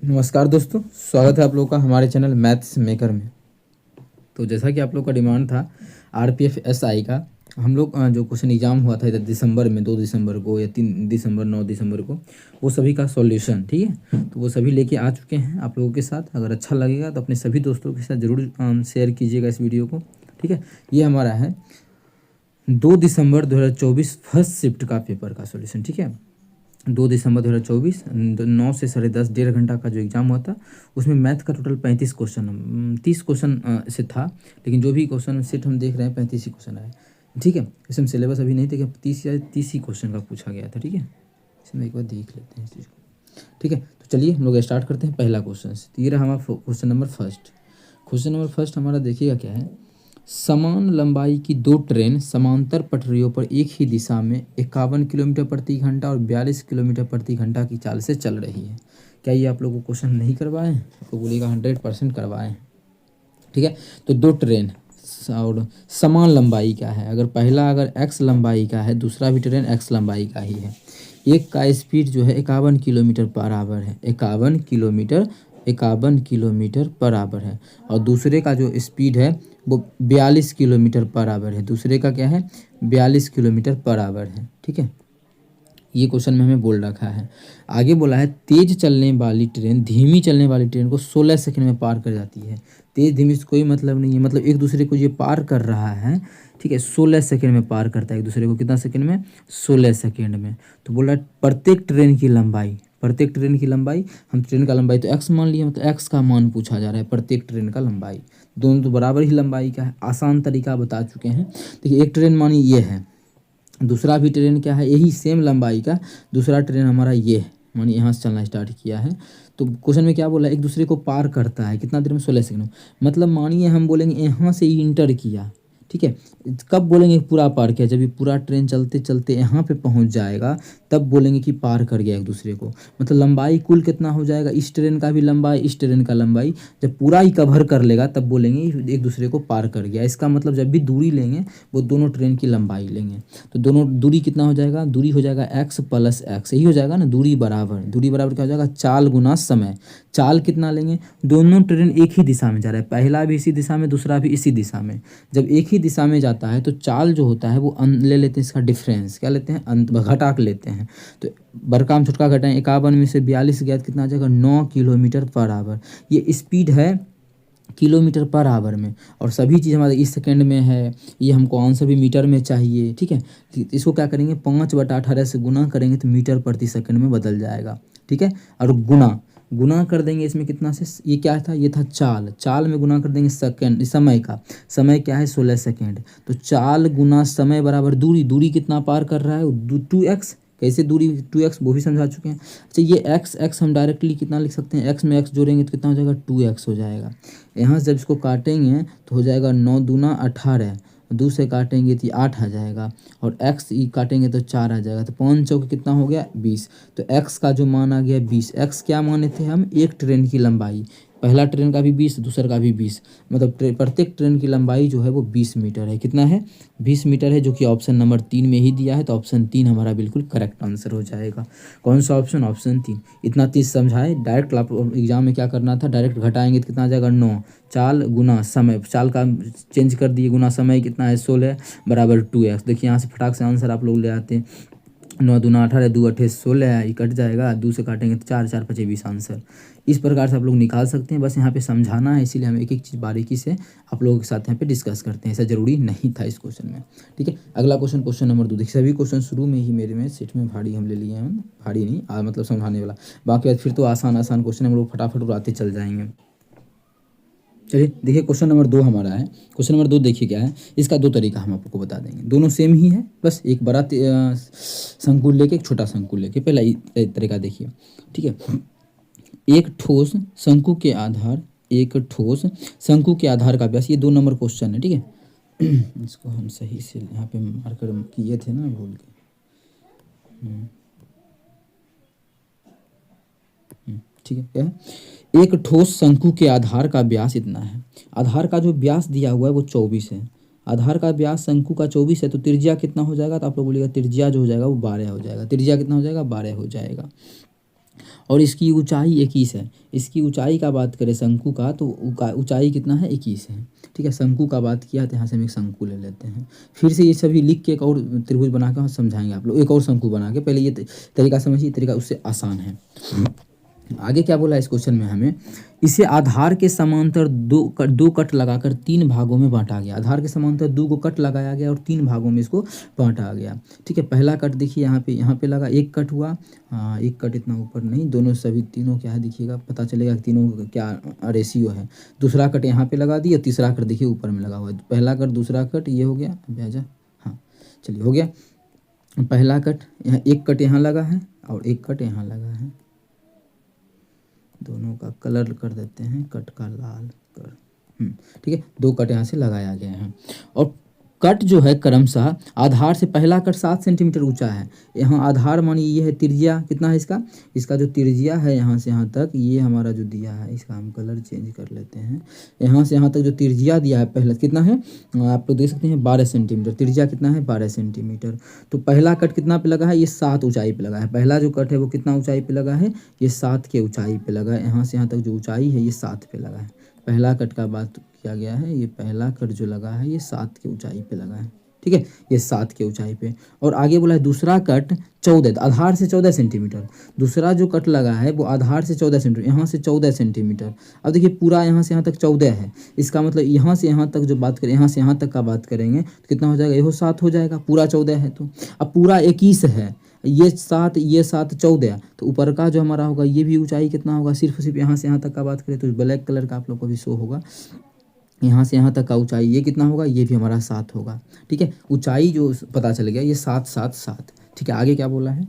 नमस्कार दोस्तों, स्वागत है आप लोगों का हमारे चैनल मैथ्स मेकर में। तो जैसा कि आप लोग का डिमांड था आरपीएफ एसआई का, हम लोग जो क्वेश्चन एग्जाम हुआ था इधर दिसंबर में 2 दिसंबर को या 3 दिसंबर 9 दिसंबर को, वो सभी का सॉल्यूशन ठीक है। तो वो सभी लेके आ चुके हैं आप लोगों के साथ। अगर अच्छा लगेगा तो अपने सभी दोस्तों के साथ ज़रूर शेयर कीजिएगा इस वीडियो को, ठीक है। ये हमारा है 2 दिसंबर 2024 फर्स्ट शिफ्ट का पेपर का सॉल्यूशन, ठीक है। 2 दिसंबर 2024 9 से 10:30 1.5 घंटा का जो एग्ज़ाम हुआ था, उसमें मैथ का टोटल 35 क्वेश्चन 30 क्वेश्चन से था। लेकिन जो भी क्वेश्चन सेट हम देख रहे हैं 35 ही क्वेश्चन आए, ठीक है। इसमें सिलेबस अभी नहीं देखा, 30 ही क्वेश्चन का पूछा गया था, ठीक है। इसमें एक बार देख लेते हैं इस चीज़ को, ठीक है। तो चलिए हम लोग स्टार्ट करते हैं पहला क्वेश्चन से। तो ये रहा हमारा question number first. Question number first हमारा देखिएगा क्या है। समान लंबाई की दो ट्रेन समांतर पटरियों पर एक ही दिशा में 51 किलोमीटर प्रति घंटा और 42 किलोमीटर प्रति घंटा की चाल से चल रही है। क्या ये आप लोगों को क्वेश्चन नहीं करवाए? आपको बोलिएगा 100% करवाए, ठीक है। तो दो ट्रेन और समान लंबाई का है। अगर पहला अगर x लंबाई का है, दूसरा भी ट्रेन x लंबाई का ही है। एक का स्पीड जो है 51 किलोमीटर पर आवर है, 51 किलोमीटर पर आवर है। और दूसरे का जो स्पीड है वो 42 किलोमीटर पर आवर है। दूसरे का क्या है? 42 किलोमीटर पर आवर है, ठीक है। ये क्वेश्चन में हमें बोल रखा है। आगे बोला है तेज चलने वाली ट्रेन धीमी चलने वाली ट्रेन को 16 सेकंड में पार कर जाती है। तेज धीमी से कोई मतलब नहीं है, मतलब एक दूसरे को ये पार कर रहा है, ठीक है। 16 सेकंड में पार करता है एक दूसरे को। कितना सेकंड में? 16 सेकंड में। तो बोला प्रत्येक ट्रेन की लंबाई, प्रत्येक ट्रेन की लंबाई, हम ट्रेन का लंबाई तो x मान लिया, मतलब x का मान पूछा जा रहा है। प्रत्येक ट्रेन का लंबाई, दोनों तो बराबर ही लंबाई का है। आसान तरीका बता चुके हैं। देखिए एक ट्रेन मानी ये है, दूसरा भी ट्रेन क्या है, यही सेम लंबाई का दूसरा ट्रेन हमारा ये है, मानिए यहाँ से चलना स्टार्ट किया है। तो क्वेश्चन में क्या बोला, एक दूसरे को पार करता है कितना देर में? 16 सेकंड में। मतलब मानिए हम बोलेंगे यहाँ से ही इंटर किया, ठीक है। कब बोलेंगे पूरा पार किया? जब ये पूरा ट्रेन चलते चलते यहाँ पे पहुँच जाएगा, तब बोलेंगे कि पार कर गया एक दूसरे को। मतलब लंबाई कुल कितना हो जाएगा, इस ट्रेन का भी लंबाई इस ट्रेन का लंबाई जब पूरा ही कवर कर लेगा तब बोलेंगे एक दूसरे को पार कर गया। इसका मतलब जब भी दूरी लेंगे वो दोनों ट्रेन की लंबाई लेंगे। तो दोनों दूरी कितना हो जाएगा? दूरी हो जाएगा x + x, यही हो जाएगा ना। दूरी बराबर क्या हो जाएगा? चाल गुना समय। चाल कितना लेंगे? दोनों ट्रेन एक ही दिशा में जा रहा है, पहला भी इसी दिशा में, दूसरा भी इसी दिशा में। जब एक ही दिशा में जाता है तो चाल जो होता है वो ले लेते हैं, इसका डिफरेंस क्या लेते हैं? अंत घटा के लेते हैं। तो बड़का हम छोटका घटाएं, 51 में से 42 गया तो कितना आ जाएगा? 9 किलोमीटर पर आवर। ये स्पीड है किलोमीटर पर आवर में, और सभी चीज़ हमारे इस सेकंड में है। ये हमको आंसर भी मीटर में चाहिए, ठीक है। इसको क्या करेंगे? 5/18 से गुना करेंगे तो मीटर प्रति सेकंड में बदल जाएगा, ठीक है। और गुना कर देंगे इसमें कितना से? ये क्या था? ये था चाल। चाल में गुना कर देंगे सेकंड, समय का। समय क्या है? 16 सेकंड। तो चाल गुना समय बराबर दूरी। दूरी कितना पार कर रहा है? 2x। कैसे दूरी 2x वो भी समझा चुके हैं। अच्छा ये x हम डायरेक्टली कितना लिख सकते हैं? x में x जोड़ेंगे तो कितना हो जाएगा? 2x हो जाएगा। यहाँ से जब इसको काटेंगे तो हो जाएगा 9 दूना 18, 2 से काटेंगे तो 8 आ जाएगा, और x काटेंगे तो 4 आ जाएगा। तो 5 चौके कितना हो गया? 20। तो x का जो मान आ गया 20। x क्या माने थे हम? एक ट्रेन की लंबाई। पहला ट्रेन का भी 20, दूसरे का भी 20, मतलब प्रत्येक ट्रेन की लंबाई जो है वो 20 मीटर है। कितना है? 20 मीटर है, जो कि ऑप्शन नंबर 3 में ही दिया है। तो ऑप्शन 3 हमारा बिल्कुल करेक्ट आंसर हो जाएगा। कौन सा ऑप्शन? ऑप्शन 3। इतना चीज़ समझाए। डायरेक्ट एग्जाम में क्या करना था? डायरेक्ट घटाएंगे तो कितना आ जाएगा? 9। चाल गुना समय, चाल का चेंज कर दिए, गुना समय कितना है? 16 बराबर 2x। देखिए यहाँ से फटाक से आंसर आप लोग ले आते हैं। 9 दूना 18, 2 8 16 है, ये कट जाएगा। 2 से काटेंगे तो 4, 4 5 20 आंसर। इस प्रकार से आप लोग निकाल सकते हैं। बस यहाँ पे समझाना है, इसीलिए हम एक एक चीज़ बारीकी से आप लोगों के साथ यहाँ पे डिस्कस करते हैं। ऐसा जरूरी नहीं था इस क्वेश्चन में, ठीक है। अगला क्वेश्चन, क्वेश्चन नंबर 2। देखिए सभी क्वेश्चन शुरू में ही मेरे में सेट में भारी हम ले लिए हैं, भारी नहीं मतलब समझाने वाला। बाकी बात फिर तो आसान आसान क्वेश्चन हम लोग फटाफट उड़ाते चल जाएंगे। चलिए देखिए क्वेश्चन नंबर 2 हमारा है। क्वेश्चन नंबर 2 देखिए क्या है। इसका दो तरीका हम आपको बता देंगे, दोनों सेम ही है। बस एक बड़ा संकुल लेके एक छोटा संकुल लेके पहला तरीका देखिए, ठीक है। एक ठोस शंकु के आधार, एक ठोस शंकु के आधार का व्यास, ये 2 नंबर क्वेश्चन है, ठीक है। इसको हम सही से यहाँ पे मार्कर किए थे ना, भूल के। ठीक है, क्या है? एक ठोस शंकु के आधार का व्यास इतना है। आधार का जो व्यास दिया हुआ है वो 24 है। आधार का व्यास शंकु का 24 है, तो त्रिज्या कितना हो जाएगा? तो आप लोग बोलिएगा त्रिज्या जो हो जाएगा वो 12 हो जाएगा। त्रिज्या कितना हो जाएगा? 12 हो जाएगा। और इसकी ऊंचाई 21 है। इसकी ऊंचाई का बात करें शंकु का तो ऊंचाई कितना है 21 है। ठीक है, शंकु का बात किया तो यहाँ से हम एक शंकु ले लेते हैं। फिर से ये सभी लिख के एक और त्रिभुज बना के हम समझाएंगे आप लोग, एक और शंकु बना के। पहले ये तरीका समझिए, तरीका उससे आसान है। आगे क्या बोला इस क्वेश्चन में हमें, इसे आधार के समांतर दो कट लगाकर 3 भागों में बांटा गया। आधार के समांतर 2 कट लगाया गया और 3 भागों में इसको बांटा गया। ठीक है, पहला कट देखिए यहाँ पे लगा, एक कट हुआ। हाँ, एक कट इतना ऊपर नहीं, दोनों सभी तीनों क्या है देखिएगा, पता चलेगा कि तीनों का क्या रेशियो है। दूसरा कट यहाँ पे लगा दिया, तीसरा कट देखिए ऊपर में लगा हुआ है। पहला कट, दूसरा कट, ये हो गया। अब आजा, हाँ चलिए हो गया। पहला कट यहाँ, एक कट यहाँ लगा है और एक कट यहाँ लगा है। दोनों का कलर कर देते हैं, कट का लाल कर। ठीक है, 2 कट यहाँ से लगाया गया है। और कट जो है क्रमशः आधार से पहला कट 7 सेंटीमीटर ऊंचा है। यहाँ आधार मानिए ये है, त्रिज्या कितना है इसका जो त्रिज्या है यहाँ से यहाँ तक, ये हमारा जो दिया है, इसका हम कलर चेंज कर लेते हैं। यहाँ से यहाँ तक जो त्रिज्या दिया है पहला कितना है, आप लोग देख सकते हैं 12 सेंटीमीटर। त्रिज्या कितना है 12 सेंटीमीटर। तो पहला कट कितना पे लगा है, ये 7 ऊंचाई पे लगा है। पहला जो कट है वो कितना ऊंचाई पे लगा है, ये 7 के ऊंचाई पे लगा है। यहाँ से यहाँ तक जो ऊंचाई है ये 7 पे लगा है। पहला कट का बात किया गया है, ये पहला कट जो लगा है ये 7 के ऊंचाई पे लगा है। ठीक है, ये 7 के ऊंचाई पे। और आगे बोला है दूसरा कट 14, आधार से 14 सेंटीमीटर। दूसरा जो कट लगा है वो आधार से 14 सेंटीमीटर, यहाँ से 14 सेंटीमीटर। अब देखिए पूरा यहाँ से यहाँ तक 14 है, इसका मतलब यहाँ से यहाँ तक जो बात करें, यहाँ से यहाँ तक का बात करेंगे तो कितना हो जाएगा, ये 7 हो जाएगा। पूरा 14 है तो अब पूरा 21 है, ये 7 14, तो ऊपर का जो हमारा होगा ये भी ऊंचाई कितना होगा, सिर्फ यहाँ से यहाँ तक का बात करें तो ब्लैक कलर का आप लोग को भी शो होगा। यहाँ से यहाँ तक का ऊंचाई ये कितना होगा, ये भी हमारा 7 होगा। ठीक है, ऊंचाई जो पता चल गया ये 7 7 7। ठीक है, आगे क्या बोला है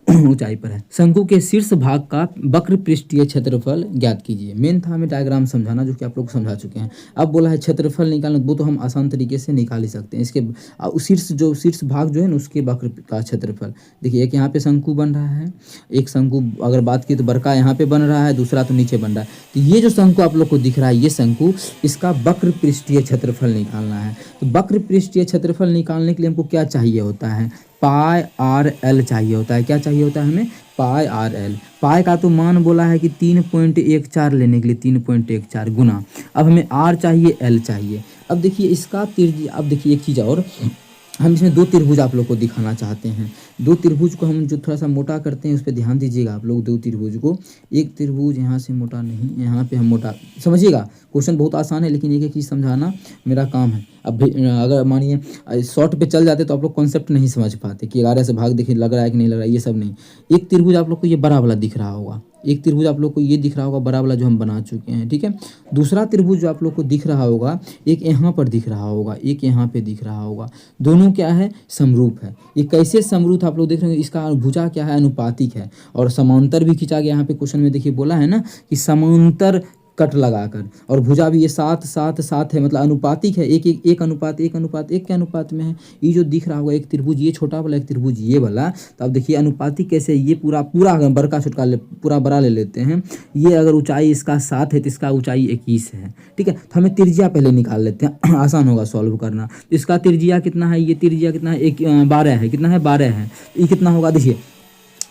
ऊंचाई पर है। शंकु के शीर्ष भाग का वक्र पृष्ठीय क्षेत्रफल ज्ञात कीजिए। मेन था हमें डायग्राम समझाना, जो कि आप लोग समझा चुके हैं। अब बोला है क्षेत्रफल निकालना, वो तो हम आसान तरीके से निकाल ही सकते हैं। इसके शीर्ष भाग जो है ना उसके वक्र का क्षेत्रफल देखिए, एक यहाँ पे शंकु बन रहा है, एक शंकु अगर बात की तो बड़का यहाँ पे बन रहा है, दूसरा तो नीचे बन रहा है। तो ये जो शंकु आप लोग को दिख रहा है ये शंकु, इसका वक्र पृष्ठीय क्षेत्रफल निकालना है। तो वक्र पृष्ठीय क्षेत्रफल निकालने के लिए हमको क्या चाहिए होता है, पाई आर एल चाहिए होता है। क्या चाहिए होता है हमें, पाई आर एल। पाई का तो मान बोला है कि 3.14 लेने के लिए 3.14 गुना। अब हमें आर चाहिए, एल चाहिए। अब देखिए इसका त्रिज्या, अब देखिए एक चीज़ और, हम इसमें 2 त्रिभुज आप लोग को दिखाना चाहते हैं। 2 त्रिभुज को हम जो थोड़ा सा मोटा करते हैं उस पर ध्यान दीजिएगा आप लोग। 2 त्रिभुज को, एक त्रिभुज यहाँ से मोटा नहीं, यहाँ पे हम मोटा, समझिएगा क्वेश्चन बहुत आसान है लेकिन एक एक चीज़ समझाना मेरा काम है। अब अगर मानिए शॉर्ट पे चल जाते तो आप लोग कॉन्सेप्ट नहीं समझ पाते कि 11 से भाग देखिए लग रहा है कि नहीं लग रहा है, ये सब नहीं। एक त्रिभुज आप लोग को ये बड़ा वाला दिख रहा होगा, एक त्रिभुज आप लोग को ये दिख रहा होगा बड़ा वाला जो हम बना चुके हैं। ठीक है, दूसरा त्रिभुज जो आप लोग को दिख रहा होगा, एक यहाँ पर दिख रहा होगा, एक यहाँ पे दिख रहा होगा। दोनों क्या है, समरूप है। ये कैसे समरूप आप लोग देख रहे हैं, इसका भुजा क्या है, अनुपातिक है। और समांतर भी खींचा गया, यहाँ पे क्वेश्चन में देखिए बोला है ना कि समांतर कट लगाकर, और भुजा भी ये 7 7 7 है, मतलब अनुपातिक है, एक अनुपात 1 के अनुपात में है। ये जो दिख रहा होगा एक त्रिभुज ये छोटा वाला, एक त्रिभुज ये वाला, तो अब देखिए अनुपातिक कैसे, ये पूरा बड़का छोटा पूरा बड़ा ले लेते हैं। ये अगर ऊंचाई इसका 7 है तो इसका ऊंचाई 21 है। ठीक है, तो हमें त्रिज्या पहले निकाल लेते हैं, आसान होगा सॉल्व करना। इसका त्रिज्या कितना है, ये त्रिज्या कितना है, 12 है। कितना है, 12 है। ये कितना होगा, देखिए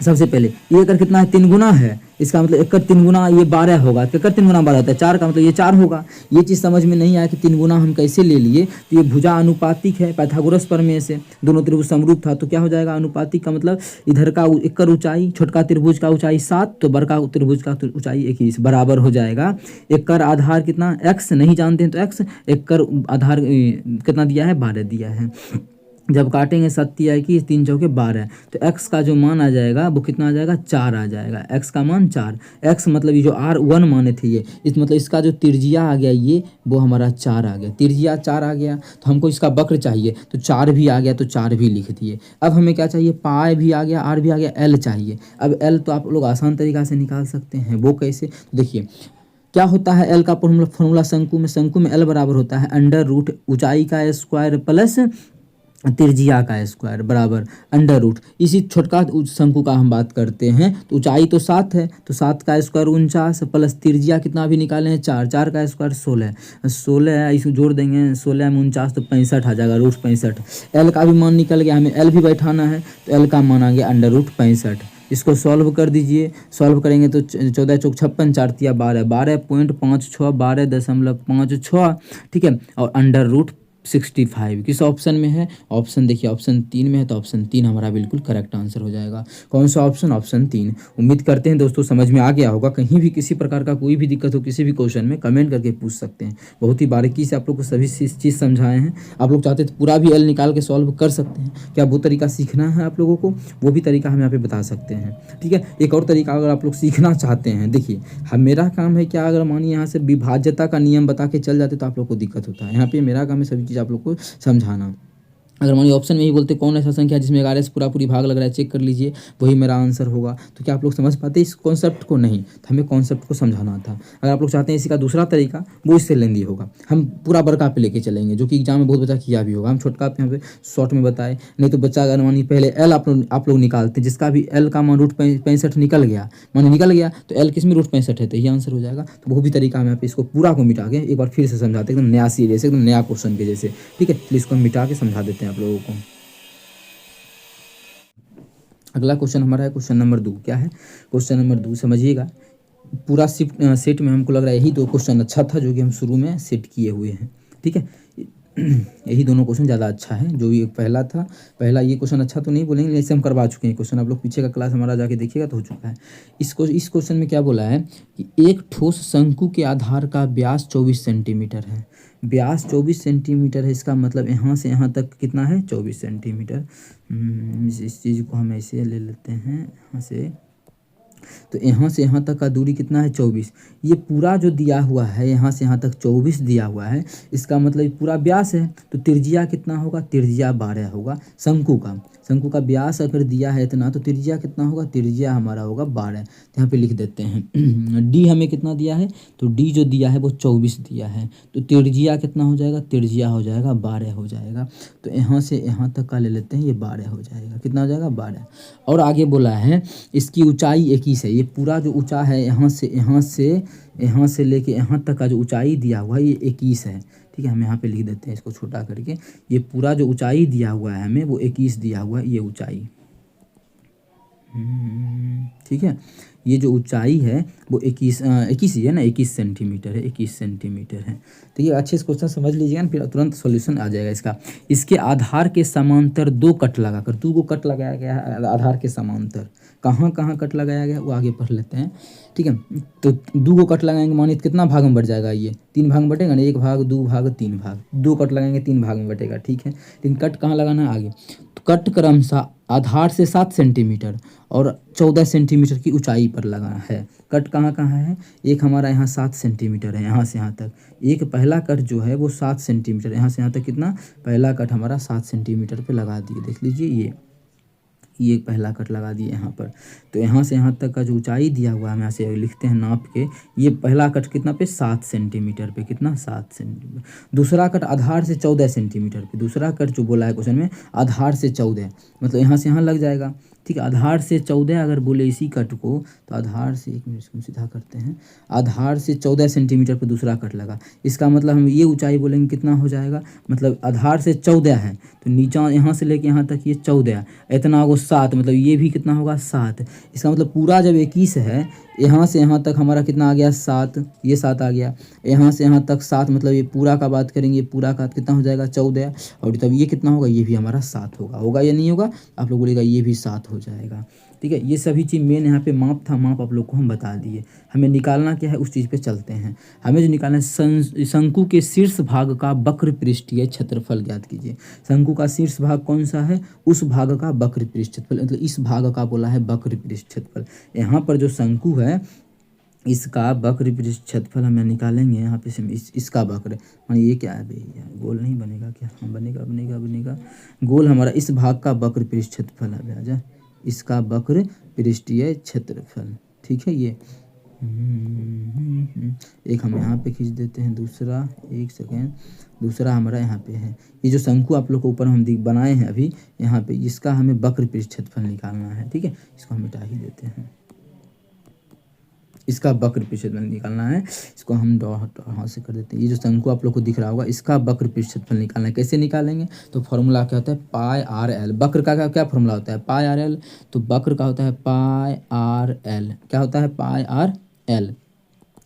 सबसे पहले ये कर कितना है, 3 गुना है। इसका मतलब 1 का 3 गुना ये 12 होगा। 1 का 3 गुना 12 होता है, 4 का मतलब ये 4 होगा। ये चीज़ समझ में नहीं आया कि 3 गुना हम कैसे ले लिए। तो ये भुजा अनुपातिक है, पाइथागोरस प्रमेय से दोनों त्रिभुज समरूप था। तो क्या हो जाएगा, अनुपातिक का मतलब इधर का 1 का ऊंचाई, छोटका त्रिभुज का ऊंचाई 7, तो बड़का त्रिभुज का ऊंचाई 21 बराबर हो जाएगा। 1 का आधार कितना, x नहीं जानते हैं तो x, 1 का आधार कितना दिया है, 12 दिया है। जब काटेंगे 7 या 21, 3 चौके 12, तो x का जो मान आ जाएगा वो कितना आ जाएगा, 4 आ जाएगा। x का मान 4, x मतलब ये जो R1 माने थे ये, इस मतलब इसका जो त्रिज्या आ गया ये वो हमारा 4 आ गया। त्रिज्या 4 आ गया, तो हमको इसका वक्र चाहिए तो 4 भी आ गया, तो 4 भी लिख दिए। अब हमें क्या चाहिए, पाई भी आ गया, आर भी आ गया, एल चाहिए। अब एल तो आप लोग आसान तरीका से निकाल सकते हैं, वो कैसे, तो देखिए क्या होता है एल का फॉर्मूला शंकु में एल बराबर होता है अंडर रूट ऊंचाई का स्क्वायर प्लस त्रिज्या का स्क्वायर बराबर अंडर रूट। इसी छोटका शंकु का हम बात करते हैं तो ऊंचाई तो 7 है, तो 7 का स्क्वायर 49 प्लस त्रिज्या कितना भी निकाले हैं 4, 4 का स्क्वायर 16 है, इसको जोड़ देंगे 16 में 49 तो 65 आ जाएगा, रूट 65। एल का भी मान निकल गया, हमें एल भी बैठाना है तो एल का मान आ गया अंडर रूट 65। इसको सॉल्व कर दीजिए। सॉल्व करेंगे तो 14 चौक 56, 4 तिया 12, 12.56, 12.56, ठीक है, और अंडर रूट 65 किस ऑप्शन में है? ऑप्शन देखिए, ऑप्शन 3 में है, तो ऑप्शन 3 हमारा बिल्कुल करेक्ट आंसर हो जाएगा। कौन सा ऑप्शन? ऑप्शन 3। उम्मीद करते हैं दोस्तों समझ में आ गया होगा। कहीं भी किसी प्रकार का कोई भी दिक्कत हो किसी भी क्वेश्चन में, कमेंट करके पूछ सकते हैं। बहुत ही बारीकी से आप लोग को सभी चीज़ समझाए हैं। आप लोग चाहते तो पूरा भी एल निकाल के सॉल्व कर सकते हैं। क्या वो तरीका सीखना है आप लोगों को? वो भी तरीका हम यहाँ पे बता सकते हैं, ठीक है। एक और तरीका अगर आप लोग सीखना चाहते हैं, देखिए हम मेरा काम है क्या, अगर मानिए यहाँ से विभाज्यता का नियम बता के चल जाते तो आप लोग को दिक्कत होता है। यहाँ पे मेरा काम है सभी चीज़ आप लोग को समझाना। अगर मानिए ऑप्शन में ही बोलते कौन ऐसा संख्या है जिसमें 11 से पूरी भाग लग रहा है, चेक कर लीजिए, वही मेरा आंसर होगा। तो क्या आप लोग समझ पाते इस कॉन्सेप्ट को? नहीं, तो हमें कॉन्सेप्ट को समझाना था। अगर आप लोग चाहते हैं इसी का दूसरा तरीका, वो इससे लेंदी होगा। हम पूरा बड़का पे लेके चलेंगे, जो कि एग्जाम में बहुत बच्चा किया भी होगा। हम छोटका पे यहाँ पे शॉर्ट में बताए, नहीं तो बच्चा अगर मानिए पहले एल आप लोग निकालते, जिसका भी एल का मान √65 निकल गया, मानिए निकल गया, तो एल किस में √65 है, तो ये आंसर हो जाएगा। तो वो भी तरीका हम यहाँ पे इसको पूरा को मिटा के एक बार फिर से समझाते हैं, एकदम नया सीरीज, एकदम नया क्वेश्चन के जैसे, ठीक है। तो इसको हम मिटा के समझा देते हैं आप लोगों को। अगला क्वेश्चन हमारा है क्वेश्चन नंबर 2। क्या है क्वेश्चन नंबर 2? समझिएगा, पूरा सेट में हमको लग रहा है यही 2 क्वेश्चन अच्छा था जो कि हम शुरू में सेट किए हुए हैं, ठीक है। यही दोनों क्वेश्चन ज़्यादा अच्छा है। जो ये पहला था, पहला ये क्वेश्चन अच्छा तो नहीं बोलेंगे, लेकिन इसे हम करवा चुके हैं क्वेश्चन। आप लोग पीछे का क्लास हमारा जाके देखिएगा तो हो चुका है। इस क्वेश्चन में क्या बोला है कि एक ठोस शंकु के आधार का व्यास 24 सेंटीमीटर है। व्यास 24 सेंटीमीटर है, इसका मतलब यहाँ से यहाँ तक कितना है? 24 सेंटीमीटर। इस चीज़ को हम ऐसे ले लेते हैं यहाँ से, तो यहाँ से यहाँ तक का दूरी कितना है? 24। ये पूरा जो दिया हुआ है यहाँ से यहाँ तक 24 दिया हुआ है, इसका मतलब पूरा व्यास है। तो त्रिज्या कितना होगा? त्रिज्या 12 होगा शंकु का। शंकु का व्यास अगर दिया है इतना, तो त्रिज्या कितना होगा? त्रिज्या हमारा होगा 12। तो यहाँ पे लिख देते हैं। डी हमें कितना दिया है? तो डी जो दिया है वो 24 दिया है, तो त्रिज्या कितना हो जाएगा? त्रिज्या हो जाएगा 12 हो जाएगा। तो यहाँ से यहाँ तक का ले लेते हैं, ये 12 हो जाएगा। कितना हो जाएगा? 12। और आगे बोला है इसकी ऊंचाई 21 है। ये पूरा जो ऊंचा है यहाँ से लेके यहाँ तक का जो ऊंचाई दिया हुआ है ये 21 है, ठीक है। हम यहाँ पे लिख देते हैं इसको छोटा करके। ये पूरा जो ऊंचाई दिया हुआ है हमें वो 21 दिया हुआ है, ये ऊंचाई, ठीक है। ये जो ऊंचाई है वो 21 ही है ना, 21 सेंटीमीटर है, 21 सेंटीमीटर है। तो ये अच्छे से क्वेश्चन समझ लीजिएगा ना, फिर तुरंत सॉल्यूशन आ जाएगा इसका। इसके आधार के समांतर 2 कट लगाकर, 2 को कट लगाया गया है आधार के समांतर। कहाँ कहाँ कट लगाया गया वो आगे पढ़ लेते हैं, ठीक है। तो 2 को कट लगाएंगे मानिए कितना भाग में बढ़ जाएगा? ये 3 भाग में बटेगा ना, 1 भाग 2 भाग 3 भाग। 2 कट लगाएंगे 3 भाग में बटेगा, ठीक है। लेकिन कट कहाँ लगाना है? आगे। तो कट क्रमशः आधार से 7 सेंटीमीटर और 14 सेंटीमीटर की ऊंचाई पर लगा है। कट कहाँ कहाँ है? एक हमारा यहाँ 7 सेंटीमीटर है, यहाँ से यहाँ तक। एक पहला कट जो है वो 7 सेंटीमीटर, यहाँ से यहाँ तक कितना? पहला कट हमारा 7 सेंटीमीटर पे लगा दिए। देख लीजिए, ये पहला कट लगा दिए यहाँ पर। तो यहाँ से यहाँ तक का जो ऊंचाई दिया हुआ है हम यहाँ से लिखते हैं नाप के। ये पहला कट कितना पे? 7 सेंटीमीटर पे। कितना? 7 सेंटीमीटर। दूसरा कट आधार से 14 सेंटीमीटर पे। दूसरा कट जो बोला है क्वेश्चन में आधार से 14, मतलब यहाँ से यहाँ लग जाएगा, ठीक है। आधार से 14 अगर बोले इसी कट को, तो आधार से, एक मिनट इसको सीधा करते हैं, आधार से 14 सेंटीमीटर पे दूसरा कट लगा। इसका मतलब हम ये ऊंचाई बोलेंगे कितना हो जाएगा? मतलब आधार से 14 है तो नीचा यहाँ से लेके यहाँ तक ये 14, इतना वो 7, मतलब ये भी कितना होगा? 7। इसका मतलब पूरा जब 21 है, यहाँ से यहाँ तक हमारा कितना आ गया? 7। ये 7 आ गया। यहाँ से यहाँ तक 7, मतलब ये पूरा का बात करेंगे, पूरा का कितना हो जाएगा? 14। और तब ये कितना होगा? ये भी हमारा 7 होगा। होगा या नहीं होगा? आप लोग बोलेगा ये भी 7 हो जाएगा, ठीक है। ये सभी चीज़ मेन यहाँ पे माप था, माप आप लोग को हम बता दिए। हमें निकालना क्या है उस चीज़ पे चलते हैं। हमें जो निकालना है शंकु के शीर्ष भाग का वक्र पृष्ठीय क्षेत्रफल ज्ञात कीजिए। शंकु का शीर्ष भाग कौन सा है? उस भाग का वक्र पृष्ठ क्षेत्रफल, मतलब इस भाग का बोला है वक्र पृष्ठ क्षेत्रफल। यहाँ पर जो शंकु है इसका वक्र पृष्ठ क्षेत्रफल हम निकालेंगे। यहाँ पे इसका वक्र, ये क्या है भैया? गोल नहीं बनेगा क्या? हाँ बनेगा। गोल हमारा इस भाग का वक्र पृष्ठ क्षेत्रफल है भैया, इसका वक्र पृष्ठीय क्षेत्रफल, ठीक है। ये एक हम यहाँ पे खींच देते हैं, दूसरा, एक सेकेंड, दूसरा हमारा यहाँ पे है। ये जो शंकु आप लोग को ऊपर हम बनाए हैं अभी यहाँ पे, इसका हमें वक्र पृष्ठ क्षेत्रफल निकालना है, ठीक है। इसको हम मिटा ही देते हैं। इसका वक्र पृष्ठफल निकालना है। इसको हम डॉट हाथ से कर देते हैं। ये जो शंकु आप लोग को दिख रहा होगा इसका वक्र पृष्ठफल निकालना है। कैसे निकालेंगे? तो फॉर्मूला क्या होता है? पाई आर एल। वक्र का क्या फॉर्मूला होता है? पाई आर एल। तो वक्र का होता है पाई आर एल। क्या होता है? पाई आर एल।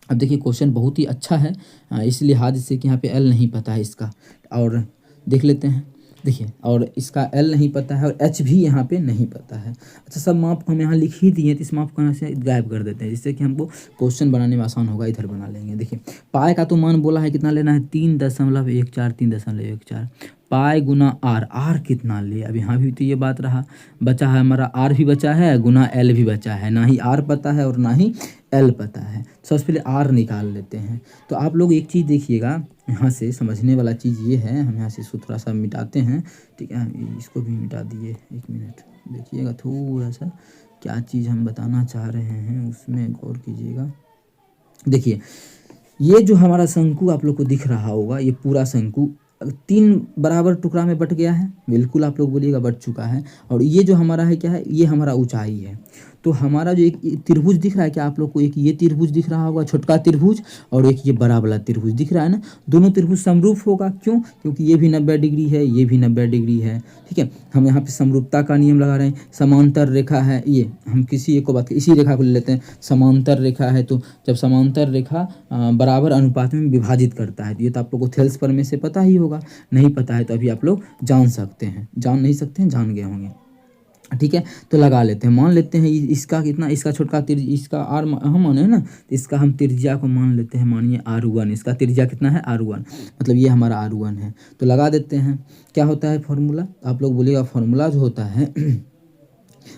अब देखिए क्वेश्चन बहुत ही अच्छा है इस लिहाज से कि यहाँ पे एल नहीं पता है इसका, और देख लेते हैं। देखिए, और इसका एल नहीं पता है और एच भी यहाँ पे नहीं पता है। अच्छा, सब माप हम यहाँ लिख ही दिए तो इस माप को यहाँ से गायब कर देते हैं, जिससे कि हमको क्वेश्चन बनाने में आसान होगा। इधर बना लेंगे। देखिए, पाई का तो मान बोला है कितना लेना है? 3.14, 3.14। पाई गुना आर, आर कितना ले? अब यहाँ भी तो ये बात रहा, बचा है हमारा आर भी बचा है गुना एल भी बचा है। ना ही आर पता है और ना ही एल पता है। सबसे पहले आर निकाल लेते हैं। तो आप लोग एक चीज़ देखिएगा, यहाँ से समझने वाला चीज़ ये है, हम यहाँ से इसको थोड़ा सा मिटाते हैं, ठीक है? इसको भी मिटा दिए। एक मिनट देखिएगा, थोड़ा सा क्या चीज़ हम बताना चाह रहे हैं उसमें गौर कीजिएगा। देखिए, ये जो हमारा शंकु आप लोग को दिख रहा होगा, ये पूरा शंकु 3 बराबर टुकड़ा में बट गया है। बिल्कुल आप लोग बोलिएगा बट चुका है। और ये जो हमारा है क्या है? ये हमारा ऊंचाई है। तो हमारा जो एक त्रिभुज दिख रहा है, क्या आप लोग को एक ये त्रिभुज दिख रहा होगा, छोटका त्रिभुज, और एक ये बड़ा वाला त्रिभुज दिख रहा है ना? दोनों त्रिभुज समरूप होगा। क्यों? क्योंकि ये भी 90 डिग्री है, ये भी 90 डिग्री है, ठीक है? हम यहाँ पे समरूपता का नियम लगा रहे हैं। समांतर रेखा है, ये हम किसी एक को बात इसी रेखा को ले लेते हैं। समांतर रेखा है, तो जब समांतर रेखा बराबर अनुपात में विभाजित करता है, तो ये तो आप लोग को थेल्स प्रमेय से पता ही होगा। नहीं पता है तो अभी आप लोग जान सकते हैं, जान नहीं सकते हैं, जान गए होंगे, ठीक है? तो लगा लेते हैं। मान लेते हैं इसका कितना, इसका छोटका त्रिज्या, इसका आर हम माने ना, तो इसका हम त्रिज्या को मान लेते हैं, मानिए R1। इसका त्रिज्या कितना है? R1, मतलब ये हमारा R1 है। तो लगा देते हैं। क्या होता है फॉर्मूला? आप लोग बोलिएगा फॉर्मूला जो होता है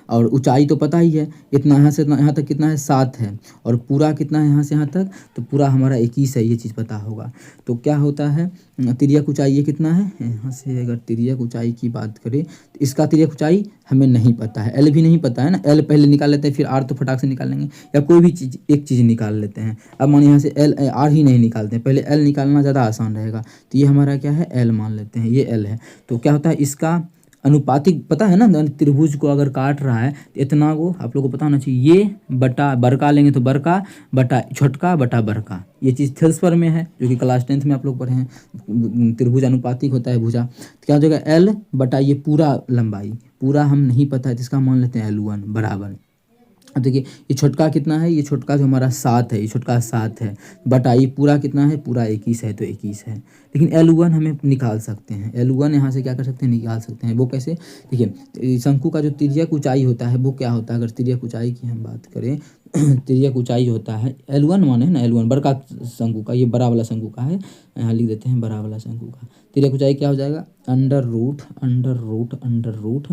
और ऊंचाई तो पता ही है, इतना यहाँ से यहाँ तक कितना है? 7 है। और पूरा कितना है यहाँ से यहाँ तक? तो पूरा हमारा 21 है, ये चीज़ पता होगा। तो क्या होता है? तिर्यक ऊंचाई ये कितना है? यहाँ से अगर तिर्यक ऊंचाई की बात करें तो इसका तिर्यक ऊंचाई हमें नहीं पता है, एल भी नहीं पता है ना। एल पहले निकाल लेते हैं, फिर आर तो फटाक से निकाल लेंगे, या कोई भी चीज़ एक चीज़ निकाल लेते हैं। अब मान यहाँ से एल आर ही नहीं निकालते हैं, पहले एल निकालना ज़्यादा आसान रहेगा। तो ये हमारा क्या है? एल मान लेते हैं, ये एल है। तो क्या होता है? इसका अनुपातिक पता है ना, त्रिभुज को अगर काट रहा है तो इतना को आप लोगों को पता होना चाहिए। ये बटा बड़का लेंगे तो बड़का बटा छोटका बटा बड़का, ये चीज़ थेल्सपर में है, जो कि क्लास 10th में आप लोग पढ़े हैं। त्रिभुज अनुपातिक होता है भुजा। तो क्या हो जाएगा? एल बटा ये पूरा लंबाई, पूरा हम नहीं पता है तो इसका मान लेते हैं L1 बराबर। अब देखिए, ये छोटका कितना है? ये छोटका जो हमारा 7 है, ये छोटका 7 है, बटा ये पूरा कितना है? पूरा 21 है, तो 21 है। लेकिन L1 हमें निकाल सकते हैं, L1 यहाँ से क्या कर सकते हैं? निकाल सकते हैं। वो कैसे? देखिए, शंकु का जो तिर्यक ऊंचाई होता है वो क्या होता है? अगर तिर्यक ऊंचाई की हम बात करें तिर्यक ऊंचाई होता है L1 माने ना, L1 बड़का शंकु का, ये बड़ा वाला शंकु का है, यहाँ लिख देते हैं बड़ा वाला शंकु का। तिर्यक ऊंचाई क्या हो जाएगा? अंडर रूट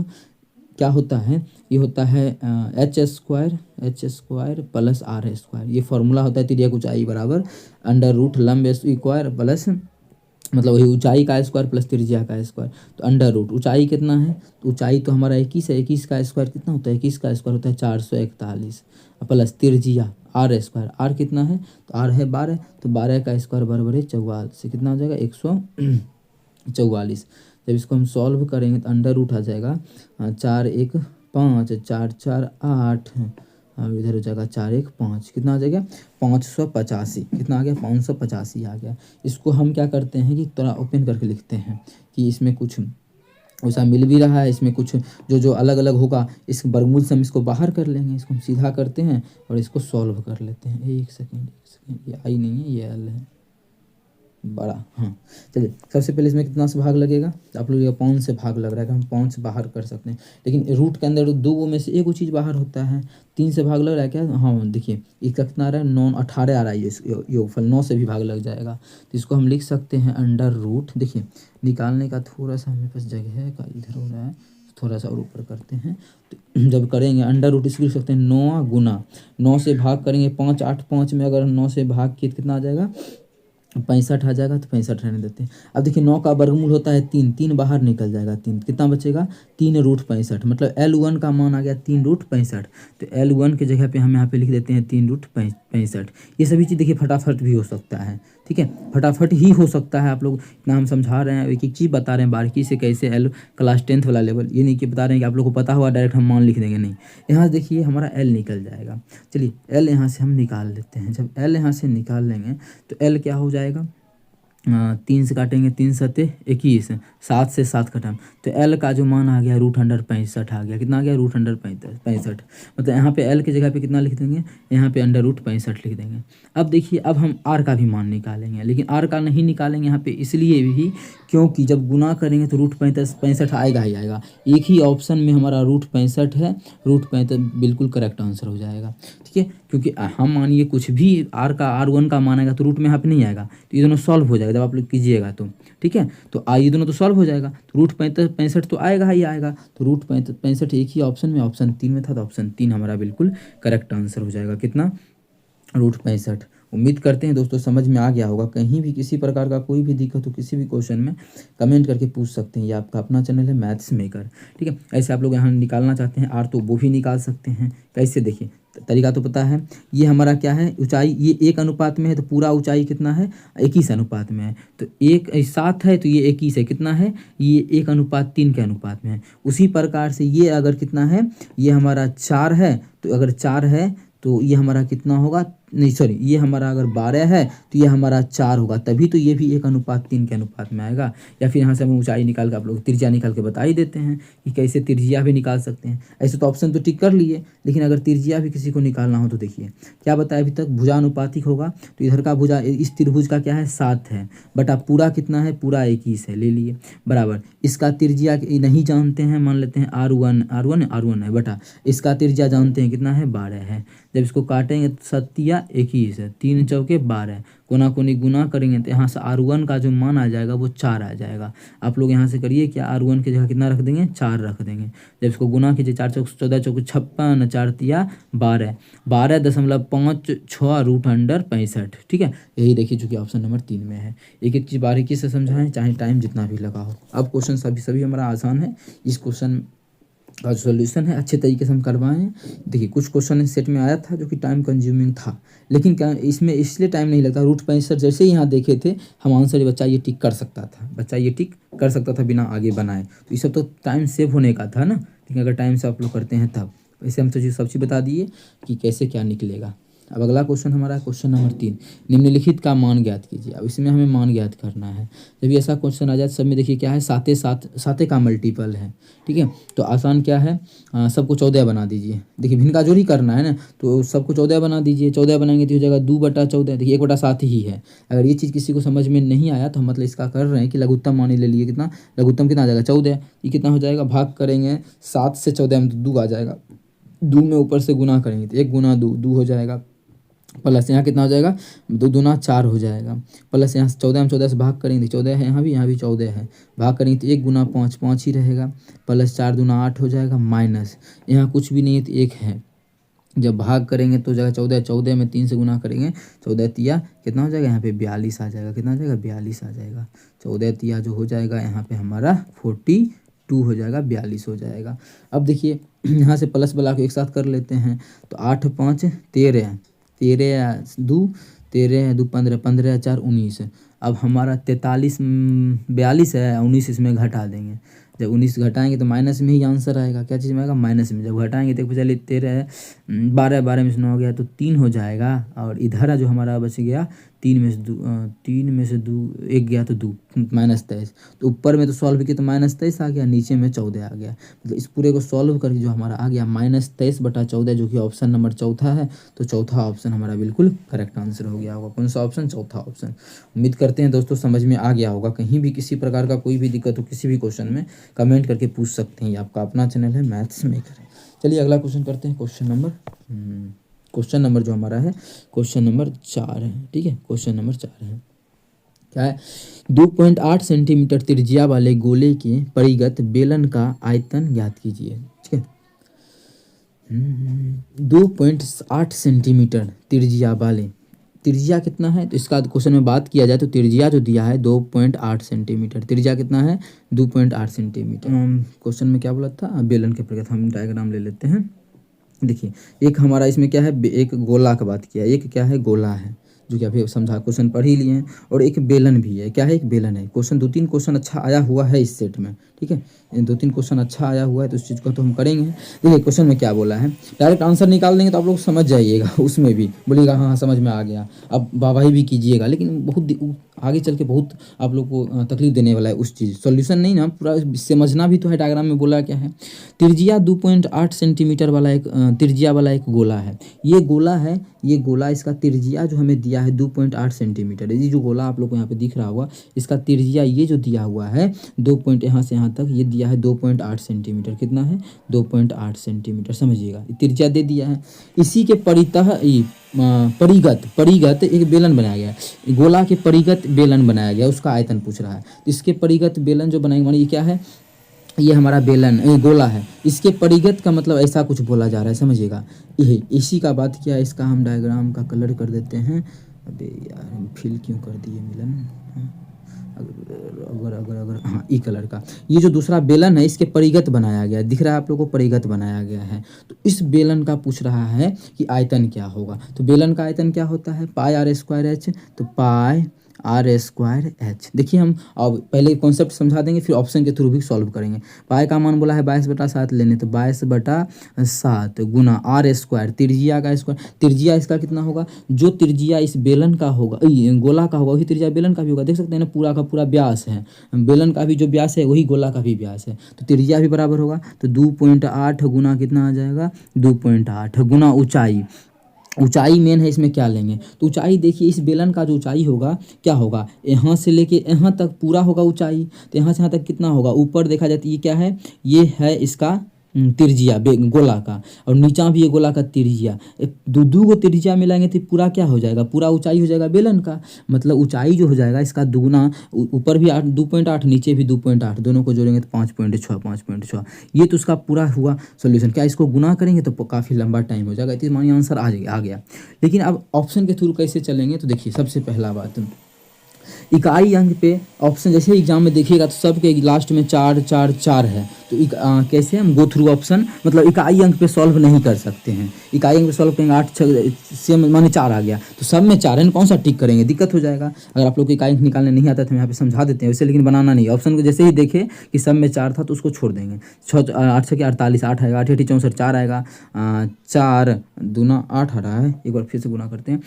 क्या होता है? ये होता है h² प्लस r²। ये फॉर्मूला होता है तिर्यक ऊंचाई बराबर अंडर रूट लंब स्क्वायर प्लस, मतलब वही ऊंचाई का स्क्वायर प्लस त्रिज्या का स्क्वायर। तो अंडर रूट ऊंचाई कितना है? तो ऊंचाई तो हमारा 21 है, 21 का स्क्वायर कितना होता है? 21 का स्क्वायर होता है 441 प्लस त्रिज्या r²। आर कितना है? तो आर है 12, तो 12 का स्क्वायर बराबर है 44। कितना हो जाएगा? 144। जब इसको हम सॉल्व करेंगे तो अंडर रूट आ जाएगा 4 1 5, 4 4 8, और इधर हो जाएगा 4 1 5। कितना आ जाएगा? 585। कितना आ गया? 585 आ गया। इसको हम क्या करते हैं कि थोड़ा ओपन करके लिखते हैं कि इसमें कुछ वैसा मिल भी रहा है, इसमें कुछ जो अलग अलग होगा इस वर्गमूल से हम इसको बाहर कर लेंगे। इसको हम सीधा करते हैं और इसको सॉल्व कर लेते हैं। एक सेकेंड, ये आई नहीं है, ये एल है बड़ा। हाँ, चलिए, सबसे पहले इसमें कितना से भाग लगेगा? तो आप लोग ये 5 से भाग लग रहा है कि हम 5 से बाहर कर सकते हैं, लेकिन रूट के अंदर 2 में से एक चीज़ बाहर होता है। 3 से भाग लग रहा है क्या? हाँ, देखिए इसका कितना आ रहा है? 9 18 आ रहा है, ये योगफल 9 से भी भाग लग जाएगा। तो इसको हम लिख सकते हैं अंडर रूट। देखिए, निकालने का थोड़ा सा हमें पास जगह का इधर हो रहा है, थोड़ा सा और ऊपर करते हैं। तो जब करेंगे अंडर रूट इसको लिख सकते हैं 9 गुना 9 से भाग करेंगे 5 8 5 में अगर 9 से भाग किए तो कितना आ जाएगा? 65 आ जाएगा तो 65 रहने देते हैं। अब देखिए 9 का वर्गमूल होता है 3, 3 बाहर निकल जाएगा, 3 कितना बचेगा 3√65, मतलब L1 का मान आ गया 3√65। तो L1 की जगह पे हम यहाँ पे लिख देते हैं 3√65। ये सभी चीज़ देखिए फटाफट भी हो सकता है, ठीक है, फटाफट ही हो सकता है। आप लोग इतना हम समझा रहे हैं, एक एक चीज़ बता रहे हैं बारीकी से कैसे एल क्लास 10th वाला लेवल, ये नहीं कि बता रहे हैं कि आप लोग को पता हुआ डायरेक्ट हम मान लिख देंगे, नहीं। यहाँ से देखिए हमारा L निकल जाएगा। चलिए L यहाँ से हम निकाल लेते हैं। जब L यहाँ से निकाल लेंगे तो L क्या हो जाएगा, 3 से काटेंगे, 3 सते 21, 7 से 7 कटा तो L का जो मान आ गया √65 आ गया। कितना आ गया √65। मतलब यहाँ पे L की जगह पे कितना लिख देंगे, यहाँ पे √65 लिख देंगे। अब देखिए अब हम R का भी मान निकालेंगे, लेकिन R का नहीं निकालेंगे यहाँ पे इसलिए भी क्योंकि जब गुना करेंगे तो √65 आएगा ही आएगा। एक ही ऑप्शन में हमारा √65 है, √65 बिल्कुल करेक्ट आंसर हो जाएगा, ठीक है। क्योंकि हम मानिए कुछ भी R1 का मान आएगा तो रूट में यहाँ पे नहीं आएगा, तो ये दोनों सॉल्व हो जाएगा जब आप लोग कीजिएगा तो, ठीक है। तो ये दोनों तो सॉल्व हो जाएगा, तो √65 तो आएगा ही आएगा। तो √65 एक ही ऑप्शन में, ऑप्शन 3 में था, तो ऑप्शन 3 हमारा बिल्कुल करेक्ट आंसर हो जाएगा। कितना √65। उम्मीद करते हैं दोस्तों समझ में आ गया होगा। कहीं भी किसी प्रकार का कोई भी दिक्कत हो किसी भी क्वेश्चन में कमेंट करके पूछ सकते हैं। ये आपका अपना चैनल है मैथ्स मेकर, ठीक है। ऐसे आप लोग यहाँ निकालना चाहते हैं R तो वो भी निकाल सकते हैं। कैसे देखिए तरीका तो पता है। ये हमारा क्या है ऊंचाई, ये 1 अनुपात में है तो पूरा ऊंचाई कितना है 21 अनुपात में है। तो 7 है तो ये 21 है, कितना है ये 1:3 के अनुपात में है। उसी प्रकार से ये अगर कितना है, ये हमारा 4 है, तो अगर 4 है तो ये हमारा कितना होगा, नहीं सॉरी, ये हमारा अगर 12 है तो ये हमारा 4 होगा, तभी तो ये भी 1:3 के अनुपात में आएगा। या फिर यहाँ से हम ऊंचाई निकाल के आप लोग त्रिज्या निकाल के बता ही देते हैं कि कैसे त्रिज्या भी निकाल सकते हैं। ऐसे तो ऑप्शन तो टिक कर लिए, लेकिन अगर त्रिज्या भी किसी को निकालना हो तो देखिए क्या बताया अभी तक, भुजानुपातिक होगा। तो इधर का भुजा इस त्रिभुज का क्या है 7 है, बटा पूरा कितना है पूरा 21 है, ले लिए बराबर। इसका त्रिज्या नहीं जानते हैं, मान लेते हैं R1 है, बटा इसका त्रिज्या जानते हैं कितना है 12 है। जब इसको काटेंगे तो 7 21 है, 3 चौके 12, कोना कोनी गुना करेंगे तो यहाँ से R1 का जो मान आ जाएगा वो 4 आ जाएगा। आप लोग यहाँ से करिए क्या, R1 की जगह कितना रख देंगे 4 रख देंगे। जब इसको गुना कीजिए 4 चौक 14 चौक 56, 4 तिया 12, 12.56 √65, ठीक है। यही देखिए चूँकि ऑप्शन नंबर 3 में है। एक एक चीज़ बारीकी से समझाएं, चाहे टाइम जितना भी लगा हो। अब क्वेश्चन सभी हमारा आसान है। इस क्वेश्चन का जो सोल्यूशन है अच्छे तरीके से हम करवाए हैं। देखिए कुछ क्वेश्चन सेट में आया था जो कि टाइम कंज्यूमिंग था, लेकिन क्या इसमें इसलिए टाइम नहीं लगता। √65 जैसे ही यहाँ देखे थे हम आंसर, बच्चा ये टिक कर सकता था, बच्चा ये टिक कर सकता था बिना आगे बनाए। तो ये सब तो टाइम सेव होने का था ना, लेकिन अगर टाइम से आप लोग करते हैं तब। वैसे हम तो सब चीज़ बता दिए कि कैसे क्या निकलेगा। अब अगला क्वेश्चन हमारा क्वेश्चन नंबर 3, निम्नलिखित का मान ज्ञात कीजिए। अब इसमें हमें मान ज्ञात करना है। जब ये ऐसा क्वेश्चन आ जाए सब में देखिए क्या है 7 का मल्टीपल है, ठीक है। तो आसान क्या है, सबको 14 बना दीजिए। देखिए भिन्न का जोड़ ही करना है ना, तो सबको 14 बना दीजिए। 14 बनाएंगे तो हो जाएगा 2/14। देखिए 1/7 ही है। अगर ये चीज़ किसी को समझ में नहीं आया तो हम मतलब इसका कर रहे हैं कि लघुत्तम मान ले लिए, कितना लघुत्तम कितना आ जाएगा 14। ये कितना हो जाएगा, भाग करेंगे 7 से 14 में तो 2 आ जाएगा, 2 में ऊपर से गुना करेंगे तो 1 गुना 2 हो जाएगा, प्लस यहाँ कितना हो जाएगा 2 दूना 4 हो जाएगा, प्लस यहाँ 14 हम 14 से भाग करेंगे 14 है, यहाँ भी 14 है, भाग करेंगे तो 1 गुना 5 ही रहेगा, प्लस 4 दूना 8 हो जाएगा, माइनस यहाँ कुछ भी नहीं है तो 1 है। जब भाग करेंगे तो जाएगा 14 में 3 से गुना करेंगे 14 तिया कितना हो जाएगा, यहाँ पे 42 आ जाएगा। कितना आ जाएगा 42 आ जाएगा। 14 तिया जो हो जाएगा यहाँ पे हमारा 42 हो जाएगा, 42 हो जाएगा। अब देखिए यहाँ से प्लस वाला को एक साथ कर लेते हैं तो 8 5 13, 13 2 13 2 15, 15 4 19। अब हमारा 43 42 है, 19 इसमें घटा देंगे। जब 19 घटाएंगे तो माइनस में ही आंसर आएगा। क्या चीज़ में आएगा, माइनस में। जब घटाएंगे तो चलिए 13 12 में से 9 हो गया तो 3 हो जाएगा। और इधर जो हमारा बच गया 3 में से 2 1 गया तो 2 -23। तो ऊपर में तो सॉल्व किया तो -23 आ गया, नीचे में 14 आ गया। मतलब इस पूरे को सॉल्व करके जो हमारा आ गया -23/14, जो कि ऑप्शन नंबर चौथा है। तो चौथा ऑप्शन हमारा बिल्कुल करेक्ट आंसर हो गया होगा। कौन सा ऑप्शन, चौथा ऑप्शन। उम्मीद करते हैं दोस्तों समझ में आ गया होगा। कहीं भी किसी प्रकार का कोई भी दिक्कत हो किसी भी क्वेश्चन में कमेंट करके पूछ सकते हैं। ये आपका अपना चैनल है मैथ्स मेकर। चलिए अगला क्वेश्चन करते हैं। क्वेश्चन नंबर जो हमारा है क्वेश्चन नंबर 4 है, ठीक है। क्वेश्चन नंबर 4 है, क्या है 2.8 सेंटीमीटर त्रिज्या वाले गोले के परिगत बेलन का आयतन ज्ञात कीजिए, ठीक है। 2.8 सेंटीमीटर त्रिज्या वाले त्रिज्या कितना है, तो इसका क्वेश्चन में बात किया जाए तो त्रिज्या जो दिया है 2.8 सेंटीमीटर। त्रिज्या कितना है 2.8 सेंटीमीटर। क्वेश्चन में क्या बोला था, बेलन के प्रकृति। हम डायग्राम ले लेते हैं। देखिए एक हमारा इसमें क्या है, एक गोला का बात किया, एक क्या है गोला है जो कि अभी समझा, क्वेश्चन पढ़ ही लिए हैं, और एक बेलन भी है। क्या है, एक बेलन है। क्वेश्चन 2-3 क्वेश्चन अच्छा आया हुआ है इस सेट में, ठीक है, 2-3 क्वेश्चन अच्छा आया हुआ है, तो इस चीज़ को तो हम करेंगे। देखिए क्वेश्चन में क्या बोला है, डायरेक्ट आंसर निकाल देंगे तो आप लोग समझ जाइएगा, उसमें भी बोलिएगा हाँ हाँ समझ में आ गया, अब वाहवाही भी कीजिएगा, लेकिन बहुत आगे चल के बहुत आप लोग को तकलीफ देने वाला है उस चीज़। सॉल्यूशन नहीं ना, पूरा समझना भी तो है। डायग्राम में बोला क्या है, त्रिज्या 2.8 सेंटीमीटर वाला एक त्रिज्या वाला एक गोला है। ये गोला है, ये गोला, इसका त्रिज्या जो हमें दिया है 2.8 सेंटीमीटर। ये जो गोला आप लोग को यहाँ पे दिख रहा होगा, इसका त्रिज्या ये जो दिया हुआ है 2 पॉइंट यहाँ से यहाँ तक ये दिया है 2.8 सेंटीमीटर। कितना है 2.8 सेंटीमीटर, समझिएगा त्रिज्या दे दिया है। इसी के परितः परिगत एक बेलन बनाया गया है। गोला के परिगत बेलन बनाया गया, उसका आयतन पूछ रहा है। इसके परिगत बेलन जो बनाएंगे, मानिए ये क्या है, ये हमारा बेलन गोला है, इसके परिगत का मतलब ऐसा कुछ बोला जा रहा है, समझिएगा। यही इसी का बात किया है। इसका हम डायग्राम का कलर कर देते हैं। अबे यार हम फिल क्यों कर दिए मिलन, अगर हाँ ई कलर का। ये जो दूसरा बेलन है इसके परिगत बनाया गया है, दिख रहा है आप लोगों को, परिगत बनाया गया है। तो इस बेलन का पूछ रहा है कि आयतन क्या होगा। तो बेलन का आयतन क्या होता है, पाई आर स्क्वायर एच। तो पाई आर स्क्वायर एच। देखिए हम अब पहले कॉन्सेप्ट समझा देंगे, फिर ऑप्शन के थ्रू भी सॉल्व करेंगे। पाई का मान बोला है 22/7 लेने, तो 22/7 गुना आर स्क्वायर, त्रिज्या का स्क्वायर। त्रिज्या इसका कितना होगा, जो त्रिज्या इस बेलन का होगा, गोला का होगा, वही त्रिज्या बेलन का भी होगा। देख सकते हैं ना, पूरा का पूरा व्यास है, बेलन का भी जो व्यास है वही गोला का भी व्यास है, तो त्रिज्या भी बराबर होगा। तो 2.8 गुना कितना आ जाएगा, 2.8 गुना ऊंचाई। ऊंचाई मेन है, इसमें क्या लेंगे, तो ऊंचाई देखिए इस बेलन का जो ऊंचाई होगा क्या होगा, यहाँ से लेके यहाँ तक पूरा होगा ऊंचाई। तो यहाँ से यहाँ तक कितना होगा, ऊपर देखा जाए तो ये क्या है, ये है इसका त्रिज्या गोला का, और नीचा भी ये गोला का त्रिज्या। दो को त्रिज्या मिलाएंगे तो पूरा क्या हो जाएगा, पूरा ऊंचाई हो जाएगा बेलन का। मतलब ऊंचाई जो हो जाएगा इसका दुगुना, ऊपर भी 2.8 नीचे भी 2.8, दोनों को जोड़ेंगे तो 5.6। ये तो उसका पूरा हुआ सोल्यूशन। क्या इसको गुना करेंगे तो काफ़ी लंबा टाइम हो जाएगा, तो मानिए आंसर आ गया। लेकिन अब ऑप्शन के थ्रू कैसे चलेंगे, तो देखिए सबसे पहला बात, इकाई अंक पे ऑप्शन जैसे एग्जाम में देखिएगा तो सबके लास्ट में 4 4 4 है। तो कैसे हम गो थ्रू ऑप्शन, मतलब इकाई अंक पे सॉल्व नहीं कर सकते हैं। इकाई अंक पे सॉल्व करेंगे 8 6 से माने 4 आ गया, तो सब में 4 है, कौन सा टिक करेंगे, दिक्कत हो जाएगा। अगर आप लोग को इकाई अंक निकालने नहीं आता तो हम यहाँ पे समझा देते हैं वैसे, लेकिन बनाना नहीं। ऑप्शन को जैसे ही देखे कि सब में 4 था तो उसको छोड़ देंगे। 8 6 48, 8 आएगा, 8 8 64, 4 आएगा, 4 दूना 8 आ रहा है। एक बार फिर से गुना करते हैं,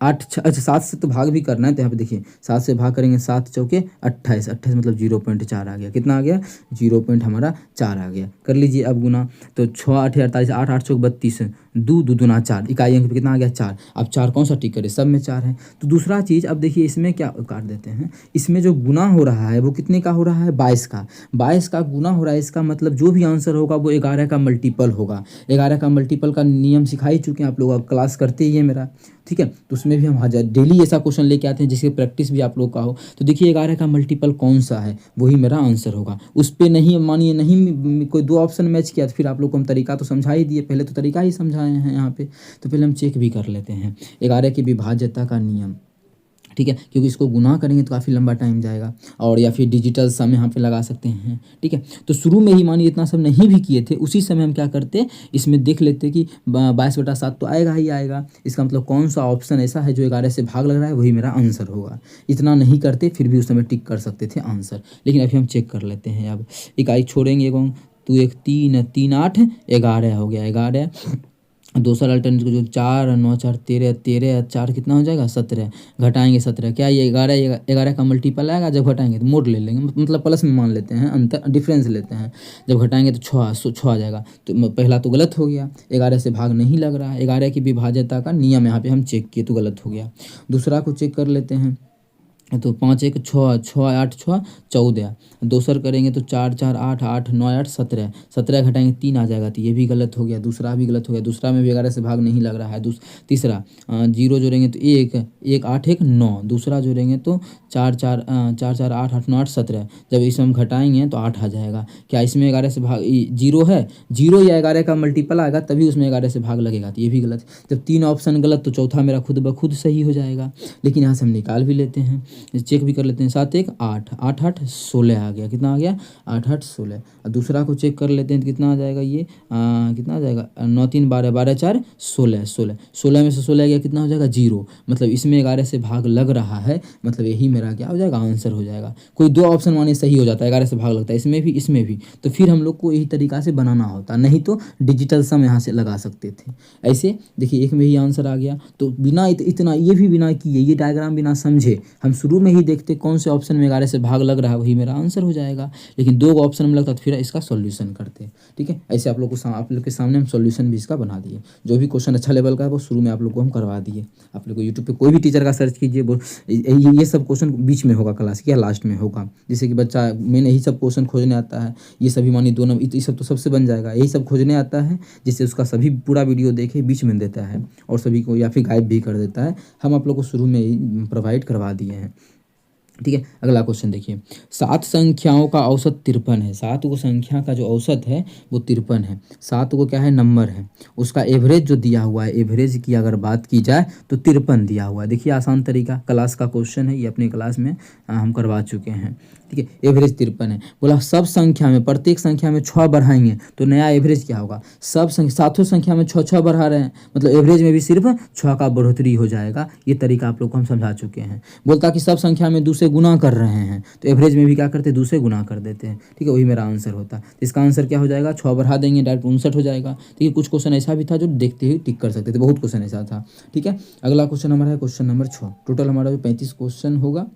8 अच्छा 7 से तो भाग भी करना है, तो यहाँ पे देखिए 7 से भाग करेंगे, 7 चौके 28, 28 मतलब 0.4 आ गया। कितना आ गया, 0. हमारा 4 आ गया। कर लीजिए अब गुना, तो 6 8 48, 8 8 चौक 32, 2 2 दूना 4, इकाई अंक पे कितना आ गया 4। अब 4 कौन सा टिक करे, सब में 4 है। तो दूसरा चीज़ अब देखिए इसमें क्या काट देते हैं, इसमें जो गुना हो रहा है वो कितने का हो रहा है, 22 का। 22 का गुना हो रहा है, इसका मतलब जो भी आंसर होगा वो 11 का मल्टीपल होगा। 11 का मल्टीपल का नियम सिखा ही चुके हैं आप लोग, क्लास करते ही है मेरा, ठीक है। तो उसमें भी हम डेली ऐसा क्वेश्चन लेके आते हैं जिसकी प्रैक्टिस भी आप लोग का हो। तो देखिए 11 का मल्टीपल कौन सा है, वही मेरा आंसर होगा। उस पर नहीं मानिए नहीं कोई 2 ऑप्शन मैच किया तो फिर आप लोग को हम तरीका तो समझा ही दिए, पहले तो तरीका ही समझाए हैं यहाँ पे, तो पहले हम चेक भी कर लेते हैं 11 की विभाज्यता का नियम, ठीक है, क्योंकि इसको गुना करेंगे तो काफ़ी लंबा टाइम जाएगा। और या फिर डिजिटल सम यहाँ पे लगा सकते हैं, ठीक है। तो शुरू में ही मानिए इतना सब नहीं भी किए थे, उसी समय हम क्या करते, इसमें देख लेते कि 22/7 तो आएगा ही आएगा। इसका मतलब कौन सा ऑप्शन ऐसा है जो 11 से भाग लग रहा है, वही मेरा आंसर होगा। इतना नहीं करते फिर भी उस समय टिक कर सकते थे आंसर, लेकिन अभी हम चेक कर लेते हैं। अब इकाई छोड़ेंगे, तो 1 3 3 8 11 हो गया, 11। दूसरा अल्टरनेट को जो 4 9 4 13 13 4 कितना हो जाएगा 17, घटाएंगे 17, क्या ये 11 का मल्टीपल आएगा। जब घटाएंगे तो मोड ले लेंगे, मतलब प्लस में मान लेते हैं, अंतर डिफरेंस लेते हैं। जब घटाएंगे तो 6 आ जाएगा। तो पहला तो गलत हो गया, 11 से भाग नहीं लग रहा है। 11 की विभाज्यता का नियम यहाँ पे हम चेक किए तो गलत हो गया। दूसरा को चेक कर लेते हैं, तो 5 1 6 6 8 6 14, दोसर करेंगे तो 4 4 8 8 9 8 17, 17 घटाएंगे 3 आ जाएगा, तो ये भी गलत हो गया, दूसरा भी गलत हो गया, दूसरा में भी 11 से भाग नहीं लग रहा है। तीसरा 0 जोड़ेंगे तो 1 1 8 1 9, दूसरा जोड़ेंगे तो 4 4 4 4 8 8 9 8 17, जब इसे हम घटाएंगे तो 8 आ जाएगा। क्या इसमें 11 से भाग 0 है, 0 या 11 का मल्टीपल आएगा तभी उसमें 11 से भाग लगेगा, तो ये भी गलत। जब 3 ऑप्शन गलत तो चौथा मेरा खुद ब खुद सही हो जाएगा। लेकिन यहाँ से हम निकाल भी लेते हैं, चेक भी कर लेते हैं। 7 1 8 8 8 16 आ गया, कितना आ गया 8 8 16। और दूसरा को चेक कर लेते हैं तो कितना आ जाएगा, ये कितना आ जाएगा 9 3 12 12 4 16 16, 16 में से 16 गया, कितना हो जाएगा 0, मतलब इसमें 11 से भाग लग रहा है, मतलब यही मेरा क्या हो जाएगा आंसर हो जाएगा। कोई 2 ऑप्शन माने सही हो जाता है, 11 से भाग लगता है, इसमें भी, तो फिर हम लोग को यही तरीका से बनाना होता, नहीं तो डिजिटल सम यहाँ से लगा सकते थे। ऐसे देखिए एक में ही आंसर आ गया, तो बिना इतना ये भी बिना किए, ये डायग्राम बिना समझे हम शुरू में ही देखते कौन से ऑप्शन में 11 से भाग लग रहा है, वही मेरा आंसर हो जाएगा। लेकिन 2 ऑप्शन में लगता तो फिर इसका सॉल्यूशन करते। ठीक है, ऐसे आप लोग के सामने हम सॉल्यूशन भी इसका बना दिए। जो भी क्वेश्चन अच्छा लेवल का है वो शुरू में आप लोग को हम करवा दिए। आप लोग को यूट्यूब पे कोई भी टीचर का सर्च कीजिए, वो ये सब क्वेश्चन बीच में होगा क्लास के या लास्ट में होगा, जैसे कि बच्चा मैंने यही सब क्वेश्चन खोजने आता है, ये सभी मानी 2 नंबर, ये सब तो सबसे बन जाएगा, यही सब खोजने आता है, जिससे उसका सभी पूरा वीडियो देखे बीच में देता है और सभी को या फिर गायब भी कर देता है। हम आप लोग को शुरू में ही प्रोवाइड करवा दिए हैं। ठीक है, अगला क्वेश्चन देखिए, 7 संख्याओं का औसत 53 है। 7 को संख्या का जो औसत है वो 53 है। 7 को क्या है नंबर है, उसका एवरेज जो दिया हुआ है, एवरेज की अगर बात की जाए तो 53 दिया हुआ है। देखिए आसान तरीका, क्लास का क्वेश्चन है ये, अपने क्लास में हम करवा चुके हैं। ठीक है, एवरेज 53 है। बोला सब संख्या में, प्रत्येक संख्या में 6 बढ़ाएंगे तो नया एवरेज क्या होगा। सब सातों संख्या में 6 6 बढ़ा रहे हैं, मतलब एवरेज में भी सिर्फ 6 का बढ़ोतरी हो जाएगा। ये तरीका आप लोग को हम समझा चुके हैं। बोलता कि सब संख्या में 2 से गुना कर रहे हैं तो एवरेज में भी क्या करते हैं 2 से गुना कर देते हैं। ठीक है, वही मेरा आंसर होता है। इसका आंसर क्या हो जाएगा, 6 बढ़ा देंगे डायरेक्ट 59 हो जाएगा। ठीक है, कुछ क्वेश्चन ऐसा भी था जो देखते ही टिक कर सकते थे, बहुत क्वेश्चन ऐसा था। ठीक है, अगला क्वेश्चन हमारा है क्वेश्चन नंबर 6। टोटल हमारा जो 35 क्वेश्चन होगा,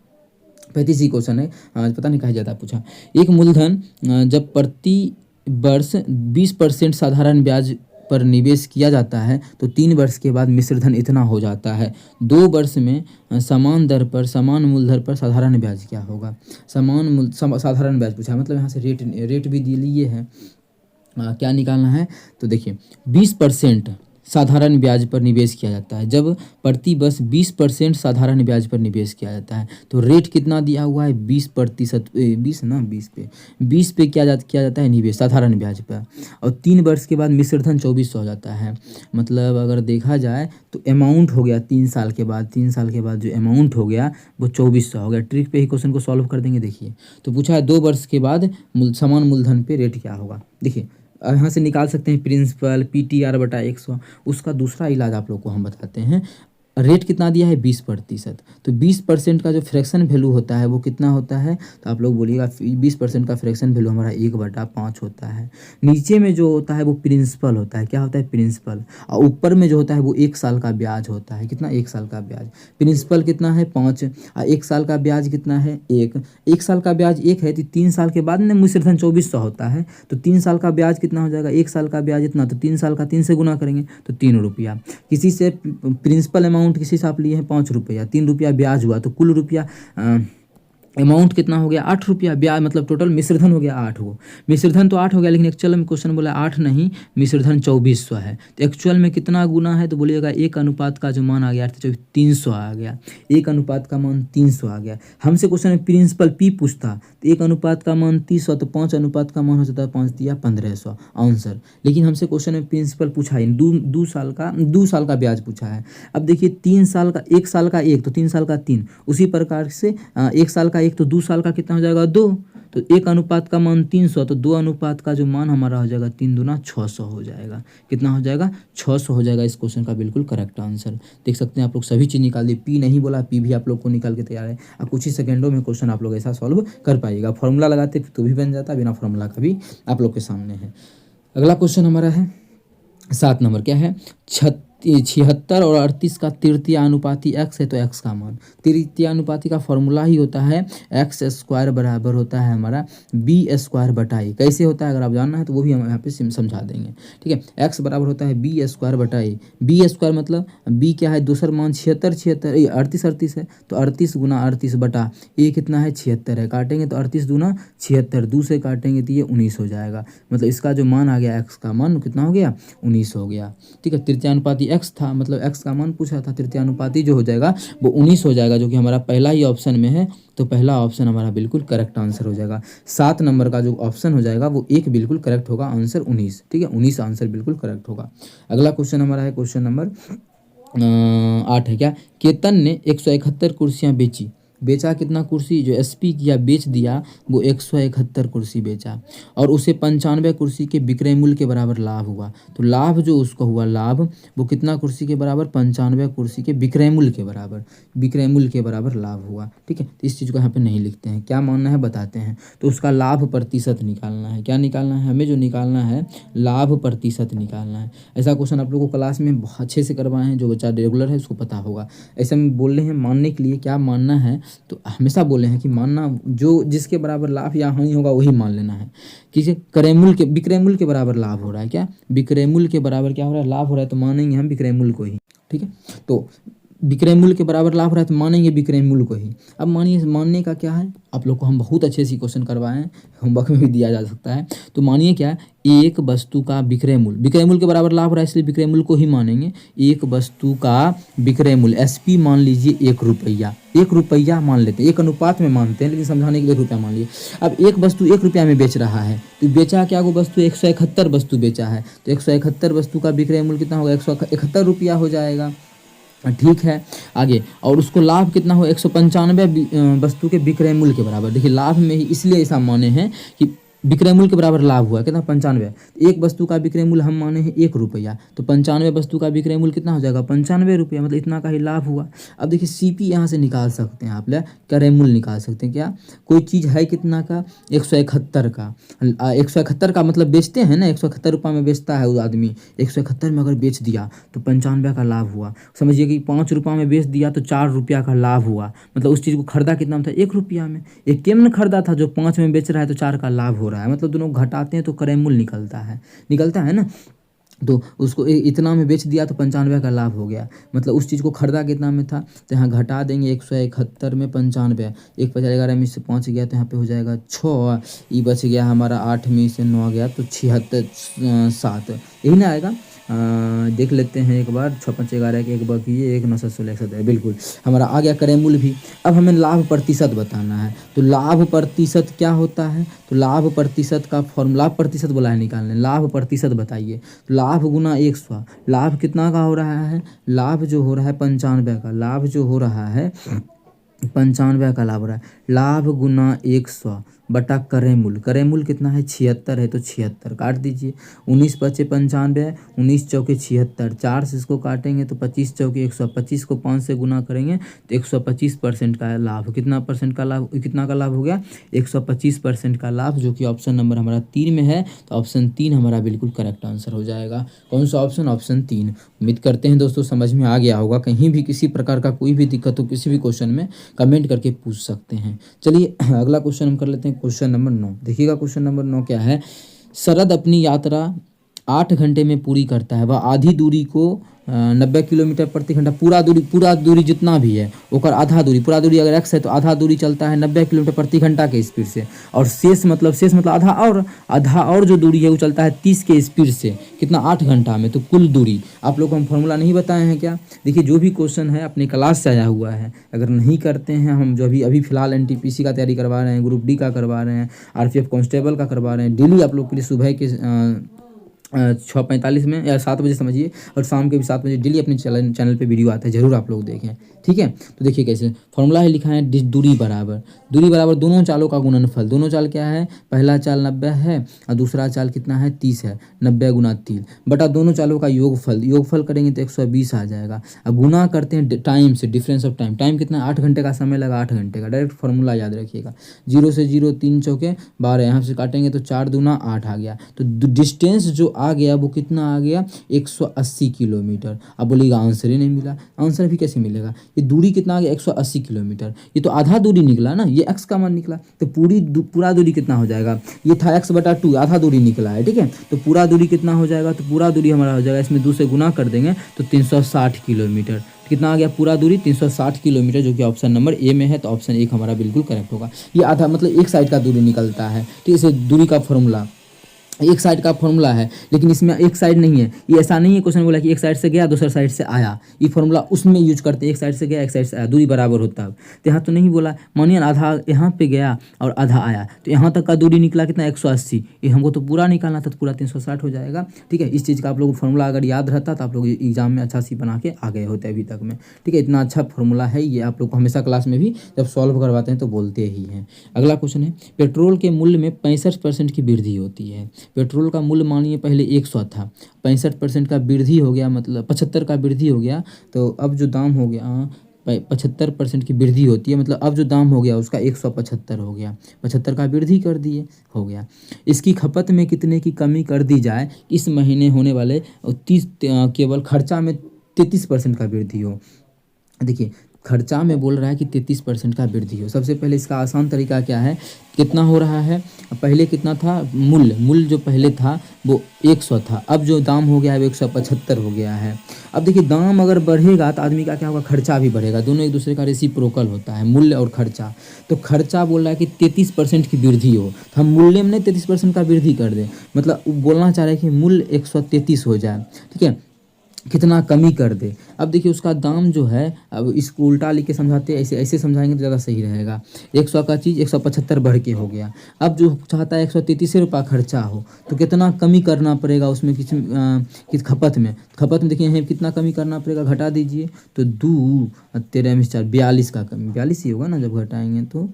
35 ही क्वेश्चन है, आज पता नहीं कहा जाता पूछा। एक मूलधन जब प्रति वर्ष 20% साधारण ब्याज पर निवेश किया जाता है तो 3 वर्ष के बाद मिश्रधन इतना हो जाता है। 2 वर्ष में समान दर पर समान मूलधन पर साधारण ब्याज क्या होगा। साधारण ब्याज पूछा, मतलब यहाँ से रेट भी दिए लिए है, क्या निकालना है। तो देखिए 20% साधारण ब्याज पर निवेश किया जाता है, जब प्रति वर्ष 20% साधारण ब्याज पर निवेश किया जाता है तो रेट कितना दिया हुआ है 20%, 20 पे किया जाता है निवेश साधारण ब्याज पर, और 3 वर्ष के बाद मिश्रधन 2400 हो जाता है। मतलब अगर देखा जाए तो अमाउंट हो गया 3 साल के बाद, 3 साल के बाद जो अमाउंट हो गया वो 2400 हो गया। ट्रिक पे ही क्वेश्चन को सॉल्व कर देंगे। देखिए तो पूछा है 2 वर्ष के बाद समान मूलधन पे रेट क्या होगा। देखिए यहाँ से निकाल सकते हैं प्रिंसिपल PTR बटा 100। उसका दूसरा इलाज आप लोग को हम बताते हैं। रेट कितना दिया है 20%, तो 20% का जो फ्रैक्शन वैल्यू होता है वो कितना होता है, तो आप लोग बोलिएगा 20% का फ्रैक्शन वैल्यू हमारा 1/5 होता है। नीचे में जो होता है वो प्रिंसिपल होता है, क्या होता है प्रिंसिपल, और ऊपर में जो होता है वो 1 साल का ब्याज होता है। कितना 1 साल का ब्याज, प्रिंसिपल कितना है 5 और 1 साल का ब्याज कितना है 1 साल का ब्याज 1 है तो 3 साल के बाद में मिश्रधन 2400 होता है, तो 3 साल का ब्याज कितना हो जाएगा, 1 साल का ब्याज इतना, तो 3 साल का 3 से गुना करेंगे तो 3 रुपया। किसी से प्रिंसिपल अमाउंट किसी से आप लिए हैं 5 रुपया, 3 रुपया ब्याज हुआ तो कुल रुपया अमाउंट कितना हो गया 8 रुपया। ब्याज मतलब टोटल मिश्रधन हो गया 8 वो, मिश्रधन तो 8 हो गया, लेकिन एक्चुअल में क्वेश्चन बोला 8 नहीं, मिश्रधन 2400 है। तो एक्चुअल में कितना गुना है, तो बोलिएगा 1 अनुपात का जो मान आ गया 300 आ गया, 1 अनुपात का मान 300 आ गया। हमसे क्वेश्चन में प्रिंसिपल P पूछता तो 1 अनुपात का मान 300, तो 5 अनुपात का मान हो जाता है 5 दिया 1500 आंसर। लेकिन हमसे क्वेश्चन में प्रिंसिपल पूछा है 2 साल का ब्याज पूछा है। अब देखिए 3 साल का, 1 साल का 1 तो 3 साल का 3, उसी प्रकार से 1 साल का 1 तो 2 साल का कितना हो जाएगा 2, तो 1 अनुपात का मान 300, तो 2 अनुपात का जो मान हमारा हो जाएगा 3 दूना 600 हो जाएगा। कितना हो जाएगा 600 हो जाएगा। इस क्वेश्चन का बिल्कुल करेक्ट आंसर देख सकते हैं आप लोग, सभी चीज़ निकाल दी। P नहीं बोला, P भी आप लोग को निकाल के तैयार है, और कुछ ही सेकंडों में क्वेश्चन आप लोग ऐसा सॉल्व कर पाइएगा। फॉर्मूला लगाते तो भी बन जाता, बिना फॉर्मूला का भी आप लोग के सामने है। अगला क्वेश्चन हमारा है 7 नंबर, क्या है 76 और 38 का तृतीयानुपाती x है तो x का मान, तृतीयानुपाती का फॉर्मूला ही होता है एक्स स्क्वायर बराबर होता है हमारा बी स्क्वायर बटाई। कैसे होता है अगर आप जानना है तो वो भी हम यहाँ पे समझा देंगे। ठीक है, x बराबर होता है बी स्क्वायर बटाई, बी स्क्वायर मतलब b क्या है, दूसरा मान 76 38 है तो 38 गुना 38 बटा ये कितना है 76 है, काटेंगे तो 38 दूना 76, दूसरे काटेंगे तो ये 19 हो जाएगा। मतलब इसका जो मान आ गया x का मान कितना हो गया 19 हो गया। ठीक है, तृतीयानुपाती x था, मतलब x का मान पूछा था, तृतीयानुपाती जो हो जाएगा वो 19 हो जाएगा, जो कि हमारा पहला ही ऑप्शन में है। तो पहला ऑप्शन हमारा बिल्कुल करेक्ट आंसर हो जाएगा। 7 नंबर का जो ऑप्शन हो जाएगा वो एक बिल्कुल करेक्ट होगा, आंसर 19। ठीक है, 19 आंसर बिल्कुल करेक्ट होगा। अगला क्वेश्चन हमारा है क्वेश्चन नंबर 8 है क्या, केतन ने 171 कुर्सियाँ बेची, बेचा कितना कुर्सी, जो एसपी किया बेच दिया वो 171 कुर्सी बेचा और उसे 95 कुर्सी के विक्रय मूल्य के बराबर लाभ हुआ। तो लाभ जो उसको हुआ लाभ वो कितना कुर्सी के बराबर, 95 कुर्सी के विक्रय मूल्य के बराबर, विक्रय मूल्य के बराबर लाभ हुआ। ठीक है, तो इस चीज़ को यहाँ पे नहीं लिखते हैं, क्या मानना है बताते हैं। तो उसका लाभ प्रतिशत निकालना है, क्या निकालना है हमें, जो निकालना है लाभ प्रतिशत निकालना है। ऐसा क्वेश्चन आप लोगों को क्लास में बहुत अच्छे से करवाए हैं, जो बच्चा रेगुलर है उसको पता होगा। ऐसे में बोल रहे हैं मानने के लिए, क्या मानना है तो हमेशा बोले हैं कि मानना जो जिसके बराबर लाभ या हानि होगा वही मान लेना है। किसी क्रय मूल्य के विक्रय मूल्य के बराबर लाभ हो रहा है, क्या विक्रय मूल्य के बराबर क्या हो रहा है लाभ हो रहा है, तो मानेंगे हम विक्रय मूल्य को ही। ठीक है, तो विक्रय मूल्य के बराबर लाभ हो रहा है तो मानेंगे विक्रय मूल्य को ही। अब मानिए मानने का क्या है, आप लोग को हम बहुत अच्छे से क्वेश्चन करवाए हैं, होमवर्क में भी दिया जा सकता है। तो मानिए क्या है, एक वस्तु का विक्रय मूल्य, विक्रय मूल्य के बराबर लाभ हो रहा है इसलिए विक्रय मूल्य को ही मानेंगे। एक वस्तु का विक्रय मूल्य एसपी मान लीजिए 1 रुपया, 1 रुपया मान लेते हैं, एक अनुपात में मानते हैं लेकिन समझाने के लिए 1 रुपया मान लिए। अब एक वस्तु 1 रुपया में बेच रहा है तो बेचा क्या, वो वस्तु 171 वस्तु बेचा है तो 171 वस्तु का विक्रय मूल्य कितना होगा, 171 रुपया हो जाएगा। ठीक है, आगे और उसको लाभ कितना हो, 195 वस्तु के विक्रय मूल्य के बराबर। देखिए लाभ में ही इसलिए ऐसा माने हैं कि विक्रय मूल्य के बराबर लाभ हुआ कितना 95, एक वस्तु का विक्रय मूल्य हम माने हैं 1 रुपया तो 95 वस्तु का विक्रय मूल्य कितना हो जाएगा 95 रुपया, मतलब इतना का ही लाभ हुआ। अब देखिए सीपी यहाँ से निकाल सकते हैं आप लोग, क्रय मूल्य निकाल सकते हैं। क्या कोई चीज़ है कितना का 171 का, 171 का मतलब बेचते हैं ना, 171 रुपये में बेचता है वो आदमी, 171 में अगर बेच दिया तो 95 का लाभ हुआ। समझिए कि 5 रुपये में बेच दिया तो 4 रुपया का लाभ हुआ, मतलब उस चीज़ को खरीदा कितना था 1 रुपया में, एक केम खरीदा था जो 5 में बेच रहा है तो 4 का लाभ हो रहा है, मतलब दोनों घटाते हैं तो क्रय मूल्य निकलता है ना। तो उसको इतना में बेच दिया तो 95 का लाभ हो गया, मतलब उस चीज़ को खरीदा कितना में था, तो यहाँ घटा देंगे 171 में 95, 1 5 11 में से 5 गया तो यहाँ पे हो जाएगा 6, ये बच गया हमारा 8 में से 9 गया तो 76 7, यही ना आएगा। देख लेते हैं एक बार, 6 5 11 के एक बाकी है, 1 9 7 16 117, बिल्कुल हमारा आ गया क्रय मूल्य भी। अब हमें लाभ प्रतिशत बताना है, तो लाभ प्रतिशत क्या होता है, तो लाभ प्रतिशत का फॉर्मूला, लाभ प्रतिशत बोला है निकालने, लाभ प्रतिशत बताइए। तो लाभ गुना 100, लाभ कितना का हो रहा है, लाभ जो हो रहा है 95 का, लाभ जो हो रहा है 95 का लाभ हो रहा है, लाभ गुना 100 बटा क्रय मूल्य, क्रय मूल्य कितना है 76 है तो 76 काट दीजिए, 19 पचे 95, 19 चौके 76, 4 से इसको काटेंगे तो 25 चौके 125 को 5 से गुना करेंगे तो 125% का लाभ, कितना परसेंट का लाभ, कितना का लाभ हो गया 125% का लाभ, जो कि ऑप्शन नंबर हमारा 3 में है। तो ऑप्शन 3 हमारा बिल्कुल करेक्ट आंसर हो जाएगा। कौन सा ऑप्शन, ऑप्शन 3। उम्मीद करते हैं दोस्तों समझ में आ गया होगा, कहीं भी किसी प्रकार का कोई भी दिक्कत हो किसी भी क्वेश्चन में कमेंट करके पूछ सकते हैं। चलिए अगला क्वेश्चन हम कर लेते हैं, क्वेश्चन नंबर 9। देखिएगा क्वेश्चन नंबर 9 क्या है, शरद अपनी यात्रा 8 घंटे में पूरी करता है, वह आधी दूरी को 90 किलोमीटर प्रति घंटा, पूरा दूरी जितना भी है ओकर आधा दूरी, पूरा दूरी अगर x है तो आधा दूरी चलता है 90 किलोमीटर प्रति घंटा के स्पीड से, और शेष मतलब आधा और जो दूरी है वो चलता है 30 के स्पीड से, कितना 8 घंटा में। तो कुल दूरी आप लोग को हम फॉर्मूला नहीं बताए हैं क्या, देखिए जो भी क्वेश्चन है अपने क्लास से आया हुआ है, अगर नहीं करते हैं हम जो अभी फिलहाल NTPC का तैयारी करवा रहे हैं, ग्रुप D का करवा रहे हैं, RPF कांस्टेबल का करवा रहे हैं, डेली आप लोग के लिए सुबह के 6:45 में या 7 बजे समझिए, और शाम के भी 7 बजे डेली अपने चैनल पे वीडियो आता है, ज़रूर आप लोग देखें। ठीक है, तो देखिए कैसे फॉर्मूला है, लिखा है दूरी बराबर दोनों चालों का गुणनफल, दोनों चाल क्या है, पहला चाल 90 है और दूसरा चाल कितना है 30 है, 90 गुना 3 बटा दोनों चालों का योगफल करेंगे तो 120 आ जाएगा। अब गुना करते हैं टाइम से, डिफरेंस ऑफ टाइम कितना 8 घंटे का समय लगा, 8 घंटे का, डायरेक्ट फॉर्मूला याद रखिएगा, 0 से 0 3 चौके 12, यहाँ से काटेंगे तो 4 दूना 8 आ गया। तो डिस्टेंस जो आ गया वो कितना आ गया 180 किलोमीटर। अब बोलिएगा आंसर ही नहीं मिला, आंसर भी कैसे मिलेगा, ये दूरी कितना आ गया 180 किलोमीटर, ये तो आधा दूरी निकला ना, ये x का मान निकला, तो पूरा दूरी कितना हो जाएगा, ये था x/2, आधा दूरी निकला है, ठीक है। तो पूरा दूरी कितना हो जाएगा, तो पूरा दूरी हमारा हो जाएगा, इसमें 2 से गुना कर देंगे तो 360 किलोमीटर। कितना आ गया पूरा दूरी 360 किलोमीटर, जो कि ऑप्शन नंबर ए में है। तो ऑप्शन 1 हमारा बिल्कुल करेक्ट होगा। ये आधा मतलब एक साइड का दूरी निकलता है, ठीक है। इसे दूरी का फॉर्मूला एक साइड का फॉर्मूला है, लेकिन इसमें एक साइड नहीं है, ये ऐसा नहीं है क्वेश्चन बोला कि एक साइड से गया दूसरा साइड से आया, ये फॉर्मूला उसमें यूज करते हैं, एक साइड से गया एक साइड से आया, दूरी बराबर होता है। तो यहाँ तो नहीं बोला, मानिए आधा यहाँ पे गया और आधा आया, तो यहाँ तक का दूरी निकला कितना 180, ये हमको तो पूरा निकालना था, तो पूरा 360 हो जाएगा, ठीक है। इस चीज़ का आप लोग को फॉर्मूला अगर याद रहता तो आप लोग एग्जाम में अच्छा सी बना के आ गए होते अभी तक में, ठीक है। इतना अच्छा फॉर्मूला है ये, आप लोग को हमेशा क्लास में भी जब सॉल्व करवाते हैं तो बोलते ही हैं। अगला क्वेश्चन है, पेट्रोल के मूल्य में 65% की वृद्धि होती है। पेट्रोल का मूल्य मानिए पहले 100 था, 65% का वृद्धि हो गया, मतलब 75 का वृद्धि हो गया, तो अब जो दाम हो गया 75% की वृद्धि होती है, मतलब अब जो दाम हो गया उसका 175 हो गया, 75 का वृद्धि कर दिए हो गया। इसकी खपत में कितने की कमी कर दी जाए, इस महीने होने वाले 30 केवल खर्चा में 33% का वृद्धि हो। देखिए खर्चा में बोल रहा है कि 33% का वृद्धि हो। सबसे पहले इसका आसान तरीका क्या है, कितना हो रहा है, पहले कितना था मूल्य जो पहले था वो 100 था, अब जो दाम हो गया है वो 175 हो गया है। अब देखिए दाम अगर बढ़ेगा तो आदमी का क्या होगा, खर्चा भी बढ़ेगा, दोनों एक दूसरे का रेसिप्रोकल होता है, मूल्य और खर्चा। तो खर्चा बोल रहा है कि 33% की वृद्धि हो, तो हम मूल्य में नहीं 33% का वृद्धि कर दें, मतलब बोलना चाह रहे हैं कि मूल्य 133 हो जाए, ठीक है, कितना कमी कर दे। अब देखिए उसका दाम जो है, अब इसको उल्टा लिख के समझाते हैं, ऐसे ऐसे समझाएंगे तो ज़्यादा सही रहेगा। 100 का चीज़ 175 बढ़ के हो गया, अब जो चाहता है 133 रुपये खर्चा हो, तो कितना कमी करना पड़ेगा उसमें, किस खपत में देखिए यहाँ कितना कमी करना पड़ेगा, घटा दीजिए तो 2 13 में 4 42 का कमी, 42 ही होगा ना जब घटाएंगे तो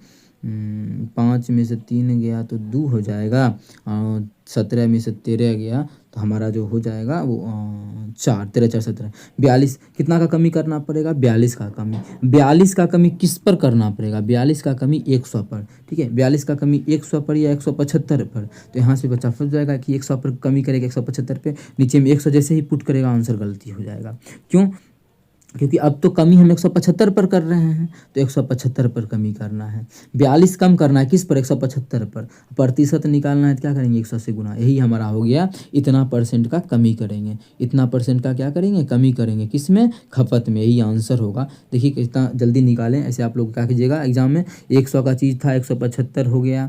5 में से 3 गया तो 2 हो जाएगा, और 17 में से 13 गया तो हमारा जो हो जाएगा वो 4 13 4 17 42, कितना का कमी करना पड़ेगा, 42 का कमी। 42 का कमी किस पर करना पड़ेगा, 42 का कमी 100 पर, ठीक है, 42 का कमी 100 पर या 175 पर। तो यहाँ से बच्चा फंस जाएगा कि 100 पर कमी करेगा 175 पे, नीचे में 100 जैसे ही पुट करेगा आंसर गलती हो जाएगा। क्यों, क्योंकि अब तो कमी हम 175 पर कर रहे हैं, तो 175 पर कमी करना है। 42 कम करना है किस पर, 175 पर। प्रतिशत निकालना है तो क्या करेंगे, 100 से गुना, यही हमारा हो गया। इतना परसेंट का कमी करेंगे, इतना परसेंट का क्या करेंगे, कमी करेंगे, किस में, खपत में, यही आंसर होगा। देखिए कितना जल्दी निकालें, ऐसे आप लोग क्या कीजिएगा एग्जाम में, 100 का चीज़ था 175 हो गया,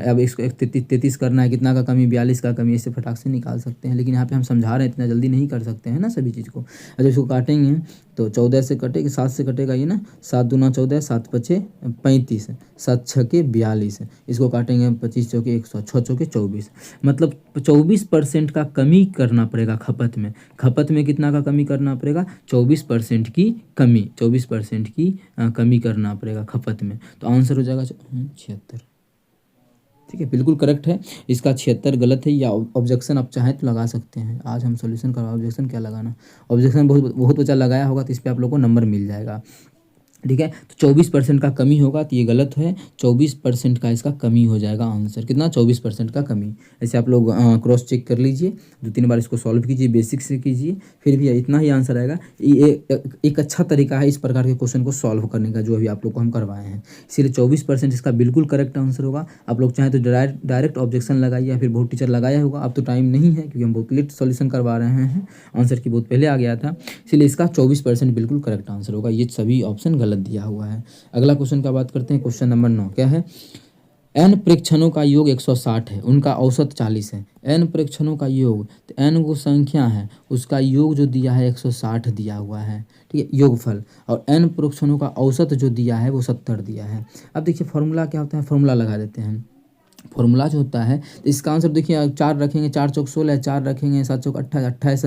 अब इसको 33 करना है, कितना का कमी, 42 का कमी, ऐसे फटाक से निकाल सकते हैं। लेकिन यहाँ पे हम समझा रहे हैं, इतना जल्दी नहीं कर सकते हैं ना सभी चीज़ को। जब इसको काटेंगे तो 14 से कटेगा, 7 से कटेगा ये ना, 7 दूना 14, 7 पचे 35, 7 छके 42, इसको काटेंगे 25 चौके 100, 6 चौके 24, मतलब 24% का कमी करना पड़ेगा खपत में। खपत में कितना का कमी करना पड़ेगा, 24% की कमी, 24% की कमी करना पड़ेगा खपत में। तो आंसर हो जाएगा 76, ठीक है, बिल्कुल करेक्ट है। इसका 76 गलत है, या ऑब्जेक्शन आप चाहें तो लगा सकते हैं। आज हम सॉल्यूशन करवा, ऑब्जेक्शन क्या लगाना, ऑब्जेक्शन बहुत बच्चा लगाया होगा तो इस पर आप लोगों को नंबर मिल जाएगा, ठीक है। तो 24% का कमी होगा तो ये गलत है, 24% का इसका कमी हो जाएगा आंसर, कितना, 24% का कमी। ऐसे आप लोग क्रॉस चेक कर लीजिए, 2-3 बार इसको सॉल्व कीजिए, बेसिक से कीजिए, फिर भी इतना ही आंसर आएगा। ये एक अच्छा तरीका है इस प्रकार के क्वेश्चन को सॉल्व करने का, जो अभी आप लोग को हम करवाए हैं। इसीलिए 24% इसका बिल्कुल करेक्ट आंसर होगा। आप लोग चाहें तो डायरेक्ट ऑब्जेक्शन लगाइए, या फिर बहुत टीचर लगाया होगा, अब तो टाइम नहीं है क्योंकि हम बहुत लेट सॉल्यूशन करवा रहे हैं, आंसर की बहुत पहले आ गया था, इसलिए इसका 24% बिल्कुल करेक्ट आंसर होगा। ये सभी ऑप्शन गलत दिया हुआ है। अगला क्वेश्चन का बात करते हैं, क्वेश्चन नंबर 9 क्या है, n प्रेक्षणों का योग 160 है, उनका औसत 40 है। n प्रेक्षणों का योग, तो n वो संख्या है, उसका योग जो दिया है 160 दिया हुआ है, ठीक है, योगफल, और n प्रेक्षणों का औसत जो दिया है वो 70 दिया है। अब देखिए फॉर्मूला क्या होता है, फॉर्मूला लगा देते हैं। फॉर्मूला जो होता है तो इसका आंसर देखिए, 4 रखेंगे, 4 चौक 16, 4 रखेंगे, 7 चौक 28, 28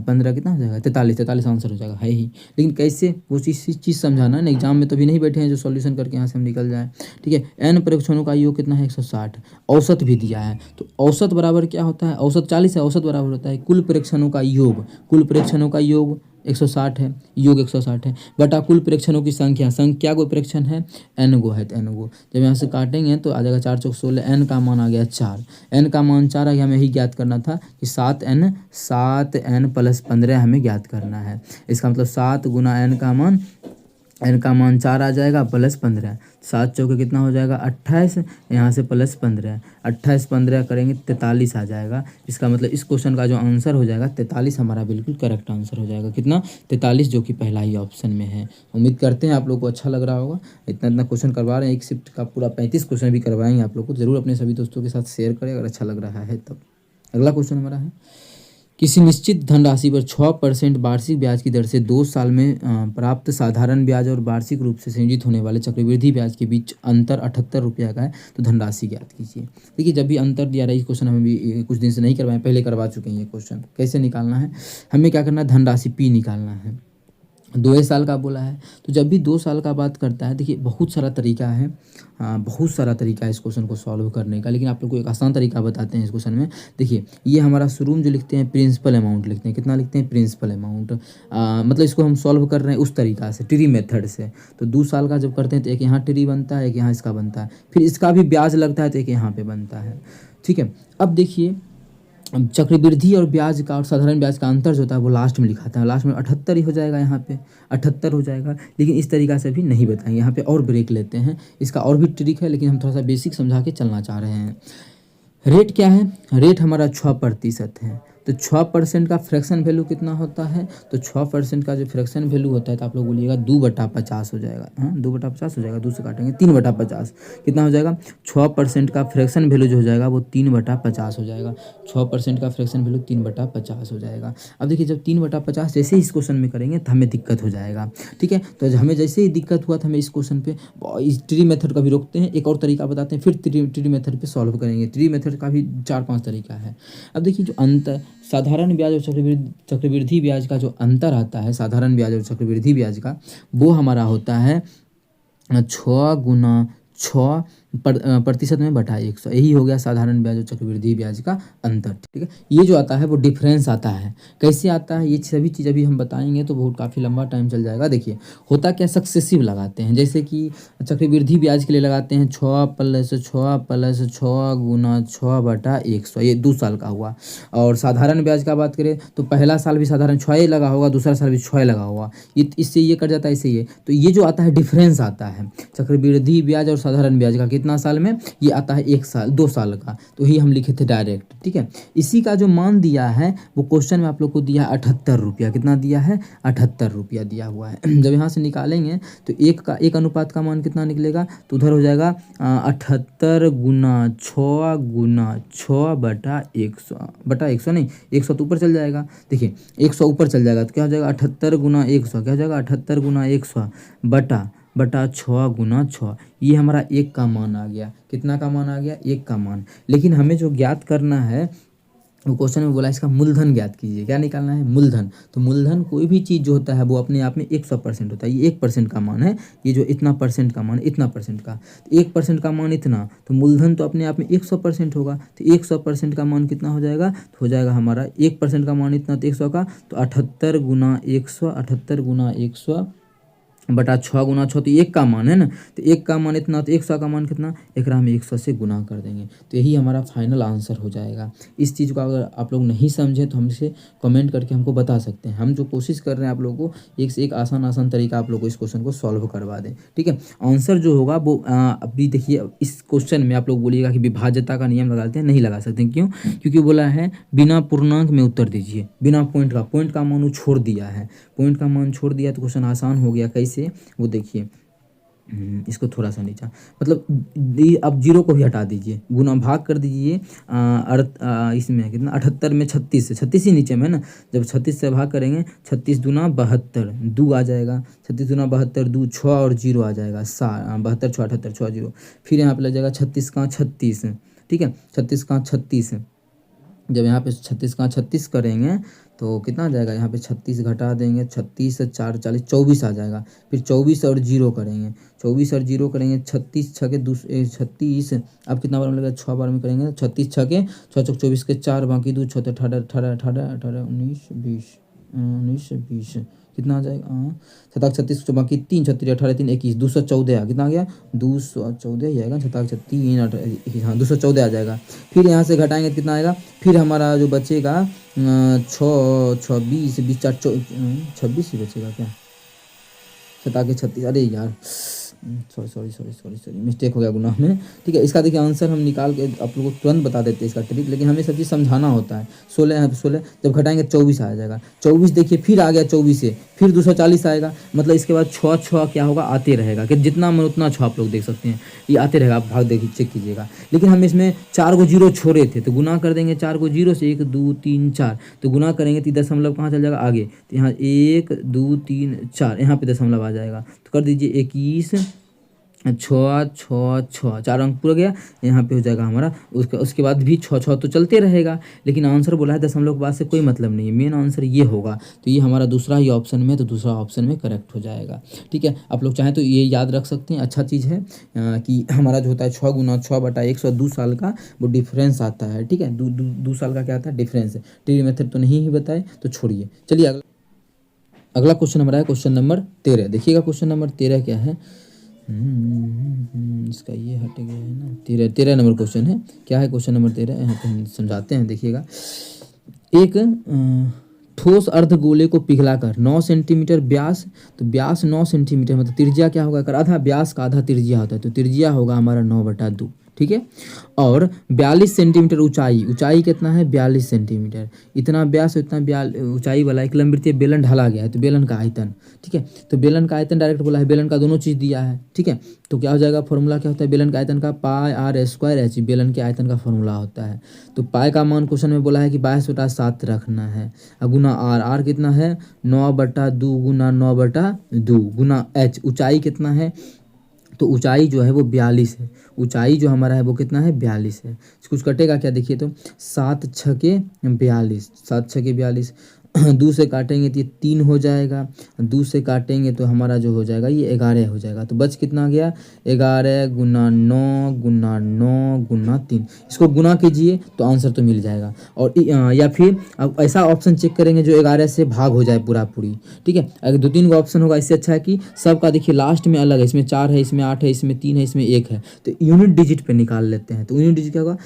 15 कितना हो जाएगा, 43 आंसर हो जाएगा, है ही। लेकिन कैसे वो चीज़ समझाना है ना, एग्जाम में तो भी नहीं बैठे हैं जो सॉल्यूशन करके यहाँ से हम निकल जाए, ठीक है। n परीक्षणों का योग कितना है, 160, औसत भी दिया है, तो औसत बराबर क्या होता है, औसत 40 है, औसत बराबर होता है कुल परीक्षणों का योग, कुल परीक्षणों का योग 160 है, योग 160 है, बटा कुल प्रेक्षणों की संख्या, संख्या को प्रेक्षण है n गो है तो n गो, जब यहाँ से काटेंगे तो आ जाएगा 4 चौक 16, n का मान आ गया 4, n का मान 4 आ गया। हमें यही ज्ञात करना था कि 7n प्लस 15 हमें ज्ञात करना है। इसका मतलब 7 गुना n का मान 4 आ जाएगा प्लस 15, 7 चौके कितना हो जाएगा 28, यहाँ से प्लस 15, 28 15 करेंगे 43 आ जाएगा। इसका मतलब इस क्वेश्चन का जो आंसर हो जाएगा 43 हमारा बिल्कुल करेक्ट आंसर हो जाएगा। कितना 43, जो कि पहला ही ऑप्शन में है। उम्मीद करते हैं आप लोग को अच्छा लग रहा होगा। इतना क्वेश्चन करवा रहे हैं, एक शिफ्ट का पूरा 35 क्वेश्चन भी करवाएंगे आप लोग को। जरूर अपने सभी दोस्तों के साथ शेयर करें अगर अच्छा लग रहा है तब। अगला क्वेश्चन हमारा है, किसी निश्चित धनराशि पर 6% वार्षिक ब्याज की दर से 2 साल में प्राप्त साधारण ब्याज और वार्षिक रूप से संयोजित होने वाले चक्रवृद्धि ब्याज के बीच अंतर 78 रुपया का है, तो धनराशि ज्ञात कीजिए। देखिए जब भी अंतर दिया रहा है, क्वेश्चन हमें भी कुछ दिन से नहीं करवाएं, पहले करवा चुके हैं ये क्वेश्चन। कैसे निकालना है, हमें क्या करना है, धनराशि P निकालना है। 2 साल का बोला है, तो जब भी 2 साल का बात करता है, देखिए बहुत सारा तरीका है, बहुत सारा तरीका है इस क्वेश्चन को सॉल्व करने का, लेकिन आप लोग को एक आसान तरीका बताते हैं इस क्वेश्चन में। देखिए ये हमारा शुरू में जो लिखते हैं प्रिंसिपल अमाउंट लिखते हैं, कितना लिखते हैं प्रिंसिपल अमाउंट, मतलब इसको हम सॉल्व कर रहे हैं उस तरीका से, ट्री मेथड से। तो 2 साल का जब करते हैं तो एक यहाँ ट्री बनता है, एक यहाँ इसका बनता है, फिर इसका भी ब्याज लगता है तो एक यहाँ पे बनता है। ठीक है, अब देखिए चक्रवृद्धि और ब्याज का और साधारण ब्याज का अंतर जो होता है वो लास्ट में लिखाता है, लास्ट में 78 ही हो जाएगा, यहाँ पे 78 हो जाएगा। लेकिन इस तरीका से भी नहीं बताएंगे, यहाँ पे और ब्रेक लेते हैं, इसका और भी ट्रिक है, लेकिन हम थोड़ा सा बेसिक समझा के चलना चाह रहे हैं। रेट क्या है, रेट हमारा 6% है, तो 6% का फ्रैक्शन वैल्यू कितना होता है, तो 6% का जो फ्रैक्शन वैल्यू होता है तो आप लोग बोलिएगा 2/50 हो जाएगा। हाँ 2/50 हो जाएगा, 2 से काटेंगे 3/50 कितना हो जाएगा, 6% का फ्रैक्शन वैल्यू जो हो जाएगा वो 3/50 हो जाएगा। 6% का फ्रैक्शन वैल्यू 3/50 हो जाएगा। अब देखिए जब 3/50 जैसे ही इस क्वेश्चन में करेंगे तो हमें दिक्कत हो जाएगा। ठीक है, तो हमें जैसे ही दिक्कत हुआ तो हमें इस क्वेश्चन पे इस ट्री मेथड का भी रोकते हैं, एक और तरीका बताते हैं, फिर ट्री मेथड पे सॉल्व करेंगे। ट्री मेथड का भी 4-5 तरीका है। अब देखिए जो अंतर साधारण ब्याज और चक्रवृद्धि ब्याज का जो अंतर आता है, साधारण ब्याज और चक्रवृद्धि ब्याज का, वो हमारा होता है 6 गुना 6% में बटा 100, यही हो गया साधारण ब्याज और चक्रवृद्धि ब्याज का अंतर। ठीक है, ये जो आता है वो डिफरेंस आता है। कैसे आता है, ये सभी चीज़ अभी हम बताएंगे तो बहुत काफ़ी लंबा टाइम चल जाएगा। देखिए होता क्या, सक्सेसिव लगाते हैं, जैसे कि चक्रवृद्धि ब्याज के लिए लगाते हैं 6 + 6 गुना 6/100, ये 2 साल का हुआ। और साधारण ब्याज का बात करें तो पहला साल भी साधारण 6 लगा होगा, दूसरा साल भी 6 लगा होगा, ये इससे ये कट जाता है, इससे ये, तो ये जो आता है डिफरेंस आता है चक्रवृद्धि ब्याज और साधारण ब्याज का, कितना साल में, ये आता है 1 साल 2 साल का, तो यही हम लिखे थे डायरेक्ट। ठीक है, इसी का जो मान दिया है वो क्वेश्चन में आप लोग को दिया है 78 रुपया, कितना दिया है 78 रुपया दिया हुआ है। जब यहाँ से निकालेंगे तो एक अनुपात का मान कितना निकलेगा, तो उधर हो जाएगा 78 गुना 6/100 नहीं 100 तो ऊपर चल जाएगा। देखिए 100 ऊपर चल जाएगा तो क्या हो जाएगा 78 गुना 100, क्या हो जाएगा 78 गुना 100 बटा 6 गुना 6, ये हमारा 1 का मान आ गया। कितना का मान आ गया, 1 का मान। लेकिन हमें जो ज्ञात करना है वो क्वेश्चन में बोला इसका मूलधन ज्ञात कीजिए। क्या निकालना है, मूलधन। तो मूलधन कोई भी चीज़ जो होता है वो अपने आप में 100% होता है। ये 1% का मान है, ये जो इतना परसेंट का मान, इतना परसेंट का, तो 1% का मान इतना, तो मूलधन तो अपने आप में 100% होगा। तो 100% का मान कितना हो जाएगा, तो हो जाएगा हमारा 1% का मान इतना, तो 100 का, तो 78 गुना 100 बटा 6 गुना 6, तो 1 का मान है ना, तो 1 का मान इतना, तो 100 का मान कितना, एक हम 100 से गुना कर देंगे, तो यही हमारा फाइनल आंसर हो जाएगा। इस चीज़ को अगर आप लोग नहीं समझे तो हमसे कमेंट करके हमको बता सकते हैं। हम जो कोशिश कर रहे हैं आप लोगों को एक से एक आसान तरीका आप लोग को इस क्वेश्चन को सॉल्व करवा दें। ठीक है, आंसर जो होगा वो अभी देखिए इस क्वेश्चन में आप लोग बोलिएगा कि विभाज्यता का नियम लगाते हैं, नहीं लगा सकते। क्यों, क्योंकि बोला है बिना पूर्णांक में उत्तर दीजिए, बिना पॉइंट का मान छोड़ दिया है, पॉइंट का मान छोड़ दिया तो क्वेश्चन आसान हो गया। कैसे, वो देखिए, इसको थोड़ा सा नीचा, मतलब अब 0 को भी हटा दीजिए, गुना भाग कर दीजिए। इसमें कितना 78 में 36 ही नीचे में है ना, जब 36 से भाग करेंगे 36 दूना 72, 2 आ जाएगा, 36 दूना 72, 2 6 और 0 आ जाएगा 72 6 78 6 0, फिर यहाँ पे लग जाएगा 36 का 36। ठीक है, 36 का 36, जब यहाँ पे 36 का 36 करेंगे तो कितना आ जाएगा, यहाँ पे 36 घटा देंगे, 36 से 4 40 24 आ जाएगा। फिर 24 और 0 करेंगे, 24 और 0 करेंगे, 36 6 के 36, अब कितना बार मिलेगा, 6 बार में करेंगे, 36 6 के 6 चौक 24 के 4, बाकी 2 6 18 18 18 18 19 20 19 20 कितना आ जाएगा, 7 36 बाकी 3 36 18 3 21 214 कितना आ गया 214 ही आएगा, 7 3 8 हाँ 214 आ जाएगा। फिर यहाँ से घटाएंगे तो कितना आएगा, फिर हमारा जो बचेगा 6 6 20 20 4 26 ही बचेगा क्या, 36 अरे यार सॉरी मिस्टेक हो गया गुनाह में। ठीक है, इसका देखिए आंसर हम निकाल के आप लोगों को तुरंत बता देते हैं इसका ट्रिक, लेकिन हमें सब चीज़ समझाना होता है। 16 है 16 जब घटाएंगे 24 आ जाएगा, 24 देखिए फिर आ गया 24 से फिर 240 आएगा, मतलब इसके बाद 6 6 क्या होगा आते रहेगा, कि जितना मन उतना 6 आप लोग देख सकते हैं ये आते रहेगा, आप भाग देखिए चेक कीजिएगा। लेकिन हम इसमें 4 को जीरो छोड़े थे तो गुना कर देंगे 4 को जीरो से 1 2 3 4 तो गुना करेंगे तो दशमलव कहाँ चल जाएगा आगे, तो यहाँ 1 2 3 4 यहाँ पे दशमलव आ जाएगा, तो कर दीजिए 21 छः छः छः 4 अंक पूरा गया, यहाँ पे हो जाएगा हमारा। उसके बाद भी 6 6 तो चलते रहेगा, लेकिन आंसर बोला है दशमलव के बाद से कोई मतलब नहीं है, मेन आंसर ये होगा। तो ये हमारा दूसरा ही ऑप्शन में, तो दूसरा ऑप्शन में करेक्ट हो जाएगा। ठीक है, आप लोग चाहें तो ये याद रख सकते हैं, अच्छा चीज़ है कि हमारा जो होता है 6 गुना 6 बटा 102 साल का वो डिफरेंस आता है। ठीक है, 2 साल का क्या आता है डिफरेंस है। ट्री मेथड तो नहीं ही बताए तो छोड़िए। चलिए अगला क्वेश्चन हमारा है क्वेश्चन नंबर 13। देखिएगा क्वेश्चन नंबर 13 क्या है, इसका ये हट गया है ना, 13 नंबर क्वेश्चन है। क्या है क्वेश्चन नंबर 13, यहाँ पे हम समझाते हैं। देखिएगा, एक ठोस अर्धगोले को पिघलाकर 9 सेंटीमीटर व्यास, तो व्यास 9 सेंटीमीटर मतलब त्रिज्या क्या होगा, अगर आधा व्यास का आधा त्रिज्या होता है तो त्रिज्या होगा हमारा 9/2। ठीक है, और 42 सेंटीमीटर ऊंचाई कितना है 42 सेंटीमीटर, इतना व्यास इतना ऊंचाई वाला एक लंबवृत्तीय बेलन ढला गया है, तो बेलन का आयतन। ठीक है, तो बेलन का आयतन डायरेक्ट बोला है, बेलन का दोनों चीज़ दिया है। ठीक है, तो क्या हो जाएगा, फॉर्मूला क्या होता है बेलन का आयतन का, पाई r स्क्वायर h बेलन के आयतन का फॉर्मूला होता है। तो पाई का मान क्वेश्चन में बोला है कि 22/7 रखना है, गुना r कितना है 9/2 गुना 9/2 गुना h, ऊंचाई कितना है, तो ऊंचाई जो है वो 42 है, ऊंचाई जो हमारा है वो कितना है 42 है। कुछ कटेगा क्या, देखिए तो 7 6 42 7 6 42 2 से काटेंगे तो ये 3 हो जाएगा, 2 से काटेंगे तो हमारा जो हो जाएगा ये 11 हो जाएगा। तो बच कितना गया 11 गुना 9 गुना 9 गुना 3, इसको गुना कीजिए तो आंसर तो मिल जाएगा। और या फिर अब ऐसा ऑप्शन चेक करेंगे जो 11 से भाग हो जाए पूरा पूरी। ठीक है, अगर 2 3 का ऑप्शन होगा इससे अच्छा है कि सबका देखिए लास्ट में अलग है, इसमें 4 है, इसमें 8 है, इसमें 3 है, इसमें 1 है, तो यूनिट डिजिट पे निकाल लेते हैं। तो यूनिट डिजिट क्या होगा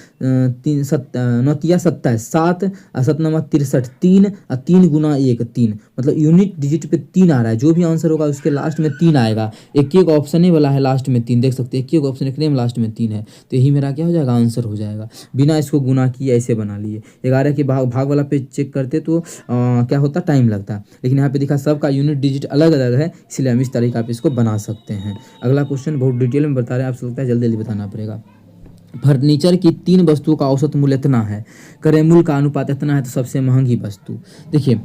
3 7 9 तिया 27 7 और 7 9 63 3 और 3 गुना 1 3, मतलब यूनिट डिजिट पे 3 आ रहा है, जो भी आंसर होगा उसके लास्ट में 3 आएगा। एक ऑप्शन ही वाला है लास्ट में 3, देख सकते हैं एक ऑप्शन एक में लास्ट में 3 है, तो यही मेरा क्या हो जाएगा आंसर हो जाएगा। बिना इसको गुना किए ऐसे बना लिए, 11 के भाग वाला पे चेक करते तो क्या होता टाइम लगता, लेकिन यहाँ पे दिखा सबका यूनिट डिजिट अलग अलग है, इसलिए हम इस तरीके पे इसको बना सकते हैं। अगला क्वेश्चन बहुत डिटेल में बता रहे हैं, आप सोचता है जल्दी जल्दी बताना पड़ेगा। फर्नीचर की 3 वस्तुओं का औसत मूल्य इतना है, क्रय मूल्य का अनुपात इतना है, तो सबसे महंगी वस्तु देखिए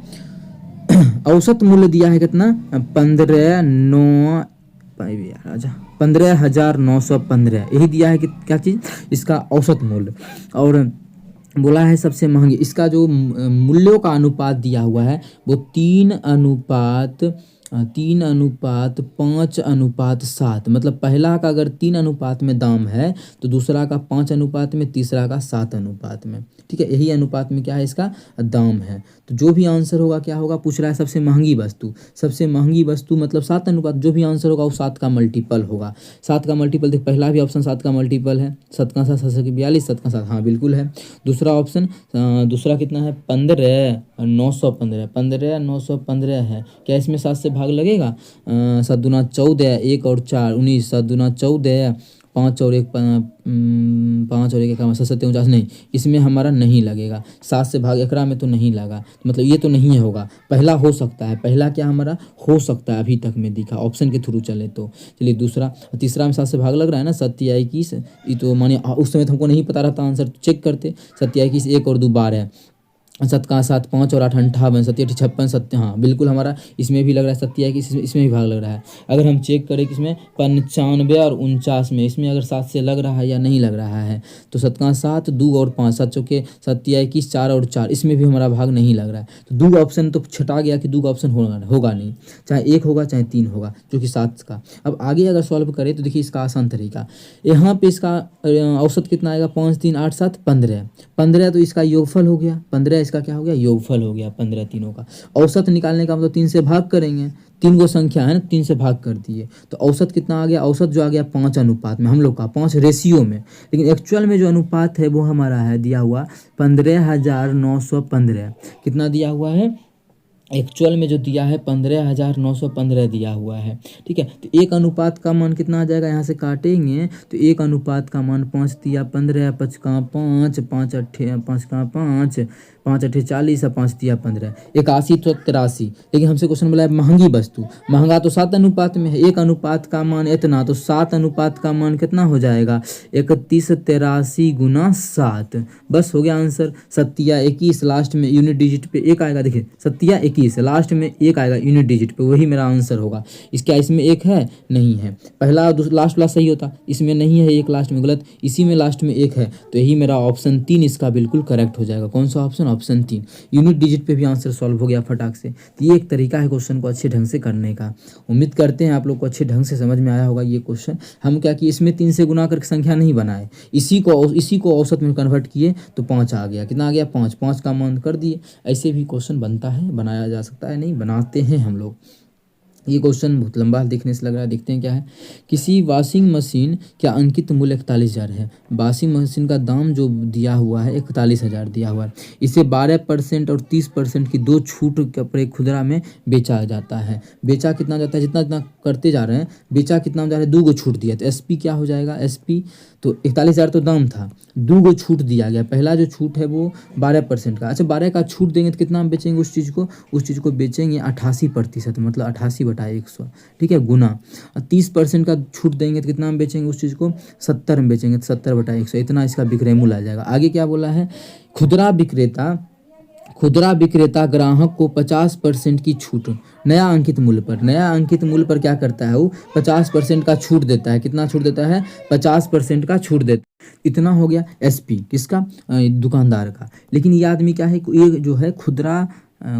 औसत मूल्य दिया है कितना 15,915, यही दिया है कि क्या चीज़ इसका औसत मूल्य, और बोला है सबसे महंगी। इसका जो मूल्यों का अनुपात दिया हुआ है वो 3:5:7, मतलब पहला का अगर 3 अनुपात में दाम है तो दूसरा का 5 अनुपात में, तीसरा का 7 अनुपात में। ठीक है, यही अनुपात में क्या है इसका दाम है। तो जो भी आंसर होगा क्या होगा, पूछ रहा है सबसे महंगी वस्तु, सबसे महंगी वस्तु मतलब 7 अनुपात, जो भी आंसर होगा वो 7 का मल्टीपल होगा। 7 का मल्टीपल देख, पहला भी ऑप्शन 7 का मल्टीपल है, 7 का 7 7 42 7 का 7 हाँ बिल्कुल है। दूसरा ऑप्शन दूसरा कितना है 15,915 है, क्या इसमें 7 से भाग लगेगा, 7 दूना 14 1 और 4 19 7 दूना 14 5 और 1 5 और 1 का 7 7 49 नहीं, इसमें हमारा नहीं लगेगा, 7 से भाग 11 में तो नहीं लगा, मतलब ये तो नहीं होगा। पहला हो सकता है, पहला क्या हमारा हो सकता है अभी तक में दिखा ऑप्शन के थ्रू चले तो। चलिए दूसरा, तीसरा में 7 से भाग लग रहा है ना, 7 या 21, ये तो माने उस समय तो हमको नहीं पता रहता आंसर, चेक करते 7 या 21 1 और 2 12 है, 7 का 7 5 और 8 58 7 8 56 7 हाँ बिल्कुल हमारा इसमें भी लग रहा है 7 या 21 इसमें भी भाग लग रहा है। अगर हम चेक करें कि इसमें 95 और 49 में, इसमें अगर 7 से लग रहा है या नहीं लग रहा है, तो 7 का 7 2 और 5 7 चौके 7 या 21 4 और 4, इसमें भी हमारा भाग नहीं लग रहा है। तो 2 ऑप्शन तो छटा गया कि 2 ऑप्शन होगा नहीं, चाहे 1 होगा चाहे 3 होगा, जो कि 7 का। अब आगे अगर सॉल्व करें तो देखिए इसका आसान तरीका, यहाँ पे इसका औसत कितना आएगा 5 3 8 7 15, तो इसका योगफल हो गया 15, इसका क्या हो गया, योगफल हो गया 15 तीनों का। औसत निकालने का मतलब 3 से भाग करेंगे, 3 गो संख्या है ना, 3 से भाग कर दिए तो औसत कितना आ गया, औसत जो आ गया 5 अनुपात में, हम लोग का 5 रेशियो में। लेकिन एक्चुअल में जो अनुपात है वो हमारा है दिया हुआ 15,915। कितना दिया हुआ है, एक्चुअल में जो दिया है 15,915 दिया हुआ है। ठीक है, तो एक अनुपात का मान कितना आ जाएगा, यहाँ से काटेंगे तो एक अनुपात का मान 5 दिया 15, 5 का 5, 5 अट्ठे 5 का 5, 5 अट्ठे 40 और 5 दिया 15, 81 तो 83। लेकिन हमसे क्वेश्चन बोला है महंगी वस्तु, महंगा तो 7 अनुपात में है, एक अनुपात का मान इतना, तो 7 अनुपात का मान कितना हो जाएगा, 3183 गुना 7। बस हो गया आंसर। 7 लास्ट में यूनिट डिजिट पे एक आएगा, देखिए 7 लास्ट में एक आएगा यूनिट डिजिट पे, वही मेरा आंसर होगा। इसका इसमें एक है नहीं है, पहला लास्ट वाला सही होता, इसमें नहीं है एक लास्ट में गलत, इसी में लास्ट में एक है, तो यही मेरा ऑप्शन 3 इसका बिल्कुल करेक्ट हो जाएगा। कौन सा ऑप्शन, ऑप्शन 3। यूनिट डिजिट पे भी आंसर सॉल्व हो गया फटाक से। तो ये एक तरीका है क्वेश्चन को अच्छे ढंग से करने का। उम्मीद करते हैं आप लोग को अच्छे ढंग से समझ में आया होगा ये क्वेश्चन। हम क्या किए, इसमें 3 से गुना करके संख्या नहीं बनाए, इसी को औसत में कन्वर्ट किए तो 5 आ गया। कितना आ गया, 5, 5 का मान कर दिए। ऐसे भी क्वेश्चन बनता है, बनाया जा सकता है, नहीं बनाते हैं हम लोग। ये क्वेश्चन बहुत लंबा देखने से लग रहा है, देखते हैं क्या है। किसी वॉशिंग मशीन का अंकित मूल्य 41,000 है। वॉशिंग मशीन का दाम जो दिया हुआ है 41,000 दिया हुआ है। इसे 12% और 30% की 2 छूट कपड़े खुदरा में बेचा जाता है। बेचा कितना जाता है, जितना जितना करते जा रहे हैं, बेचा कितना जा रहा है, 2 गो छूट दिया, तो एसपी क्या हो जाएगा, एसपी तो 41,000 तो दाम था, 2 गो छूट दिया गया। पहला जो छूट है वो 12% का, अच्छा 12 का छूट देंगे तो कितना बेचेंगे उस चीज़ को बेचेंगे 88%, मतलब 88/100। ठीक है, गुना 30% का छूट देंगे तो कितना में बेचेंगे उस चीज़ को, 70 में बेचेंगे, तो 70/100, इतना इसका विक्रय मूल्य आ जाएगा। आगे क्या बोला है, खुदरा विक्रेता ग्राहक को 50% की छूट नया अंकित मूल्य पर, नया अंकित मूल्य पर क्या करता है वो 50% का छूट देता है। कितना छूट देता है, 50% का छूट देता है। इतना हो गया एसपी किसका, दुकानदार का। लेकिन ये आदमी क्या है, ये जो है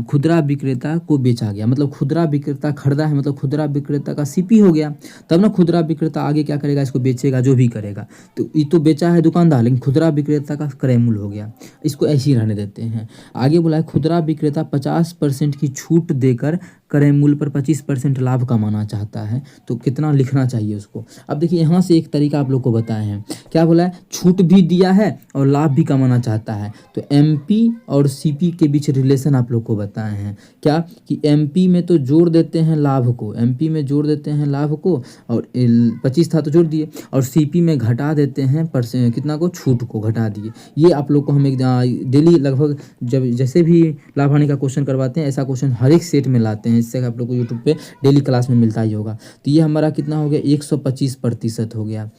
खुदरा विक्रेता को बेचा गया, मतलब खुदरा विक्रेता खरीदा है, मतलब खुदरा विक्रेता का सीपी हो गया। तब ना खुदरा विक्रेता आगे क्या करेगा, इसको बेचेगा, जो भी करेगा। तो ये तो बेचा है दुकानदार, लेकिन खुदरा विक्रेता का क्रय मूल्य हो गया, इसको ऐसे ही रहने देते हैं। आगे बोला है खुदरा विक्रेता 50% की छूट देकर क्रय मूल्य पर 25% लाभ कमाना चाहता है, तो कितना लिखना चाहिए उसको। अब देखिए यहाँ से एक तरीका आप लोग को बताए हैं, क्या बोला है, छूट भी दिया है और लाभ भी कमाना चाहता है। तो एमपी और सीपी के बीच रिलेशन आप लोग को बताए हैं, क्या कि एमपी में तो जोड़ देते हैं लाभ को, एमपी में जोड़ देते हैं लाभ को, और 25 था तो जोड़ दिए, और सीपी में घटा देते हैं कितना को, छूट को घटा दिए। ये आप लोग को हम एक डेली लगभग जब जैसे भी लाभ हानि का क्वेश्चन करवाते हैं, ऐसा क्वेश्चन हर एक सेट में लाते हैं, इससे आप लोग को यूट्यूब पे डेली क्लास में मिलता ही होगा। तो ये हमारा कितना हो गया, 125% हो गया।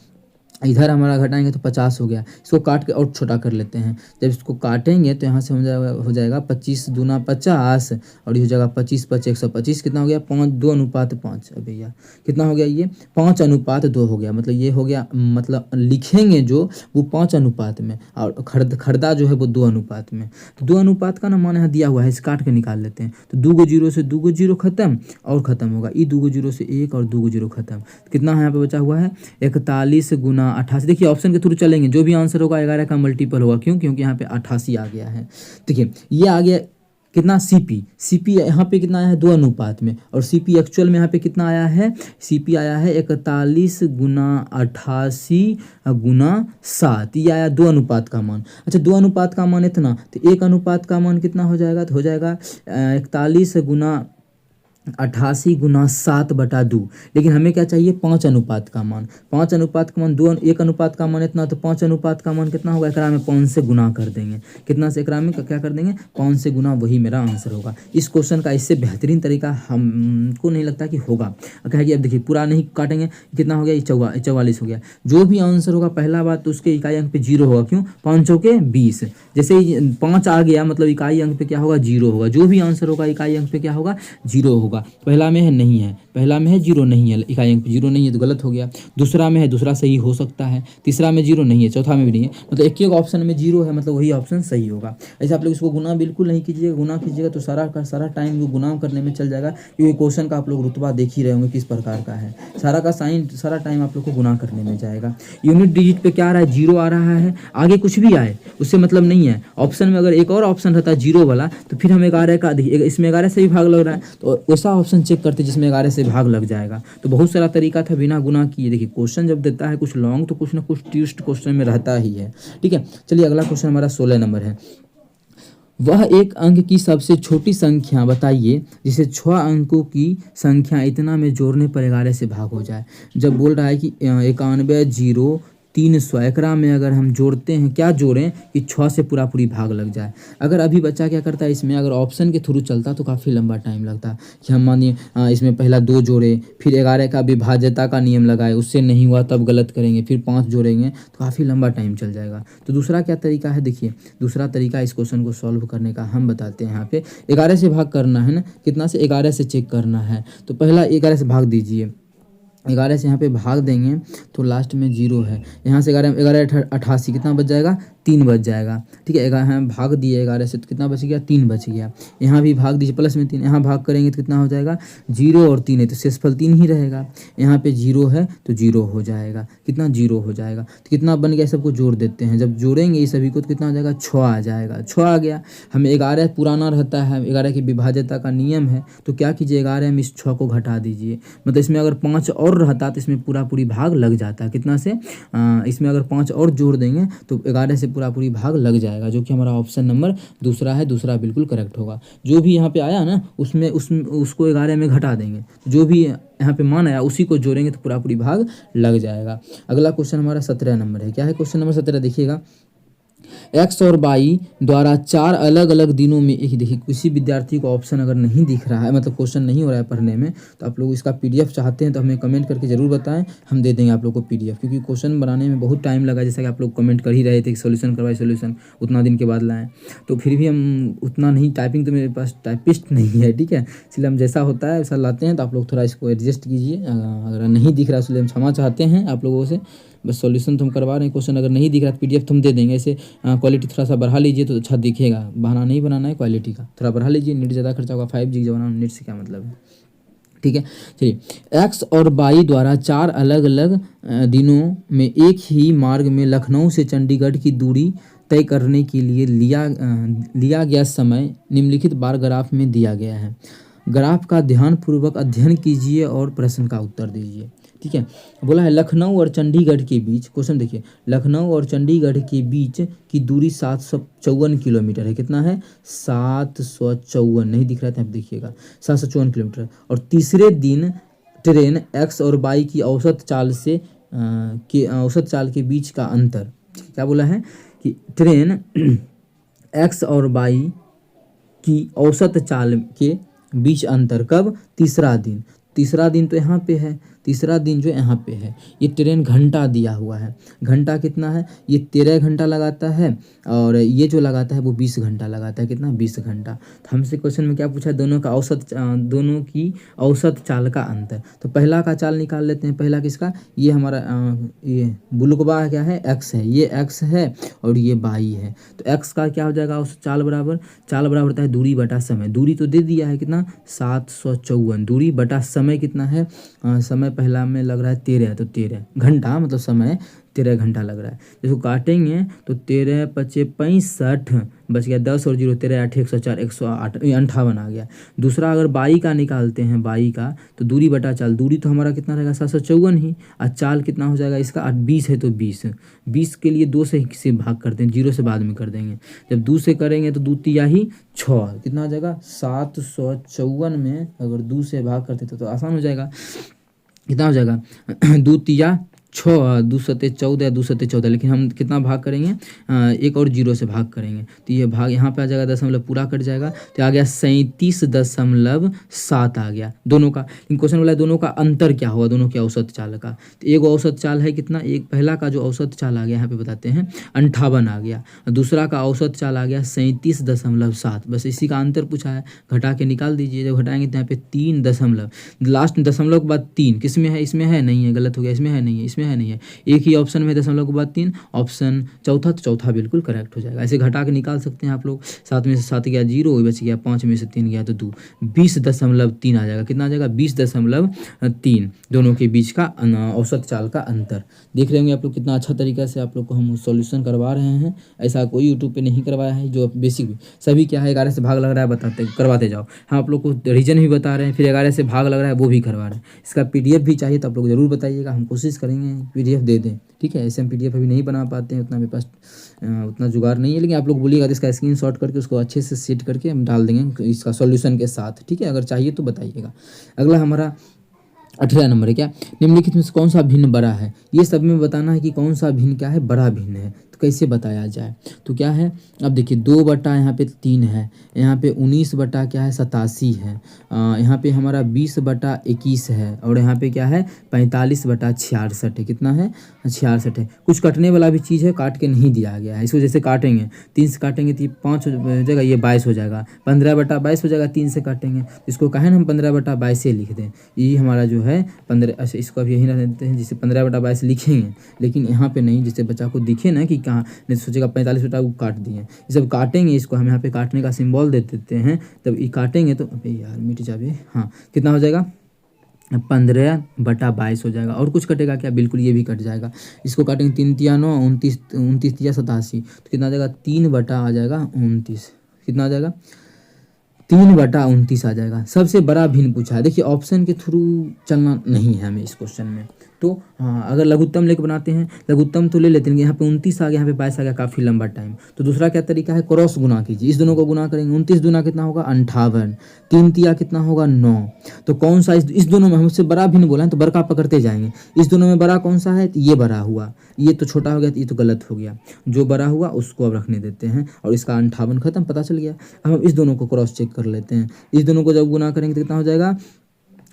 इधर हमारा घटाएंगे तो 50 हो गया। इसको काट के और छोटा कर लेते हैं, जब इसको काटेंगे तो यहाँ से हो जाएगा 25 दूना 50, और ये हो जाएगा 25 5 125। कितना हो गया, 2:5। भैया कितना हो गया, ये 5:2 हो गया। मतलब ये हो गया, मतलब लिखेंगे जो वो 5 अनुपात में, और खरीदा जो है वो 2 अनुपात में। तो 2 अनुपात का ना मान यहाँ दिया हुआ है, इसे काट के निकाल लेते हैं। तो 2 गो जीरो से 2 गो जीरो खत्म, और खत्म होगा, ये 2 गो जीरो से 1 और 2 गो जीरो खत्म। कितना है यहाँ पे बचा हुआ है, 41 गुना 88। देखिए ऑप्शन के थ्रू चलेंगे, जो भी आंसर होगा 11 का मल्टीपल होगा, क्यों, क्योंकि यहाँ पे 88 आ गया है। देखिए ये आ गया कितना, सीपी यहाँ पे कितना आया है, 2 अनुपात में, और सीपी एक्चुअल में यहाँ पे कितना आया है, सीपी आया है 41 गुना 88 गुना 7, ये आया 2 अनुपात का मान। अच्छा 2 अनुपात का मान इतना, तो 1 अनुपात का मान कितना हो जाएगा, तो हो जाएगा 41 गुना 88 गुना 7/2। लेकिन हमें क्या चाहिए, 5 अनुपात का मान। 5 अनुपात का मान 1 अनुपात का मान इतना, तो 5 अनुपात का मान कितना होगा, एकरा में 5 से गुना कर देंगे। कितना से एकरा में क्या कर देंगे, 5 से गुना, वही मेरा आंसर होगा। इस क्वेश्चन का इससे बेहतरीन तरीका हमको नहीं लगता कि होगा। क्या कि अब देखिए पूरा नहीं काटेंगे, कितना हो गया, 44 हो गया। जो भी आंसर होगा पहला बात तो उसके इकाई अंक पे 0 होगा, क्यों, 5 चौके 20। जैसे ही 5 आ गया मतलब इकाई अंक पे क्या होगा, 0 होगा। जो भी आंसर होगा इकाई अंक पे क्या होगा, 0 होगा। पहला में है नहीं है, पहला में है 0 नहीं है, इकाई अंक पे 0 नहीं है तो गलत हो गया। दूसरा में है, दूसरा सही हो सकता है। तीसरा में 0 नहीं है, चौथा में भी नहीं है, मतलब एक एक ऑप्शन में 0 है, मतलब वही ऑप्शन सही होगा। ऐसे आप लोग इसको गुना बिल्कुल नहीं कीजिएगा, गुना कीजिएगा तो सारा का सारा टाइम वो गुना करने में चल जाएगा, क्योंकि क्वेश्चन का आप लोग रुतबा देख ही रहे होंगे किस प्रकार का है। सारा का साइन सारा टाइम आप लोग को गुना करने में जाएगा। यूनिट डिजिट पे क्या आ रहा है, 0 आ रहा है, आगे कुछ भी आए उससे मतलब नहीं है। ऑप्शन में अगर एक और ऑप्शन रहता है 0 वाला तो फिर हम 11 का, देखिए इसमें 11 से भी भाग लग रहा है तो वैसा ऑप्शन चेक करते जिसमें 11 से भाग लग जाएगा। तो बहुत सारा तरीका था बिना गुना किए। देखिए क्वेश्चन जब देता है कुछ लॉन्ग तो कुछ ना कुछ ट्विस्ट क्वेश्चन में रहता ही है, ठीक है। चलिए अगला क्वेश्चन हमारा 16 नंबर है। वह एक अंक की सबसे छोटी संख्या बताइए जिसे 6 अंकों की संख्या इतना में जोड़ने पर 11 से भाग हो जाए। जब बोल रहा है कि 91 0 300 एकरा में अगर हम जोड़ते हैं, क्या जोड़ें कि 6 से पूरा पूरी भाग लग जाए। अगर अभी बच्चा क्या करता है, इसमें अगर ऑप्शन के थ्रू चलता तो काफ़ी लंबा टाइम लगता कि हम मानिए इसमें पहला 2 जोड़े, फिर 11 का विभाज्यता का नियम लगाए, उससे नहीं हुआ तब गलत करेंगे, फिर 5 जोड़ेंगे तो काफ़ी लंबा टाइम चल जाएगा। तो दूसरा क्या तरीका है, देखिए दूसरा तरीका इस क्वेश्चन को सॉल्व करने का हम बताते हैं। यहाँ पे 11 से भाग करना है ना, कितना से, 11 से चेक करना है। तो पहला 11 से भाग दीजिए, 11 से यहाँ पे भाग देंगे तो लास्ट में 0 है। यहाँ से 11 11 88 कितना बच जाएगा, 3 बच जाएगा, ठीक है। यहाँ भाग दिए 11 से तो कितना बच गया, 3 बच गया। यहाँ भी भाग दीजिए प्लस में 3, यहाँ भाग करेंगे तो कितना हो जाएगा, 0 और 3 है तो शेषफल 3 ही रहेगा। यहाँ पे 0 है तो 0 हो जाएगा, कितना 0 हो जाएगा। तो कितना बन गया, सबको जोड़ देते हैं। जब जोड़ेंगे इस सभी को तो कितना हो जाएगा, 6 आ जाएगा। 6 आ गया। हमें 11 पुराना रहता है, 11 की विभाज्यता का नियम है तो क्या कीजिए, 11 में इस 6 को घटा दीजिए। मतलब इसमें अगर 5 और रहता तो इसमें पूरा पूरी भाग लग जाता है। कितना से, इसमें अगर 5 और जोड़ देंगे तो 11 से पूरा पूरी भाग लग जाएगा, जो कि हमारा ऑप्शन नंबर दूसरा है। दूसरा बिल्कुल करेक्ट होगा। जो भी यहाँ पे आया ना उसमें उसको 11 में घटा देंगे, जो भी यहाँ पे मान आया उसी को जोड़ेंगे तो पूरा पूरी भाग लग जाएगा। अगला क्वेश्चन हमारा 17 नंबर है। क्या है क्वेश्चन नंबर 17, देखिएगा। एक्स और वाई द्वारा 4 अलग अलग दिनों में एक, देखिए किसी विद्यार्थी को ऑप्शन अगर नहीं दिख रहा है, मतलब क्वेश्चन नहीं हो रहा है पढ़ने में, तो आप लोग इसका पीडीएफ चाहते हैं तो हमें कमेंट करके ज़रूर बताएं, हम दे देंगे आप लोग को पीडीएफ। क्योंकि क्वेश्चन बनाने में बहुत टाइम लगा, जैसा कि आप लोग कमेंट कर ही रहे थे कि सोल्यूशन करवाए, सोल्यूशन उतना दिन के बाद लाएँ, तो फिर भी हम उतना नहीं, टाइपिंग तो मेरे पास टाइपिस्ट नहीं है, ठीक है। इसलिए हम जैसा होता है वैसा लाते हैं, तो आप लोग थोड़ा इसको एडजस्ट कीजिए। अगर नहीं दिख रहा इसलिए हम क्षमा चाहते हैं आप लोगों से। बस सॉल्यूशन तो हम करवा रहे हैं, क्वेश्चन अगर नहीं दिख रहा तो पीडीएफ तो हम दे देंगे। ऐसे क्वालिटी थोड़ा सा बढ़ा लीजिए तो अच्छा दिखेगा। बहाना नहीं बनाना है, क्वालिटी का थोड़ा बढ़ा लीजिए। नेट ज़्यादा खर्चा होगा, 5G जमाना में नेट से क्या मतलब है, ठीक है। चलिए, एक्स और वाई द्वारा 4 अलग अलग दिनों में एक ही मार्ग में लखनऊ से चंडीगढ़ की दूरी तय करने के लिए लिया गया समय निम्नलिखित बार ग्राफ में दिया गया है। ग्राफ का ध्यानपूर्वक अध्ययन कीजिए और प्रश्न का उत्तर दीजिए, ठीक है। बोला है लखनऊ और चंडीगढ़ के बीच, क्वेश्चन देखिए, लखनऊ और चंडीगढ़ के बीच की दूरी 754 किलोमीटर है। कितना है, 754, नहीं दिख रहा था, आप देखिएगा 754 किलोमीटर। और तीसरे दिन ट्रेन एक्स और वाई की औसत चाल के बीच का अंतर, क्या बोला है कि ट्रेन एक्स और वाई की औसत चाल के बीच अंतर कब, तीसरा दिन। तीसरा दिन तो यहाँ पे है, तीसरा दिन जो यहाँ पे है, ये ट्रेन घंटा दिया हुआ है। घंटा कितना है, ये 13 घंटा लगाता है और ये जो लगाता है वो 20 घंटा लगाता है। कितना, 20 घंटा। तो हमसे क्वेश्चन में क्या पूछा है, दोनों की औसत चाल का अंतर। तो पहला का चाल निकाल लेते हैं। पहला किसका, ये हमारा ये बुलकबा क्या है, एक्स है, ये एक्स है और ये वाई है। तो एक्स का क्या हो जाएगा, औसत चाल बराबर होता है दूरी बटा समय। दूरी तो दे दिया है कितना, 754। दूरी बटा समय कितना है, समय पहला में लग रहा है 13, तो 13 घंटा, मतलब समय 13 घंटा लग रहा है। इसको काटेंगे तो 13 पचे 65 बच गया 10 और 0 13 8 104 108 58 आ गया। दूसरा अगर बाई का निकालते हैं, बाई का तो दूरी बटा चाल, दूरी तो हमारा कितना रहेगा 754 ही, और चाल कितना हो जाएगा इसका 20 है तो 20 के लिए 2 से भाग करते हैं, 0 से बाद में कर देंगे। जब 2 से करेंगे तो 2 तिया ही 6, कितना हो जाएगा 754 में अगर 2 से भाग करते तो आसान हो जाएगा। कितना हो जाएगा 2 तिया 6, 2 सत्ते 14, 2 सत्ते 14, लेकिन हम कितना भाग करेंगे, एक और 0 से भाग करेंगे तो ये भाग यहाँ पे आ जाएगा, दशमलव पूरा कट जाएगा तो आ गया 37.7 आ गया दोनों का। इन क्वेश्चन वाला दोनों का अंतर क्या हुआ, दोनों के औसत चाल का। तो एक औसत चाल है कितना, एक पहला का जो औसत चाल आ गया यहाँ पे बताते हैं 58 आ गया, दूसरा का औसत चाल आ गया 37.7। बस इसी का अंतर पूछा है, घटा के निकाल दीजिए। जब घटाएंगे तो यहाँ पे 3 दशमलव, लास्ट दशमलव के बाद 3 किस में है, इसमें है नहीं है, गलत हो गया, इसमें है नहीं है, इसमें इसमें है नहीं है। एक ही ऑप्शन में 0.3, ऑप्शन चौथा, तो चौथा बिल्कुल करेक्ट हो जाएगा। ऐसे घटा के निकाल सकते हैं आप लोग। 7 में से 7 गया 0, बच गया 5 में से 3 गया तो 2, 20.3 आ जाएगा। कितना आ जाएगा? 20.3 दोनों के बीच का औसत चाल का अंतर। देख रहे होंगे आप लोग कितना अच्छा तरीका से आप लोग को हम सॉल्यूशन करवा रहे हैं। ऐसा कोई यूट्यूब पे नहीं करवाया है। जो बेसिक सभी क्या है 11 से भाग लग रहा है बताते करवाते जाओ। हम आप लोग को रीजन भी बता रहे हैं, फिर 11 से भाग लग रहा है वो भी करवा रहे हैं। इसका PDF भी चाहिए तो आप लोग ज़रूर बताइएगा, हम कोशिश करेंगे PDF दे दें, ठीक है। ऐसे हम PDF अभी नहीं बना पाते हैं, उतना मेरे पास उतना जुगाड़ नहीं है, लेकिन आप लोग बोलिएगा तो इसका स्क्रीनशॉट करके उसको अच्छे से सेट करके हम डाल देंगे इसका सॉल्यूशन के साथ, ठीक है। अगर चाहिए तो बताइएगा। अगला हमारा 18 नंबर है, क्या निम्नलिखित में से कौन सा भिन्न बड़ा है। ये सब में बताना है कि कौन सा भिन्न क्या है, बड़ा भिन्न है। तो कैसे बताया जाए, तो क्या है, अब देखिए 2 बटा यहाँ पे 3 है, यहाँ पे 19 बटा क्या है 87 है, यहाँ पे हमारा 20 बटा 21 है, और यहाँ पे क्या है 45 बटा 66 है। कितना है? 66 है। कुछ कटने वाला भी चीज़ है, काट के नहीं दिया गया है। इसको जैसे काटेंगे 3 से काटेंगे तो ये 5 हो जाएगा, ये 22 हो जाएगा। 15 बटा 22 हो जाएगा 3 से काटेंगे। इसको कहें ना हम 15 बटा 22 से लिख दें, ये हमारा जो है 15। अच्छा, इसको अब यही रख देते हैं जिसे 15 बटा 22 लिखेंगे, लेकिन यहाँ पे नहीं, जिससे बच्चा को दिखे ना कि कहाँ, नहीं सोचेगा 45 बटा वो काट दिए। ये सब काटेंगे, इसको हम यहाँ पे काटने का सिंबल दे देते हैं, तब ये काटेंगे तो अबे यार मिट जाए। हाँ, कितना हो जाएगा? 15 बटा 22 हो जाएगा। और कुछ कटेगा क्या? बिल्कुल ये भी कट जाएगा। इसको काटेंगे 3 तिया 9, 29 तिया 87, तो कितना आ जाएगा? 3 बटा आ जाएगा 29। कितना आ जाएगा? 3 बटा 29 आ जाएगा। सबसे बड़ा भिन्न पूछा है। देखिए ऑप्शन के थ्रू चलना नहीं है हमें इस क्वेश्चन में। तो हाँ, अगर लघुत्तम लेके बनाते हैं, लघुत्तम तो ले लेते हैं। यहाँ पे 29 आ गया, यहाँ पे 22 आ गया, काफ़ी लंबा टाइम। तो दूसरा क्या तरीका है, क्रॉस गुना कीजिए। इस दोनों को गुना करेंगे, 29 दूना कितना होगा? 58, 3 तिया कितना होगा? 9। तो कौन सा इस दोनों में हमसे बड़ा भिन्न बोला है, तो बड़ा पकड़ते जाएंगे। इस दोनों में बड़ा कौन सा है? तो ये बड़ा हुआ, ये तो छोटा हो गया, तो ये तो गलत हो गया। जो बड़ा हुआ उसको अब रखने देते हैं, और इसका 58 खत्म, पता चल गया। अब हम इस दोनों को क्रॉस चेक कर लेते हैं। इस दोनों को जब गुना करेंगे तो कितना हो जाएगा?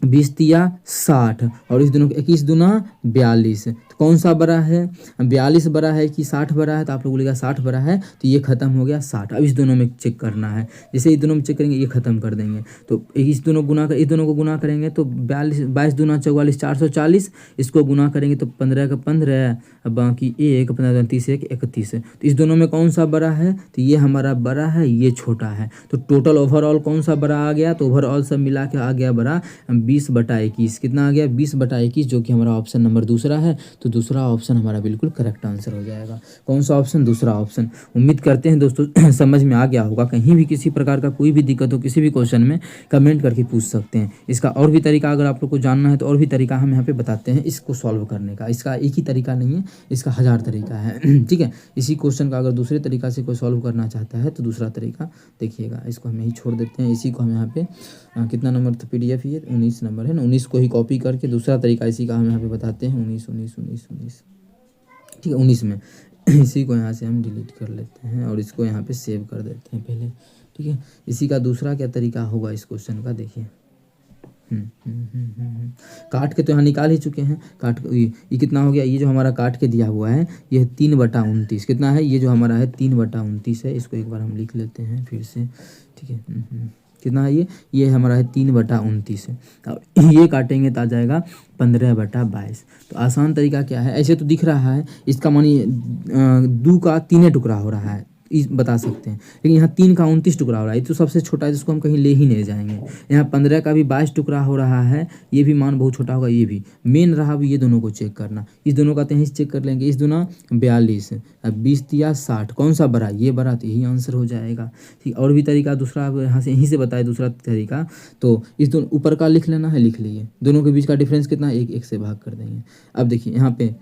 20 तिया 60, और इस दोनों को 21 दूना 42। तो कौन सा बड़ा है? 42 बड़ा है कि 60 बड़ा है? तो आप लोग बोलेगा 60 बड़ा है, तो ये खत्म हो गया 60। अब इस दोनों में चेक करना है। जैसे इस दोनों में चेक करेंगे, ये खत्म कर देंगे। तो इस दोनों को गुना करेंगे तो 22 दूना 44, 440। इसको गुना करेंगे तो 15 का 15, बाकी 1, 15 30 1 31। तो इस दोनों में कौन सा बड़ा है? तो ये हमारा बड़ा है, ये छोटा है। तो टोटल ओवरऑल कौन सा बड़ा आ गया? तो ओवरऑल सब मिला के आ गया बड़ा 20 बटा 21। कितना आ गया? 20 बटा 21, जो कि हमारा ऑप्शन नंबर दूसरा है। तो दूसरा ऑप्शन हमारा बिल्कुल करेक्ट आंसर हो जाएगा। कौन सा ऑप्शन? दूसरा ऑप्शन। उम्मीद करते हैं दोस्तों समझ में आ गया होगा। कहीं भी किसी प्रकार का कोई भी दिक्कत हो किसी भी क्वेश्चन में, कमेंट करके पूछ सकते हैं। इसका और भी तरीका अगर आप लोग को जानना है तो और भी तरीका हम यहाँ पे बताते हैं इसको सॉल्व करने का। इसका एक ही तरीका नहीं है, इसका 1000 तरीका है, ठीक है। इसी क्वेश्चन का अगर दूसरे तरीका से कोई सॉल्व करना चाहता है तो दूसरा तरीका देखिएगा। इसको हम यही छोड़ देते हैं। इसी को हम यहाँ पे कितना नंबर था PDF, ये 19 नंबर है ना, 19 को ही कॉपी करके दूसरा तरीका इसी का हम यहाँ पे बताते हैं। 19, ठीक है। 19 में इसी को यहाँ से हम डिलीट कर लेते हैं और इसको यहाँ पे सेव कर देते हैं पहले, ठीक है। इसी का दूसरा क्या तरीका होगा इस क्वेश्चन का, देखिए। काट के तो यहाँ निकाल ही चुके हैं। ये कितना हो गया? ये जो हमारा काट के दिया हुआ है ये 3 बटा 29। कितना है? ये जो हमारा है 3 बटा 29 है। इसको एक बार हम लिख लेते हैं फिर से, ठीक है। कितना है ये हमारा है 3 बटा 29 है। अब ये काटेंगे तो आ जाएगा 15 बटा 22। तो आसान तरीका क्या है? ऐसे तो दिख रहा है, इसका मानिए 2 का 3 टुकड़ा हो रहा है, बता सकते हैं। लेकिन यहाँ 3 का 29 टुकड़ा हो रहा है, ये तो सबसे छोटा है, जिसको हम कहीं ले ही नहीं जाएंगे। यहाँ 15 का भी 22 टुकड़ा हो रहा है, ये भी मान बहुत छोटा होगा। ये भी मेन रहा भी, ये दोनों को चेक करना। इस दोनों का 23 चेक कर लेंगे। इस दोनों 42, अब 20 तिया 60, कौन सा बड़ा? ये बड़ा, तो यही आंसर हो जाएगा, ठीक। और भी तरीका दूसरा यहाँ से यहीं से बताए दूसरा तरीका। तो इस दोनों ऊपर का लिख लेना है, लिख लीजिए। दोनों के बीच का डिफरेंस कितना? 1 से भाग कर देंगे। अब देखिए यहाँ पे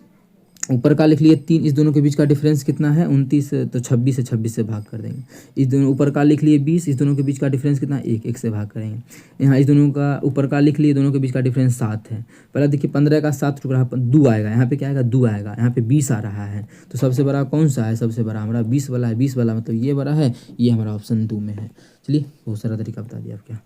ऊपर का लिख लिए 3, इस दोनों के बीच का डिफरेंस कितना है? 29, तो 26 से भाग कर देंगे। इस दोनों ऊपर का लिख लिए 20, इस दोनों के बीच का डिफरेंस कितना? 1 से भाग करेंगे। यहाँ इस दोनों का ऊपर का लिख लिए, दोनों के बीच का डिफरेंस 7 है। पहले देखिए 15 का 7 टुकड़ा 2 आएगा, यहाँ पे क्या आएगा? 2 आएगा। यहाँ पे 20 आ रहा है, तो सबसे बड़ा कौन सा है? सबसे बड़ा हमारा 20 वाला है। 20 वाला मतलब ये बड़ा है, ये हमारा ऑप्शन 2 में है। चलिए बहुत सारा तरीका बता दिया आप क्या।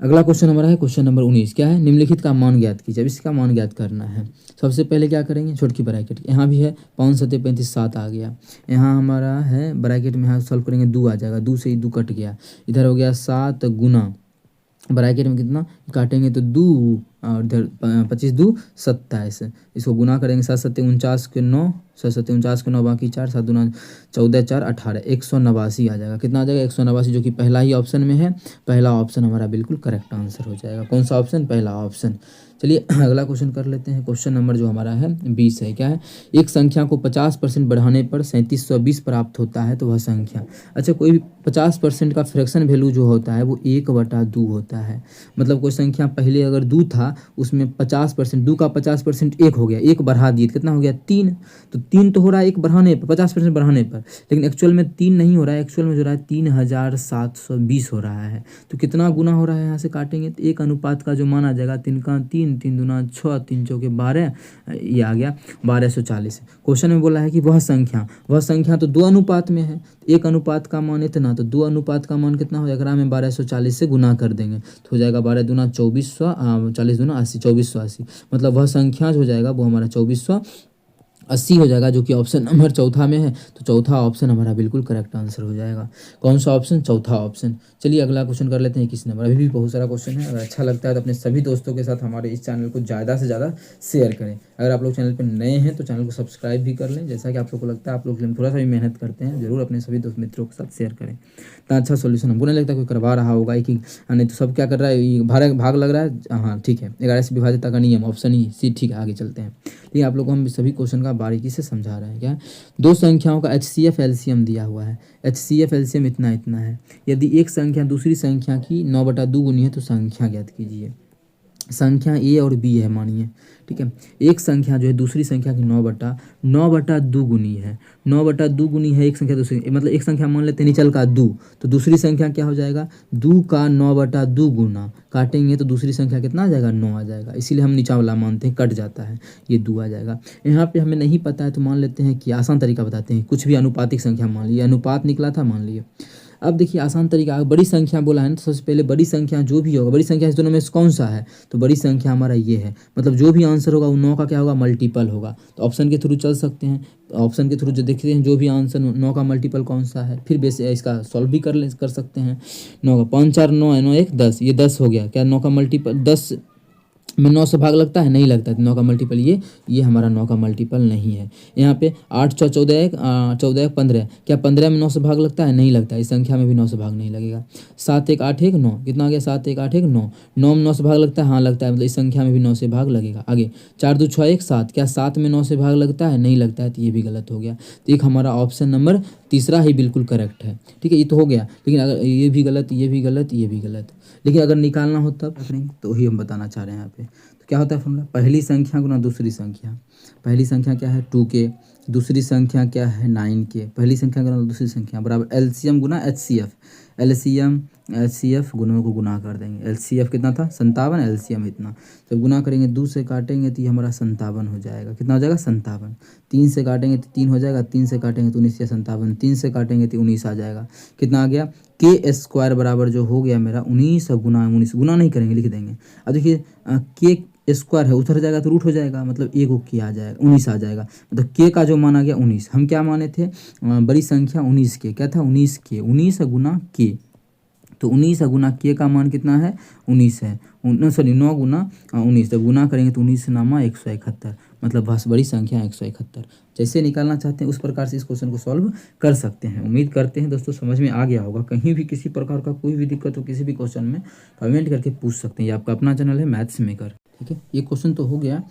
अगला क्वेश्चन हमारा है क्वेश्चन नंबर 19। क्या है? निम्नलिखित का मान ज्ञात कीजिए। अब इसका मान ज्ञात करना है। सबसे पहले क्या करेंगे? छोटकी ब्रैकेट, यहाँ भी है 5 7 35 7 आ गया। यहाँ हमारा है ब्रैकेट में, यहाँ सॉल्व करेंगे 2 आ जाएगा। 2 से ही 2 कट गया, इधर हो गया 7 गुना ब्रैकेट में कितना काटेंगे तो 2 और इधर 25 2 27। इसको गुना करेंगे 7 7 49 के 9, 7 7 49 के 9 बाकी 4, 7 दूना 14 4 18, 189 आ जाएगा। कितना आ जाएगा 189, जो कि पहला ही ऑप्शन में है। पहला ऑप्शन हमारा बिल्कुल करेक्ट आंसर हो जाएगा। कौन सा ऑप्शन? पहला ऑप्शन। चलिए अगला क्वेश्चन कर लेते हैं। क्वेश्चन नंबर जो हमारा है 20 है। क्या है? एक संख्या को 50% बढ़ाने पर 3720 प्राप्त होता है, तो वह संख्या। अच्छा, कोई भी 50% का फ्रैक्शन वैल्यू जो होता है वो 1/2 होता है। मतलब कोई संख्या पहले अगर 2 था, उसमें 50%, 2 का 50% 1 हो गया, 1 बढ़ा दिए तो कितना हो गया 3। तो 3 तो हो रहा है 1 बढ़ाने पर, 50% बढ़ाने पर, लेकिन एक्चुअल में 3 नहीं हो रहा है। एक्चुअल में जो रहा है 3720 हो रहा है। तो कितना गुना हो रहा है? यहाँ से काटेंगे तो एक अनुपात का जो माना जाएगा, 3 का 3, 3 दूना 6, 3 चौके 12, ये आ गया 1240। क्वेश्चन में बोला है कि वह संख्या तो 2 अनुपात में है। एक अनुपात का मान इतना, तो 2 अनुपात का मान कितना हो जाएगा? अगर हम 1240 से गुना कर देंगे तो हो जाएगा 12 दूना 2400, 40 दूना 80, 2480। मतलब वह संख्या जो हो जाएगा वो हमारा 2480 हो जाएगा, जो कि ऑप्शन नंबर चौथा में है। तो चौथा ऑप्शन हमारा बिल्कुल करेक्ट आंसर हो जाएगा। कौन सा ऑप्शन? चौथा ऑप्शन। चलिए अगला क्वेश्चन कर लेते हैं। किस नंबर? अभी भी बहुत सारा क्वेश्चन है। अगर अच्छा लगता है तो अपने सभी दोस्तों के साथ हमारे इस चैनल को ज़्यादा से ज़्यादा शेयर करें। अगर आप लोग चैनल पर नए हैं तो चैनल को सब्सक्राइब भी कर लें। जैसा कि आप लोग को लगता है आप लोग थोड़ा सा भी मेहनत करते हैं, जरूर अपने सभी दोस्त मित्रों के साथ शेयर करें। इतना अच्छा सोल्यूशन हमको नहीं लगता कोई करवा रहा होगा एक ही, नहीं तो सब क्या कर रहा है, ये भाग लग रहा है। हाँ ठीक है, 11 से विभाजित का नियम, ऑप्शन ई सी। ठीक है, आगे चलते हैं। ये आप लोग को हम सभी क्वेश्चन का बारीकी से समझा रहे हैं। क्या? दो संख्याओं का HCF एलसीएम दिया हुआ है। HCF एलसीएम इतना है। यदि एक संख्या दूसरी संख्या की 9/2 गुनी है तो संख्या ज्ञात कीजिए। संख्या ए और बी है मानिए, ठीक है। एक संख्या जो है दूसरी संख्या की 9/2 गुनी है। 9/2 गुनी है एक संख्या दूसरी, मतलब एक संख्या मान लेते हैं निचल का 2, तो दूसरी संख्या क्या हो जाएगा? 2 का 9/2 गुना, काटेंगे तो दूसरी संख्या कितना आ जाएगा? 9 आ जाएगा। इसीलिए हम नीचा वाला मानते हैं, कट जाता है, ये 2 आ जाएगा। यहाँ पे हमें नहीं पता है तो मान लेते हैं कि आसान तरीका बताते हैं। कुछ भी अनुपातिक संख्या मान लिए, अनुपात निकला था मान लिए। अब देखिए आसान तरीका, बड़ी संख्या बोला है ना, तो सबसे पहले बड़ी संख्या जो भी होगा, बड़ी संख्या इस दोनों में से कौन सा है? तो बड़ी संख्या हमारा ये है। मतलब जो भी आंसर होगा वो 9 का क्या होगा? मल्टीपल होगा। तो ऑप्शन के थ्रू चल सकते हैं। ऑप्शन के थ्रू जो देखते हैं जो भी आंसर 9 का मल्टीपल कौन सा है, फिर बेस इसका सॉल्व भी कर सकते हैं। 9 का 5 4 9 9 1 10, ये 10 हो गया। क्या 9 का मल्टीपल 10 में 9 से भाग लगता है? नहीं लगता है। तो 9 का मल्टीपल ये हमारा 9 का मल्टीपल नहीं है। यहाँ पे 8 6 14 1 14 1 15, क्या 15 में 9 से भाग लगता है? नहीं लगता है। इस संख्या में भी 9 से भाग नहीं लगेगा। 7 1 8 1 9, कितना आ गया? 7 1 8 1 9। 9 में 9 से भाग लगता है? हाँ लगता है, मतलब इस संख्या में भी 9 से भाग लगेगा। आगे 4 2 6 1 7, क्या 7 में 9 से भाग लगता है? नहीं लगता है, तो ये भी गलत हो गया। तो एक हमारा ऑप्शन नंबर तीसरा ही बिल्कुल करेक्ट है, ठीक है। ये तो हो गया, लेकिन अगर ये भी गलत, ये भी गलत, ये भी गलत, लेकिन अगर निकालना हो तब नहीं, तो वही हम बताना चाह रहे हैं यहाँ पे। तो क्या होता है फॉर्मूला? पहली संख्या गुना दूसरी संख्या। पहली संख्या क्या है? 2k, दूसरी संख्या क्या है? 9k। पहली संख्या गुना दूसरी संख्या बराबर एलसीएम गुना HCF। एलसीएम HCF गुणों को गुना कर देंगे। LCF कितना था? 57, एलसीएम इतना। जब गुना करेंगे 2 से काटेंगे तो ये हमारा 57 हो जाएगा। कितना हो जाएगा? 57। 3 से काटेंगे तो 3 हो जाएगा, 3 से काटेंगे तो 19 या 57, 3 से काटेंगे तो 19 आ जाएगा। कितना आ गया? k² बराबर जो हो गया मेरा 19 गुना 19, गुना नहीं करेंगे, लिख देंगे। अब देखिए k² है, उधर जाएगा तो रूट हो जाएगा, मतलब एक k आ जाएगा, 19 आ जाएगा। मतलब k का जो माना गया 19, हम क्या माने थे? बड़ी संख्या 19k, क्या था? 19k, 19 गुना k। तो 19 गुना k का मान कितना है? 19 है। 9 गुना 19, तो गुना करेंगे तो 19 नामा 171, मतलब बस बड़ी संख्या 171। जैसे निकालना चाहते हैं उस प्रकार से इस क्वेश्चन को सॉल्व कर सकते हैं। उम्मीद करते हैं दोस्तों समझ में आ गया होगा। कहीं भी किसी प्रकार का कोई भी दिक्कत हो किसी भी क्वेश्चन में, कमेंट करके पूछ सकते हैं। ये आपका अपना चैनल है मैथ्स मेकर, ठीक है। ये क्वेश्चन तो हो गया,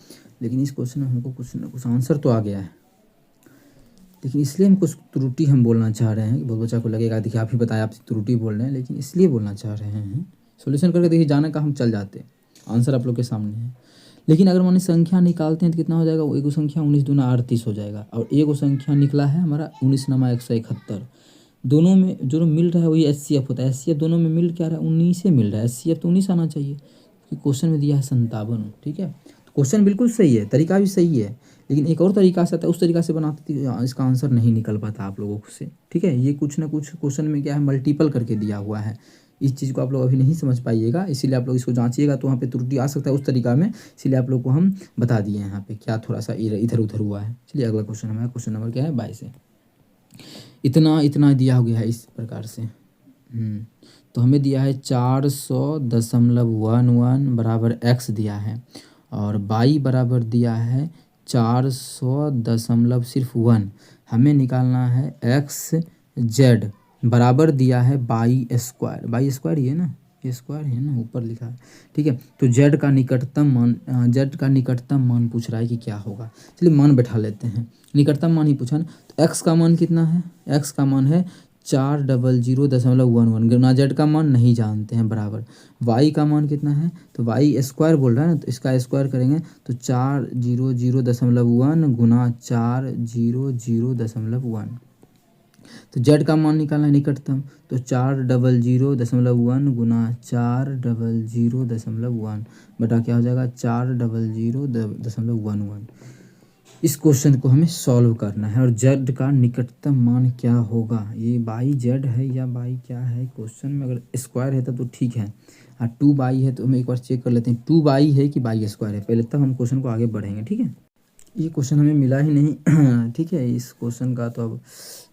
लेकिन इस क्वेश्चन में हमको कुछ ना कुछ आंसर तो आ गया है, लेकिन इसलिए हम कुछ त्रुटि हम बोलना चाह रहे हैं। बहुत बच्चा को लगेगा देखिए आप ही बताया, आप त्रुटि बोल रहे हैं, लेकिन इसलिए बोलना चाह रहे हैं। सॉल्यूशन करके देखिए जाने का हम चल जाते, आंसर आप लोग के सामने है। लेकिन अगर माने संख्या निकालते हैं तो कितना हो जाएगा? एक संख्या 19 दूना 38 हो जाएगा, और एक संख्या निकला है हमारा 19 नामा 171। दोनों में जो मिल रहा है वही HCF होता है। HCF दोनों में मिल क्या रहा है? 19 से मिल रहा है। HCF तो 19 आना चाहिए, क्वेश्चन में दिया है 57, ठीक है। क्वेश्चन बिल्कुल सही है, तरीका भी सही है, लेकिन एक और तरीका से आता है, उस तरीका से बनाते थे इसका आंसर नहीं निकल पाता आप लोगों से, ठीक है। ये कुछ ना कुछ क्वेश्चन में क्या है, मल्टीपल करके दिया हुआ है। इस चीज़ को आप लोग अभी नहीं समझ पाइएगा, इसीलिए आप लोग इसको जांचिएगा तो वहाँ पे त्रुटि आ सकता है उस तरीका में, इसलिए आप लोग को हम बता दिए हैं यहाँ पे क्या थोड़ा सा इधर उधर हुआ है। चलिए अगला क्वेश्चन हमारा क्वेश्चन नंबर क्या है? 22 है। इतना दिया हो गया है इस प्रकार से, तो हमें दिया है 400.11 बराबर x दिया है और y बराबर दिया है 400 सिर्फ 1। हमें निकालना है x z बराबर दिया है y स्क्वायर ये ना, ये स्क्वायर है ना, ऊपर लिखा है, ठीक है। तो z का निकटतम मान पूछ रहा है कि क्या होगा। चलिए मान बैठा लेते हैं, निकटतम मान ही पूछा ना। तो x का मान कितना है, x का मान है 400.11 गुना z का मान नहीं जानते हैं बराबर y का मान कितना है, तो y स्क्वायर बोल रहा है ना, तो इसका स्क्वायर करेंगे तो 400.1 गुना 400.1। तो z का मान निकालना है निकटतम, तो 400.1 गुना 400.1 बटा क्या हो जाएगा 400.11। इस क्वेश्चन को हमें सॉल्व करना है और z का निकटतम मान क्या होगा, ये बाई z है या बाई क्या है। क्वेश्चन में अगर स्क्वायर है तब तो ठीक है, और 2 बाई है तो हम एक बार चेक कर लेते हैं 2 बाई है कि बाई स्क्वायर है, पहले तब हम क्वेश्चन को आगे बढ़ेंगे, ठीक है। ये क्वेश्चन हमें मिला ही नहीं ठीक है, इस क्वेश्चन का तो अब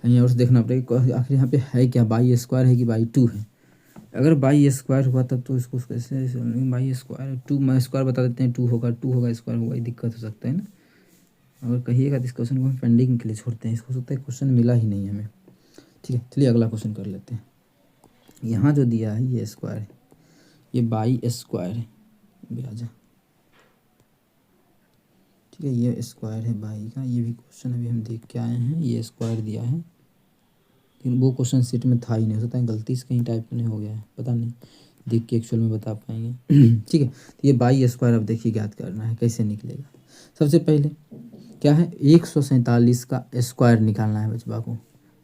कहीं और से देखना पड़ेगा आखिर यहाँ पे है क्या, बाई स्क्वायर है कि बाई 2 है। अगर बाई स्क्वायर हुआ तब तो इसको कैसे, बाई स्क्वायर 2 मैं स्क्वायर बता देते हैं, 2 होगा स्क्वायर होगा, ये दिक्कत हो सकता है ना। अगर कहिएगा तो इस क्वेश्चन को हम पेंडिंग के लिए छोड़ते हैं, इसको सकता है क्वेश्चन मिला ही नहीं हमें, ठीक है। चलिए अगला क्वेश्चन कर लेते हैं। यहाँ जो दिया है ये स्क्वायर है, ये बाई स्क्वायर है, ब्याजा, ठीक है, ये स्क्वायर है बाई का। ये भी क्वेश्चन अभी हम देख के आए हैं, ये स्क्वायर दिया है लेकिन वो क्वेश्चन सीट में था ही नहीं, हो सकता है गलती से कहीं टाइप नहीं हो गया है, पता नहीं, देख के एक्चुअल में बता पाएंगे ठीक है। तो ये बाई स्क्वायर अब देखिए ज्ञात करना है, कैसे निकलेगा। सबसे पहले क्या है 147 का स्क्वायर निकालना है बचवा को,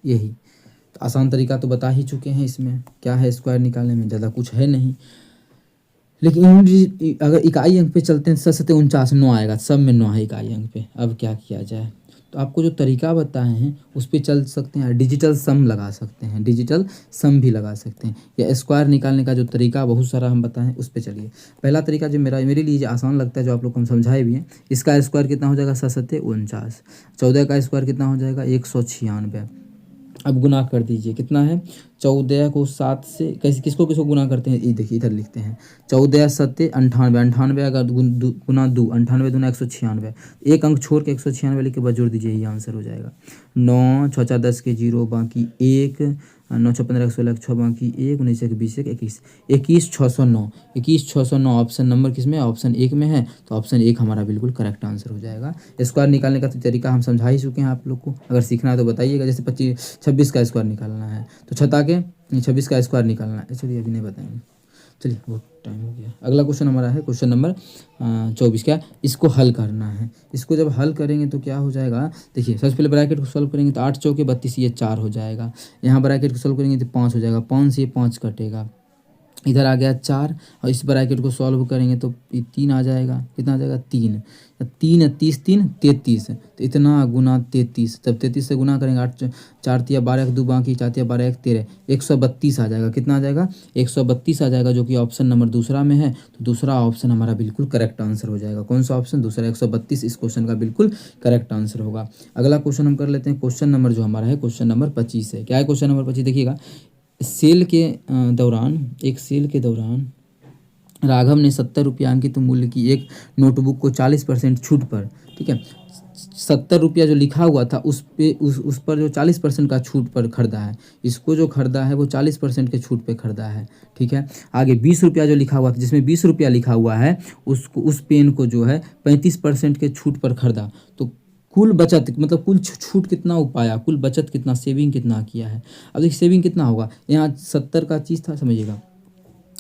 यही तो आसान तरीका तो बता ही चुके हैं। इसमें क्या है स्क्वायर निकालने में, ज़्यादा कुछ है नहीं, लेकिन अगर इकाई अंक पे चलते हैं 749 9 आएगा, सब में 9 है इकाई अंक पे। अब क्या किया जाए, तो आपको जो तरीका बताए हैं उस पर चल सकते हैं, डिजिटल सम लगा सकते हैं, डिजिटल सम भी लगा सकते हैं, या स्क्वायर निकालने का जो तरीका बहुत सारा हम बताएं उस पर चलिए। पहला तरीका जो मेरे लिए जो आसान लगता है, जो आप लोग को हम समझाए भी हैं, इसका स्क्वायर कितना हो जाएगा 749, 14 का स्क्वायर कितना हो जाएगा 196। अब गुना कर दीजिए, कितना है 14 को 7 से कैसे किसको गुना करते हैं, ये देखिए इधर लिखते हैं 14 7 98, 98 अगर गुना 2, 98 दूना 196, एक अंक छोड़ के 196 लिख के बस जोड़ दीजिए, ये आंसर हो जाएगा। 9 6 4 10 के 0 बाकी 1, 9 6 15 16 6 बाकी 1, 19 1 20 21 21 609, 21 609 ऑप्शन नंबर किसमें, ऑप्शन 1 में है, तो ऑप्शन 1 हमारा बिल्कुल करेक्ट आंसर हो जाएगा। स्क्वायर निकालने का तो तरीका हम समझा ही चुके हैं आप लोग को, अगर सीखना है तो बताइएगा। जैसे 26 का स्क्वायर निकालना है तो छता के 26 का स्क्वायर निकालना है, चलिए अभी नहीं बताएंगे, चलिए बहुत टाइम हो गया। अगला क्वेश्चन हमारा है क्वेश्चन नंबर 24, क्या इसको हल करना है। इसको जब हल करेंगे तो क्या हो जाएगा, देखिए सबसे पहले ब्रैकेट को सॉल्व करेंगे तो 8 चौके 32, ये 4 हो जाएगा। यहाँ ब्रैकेट को सॉल्व करेंगे तो 5 हो जाएगा, 5 से ये 5 कटेगा, इधर आ गया 4, और इस ब्रैकेट को सॉल्व करेंगे तो 3 आ जाएगा, कितना आ जाएगा 3, 3 30 3 33, तो इतना गुना 33, तब 33 से गुना करेंगे 8 4 तिया 12 2 बाकी 4 तिया 12 1 13, 132 आ जाएगा, कितना आ जाएगा 132 आ जाएगा, जो कि ऑप्शन नंबर दूसरा में है। तो दूसरा ऑप्शन हमारा बिल्कुल करेक्ट आंसर हो जाएगा। कौन सा ऑप्शन, दूसरा 132 इस क्वेश्चन का बिल्कुल करेक्ट आंसर होगा। अगला क्वेश्चन हम कर लेते हैं, क्वेश्चन नंबर जो हमारा है क्वेश्चन नंबर 25 है। क्या है क्वेश्चन नंबर 25, देखिएगा। एक सेल के दौरान राघव ने 70 रुपये अंकित मूल्य की एक नोटबुक को 40% छूट पर, ठीक है, 70 रुपया जो लिखा हुआ था उस पर जो 40% का छूट पर खरीदा है। इसको जो खरीदा है वो 40% के छूट पे खरीदा है, ठीक है। आगे 20 रुपया जो लिखा हुआ था, जिसमें 20 रुपया लिखा हुआ है, उसको उस पेन को जो है 35% के छूट पर खरीदा। तो कुल बचत मतलब कुल छूट कितना हो पाया, कुल बचत कितना, सेविंग कितना किया है। अब देखिए सेविंग कितना होगा, यहाँ 70 का चीज़ था, समझिएगा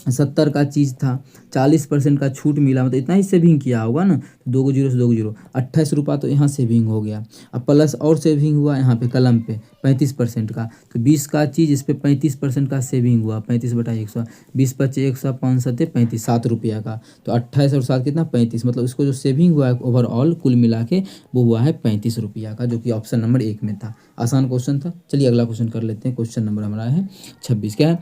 70 का चीज़ था, 40% का छूट मिला, मतलब इतना ही सेविंग किया होगा ना। 2 जीरो से 2 जीरो 28 रुपये तो यहाँ सेविंग हो गया। अब प्लस और सेविंग हुआ यहाँ पे कलम पे 35% का, तो 20 का चीज़ इस पर 35% का सेविंग हुआ, 35/100, 20 25 100 5 7 35, 7 रुपया का। तो 28 और 7 कितना 35, मतलब इसको जो सेविंग हुआ है ओवरऑल कुल मिला के वो हुआ है 35 रुपया का, जो कि ऑप्शन नंबर 1 में था। आसान क्वेश्चन था। चलिए अगला क्वेश्चन कर लेते हैं। क्वेश्चन नंबर हमारा है 26, क्या है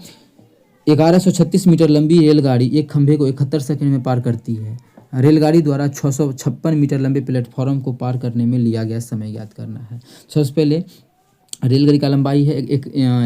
1136 मीटर लंबी रेलगाड़ी एक खंभे को 71 सेकंड में पार करती है। रेलगाड़ी द्वारा 656 मीटर लंबे प्लेटफॉर्म को पार करने में लिया गया समय ज्ञात करना है। सबसे पहले रेलगाड़ी का लंबाई है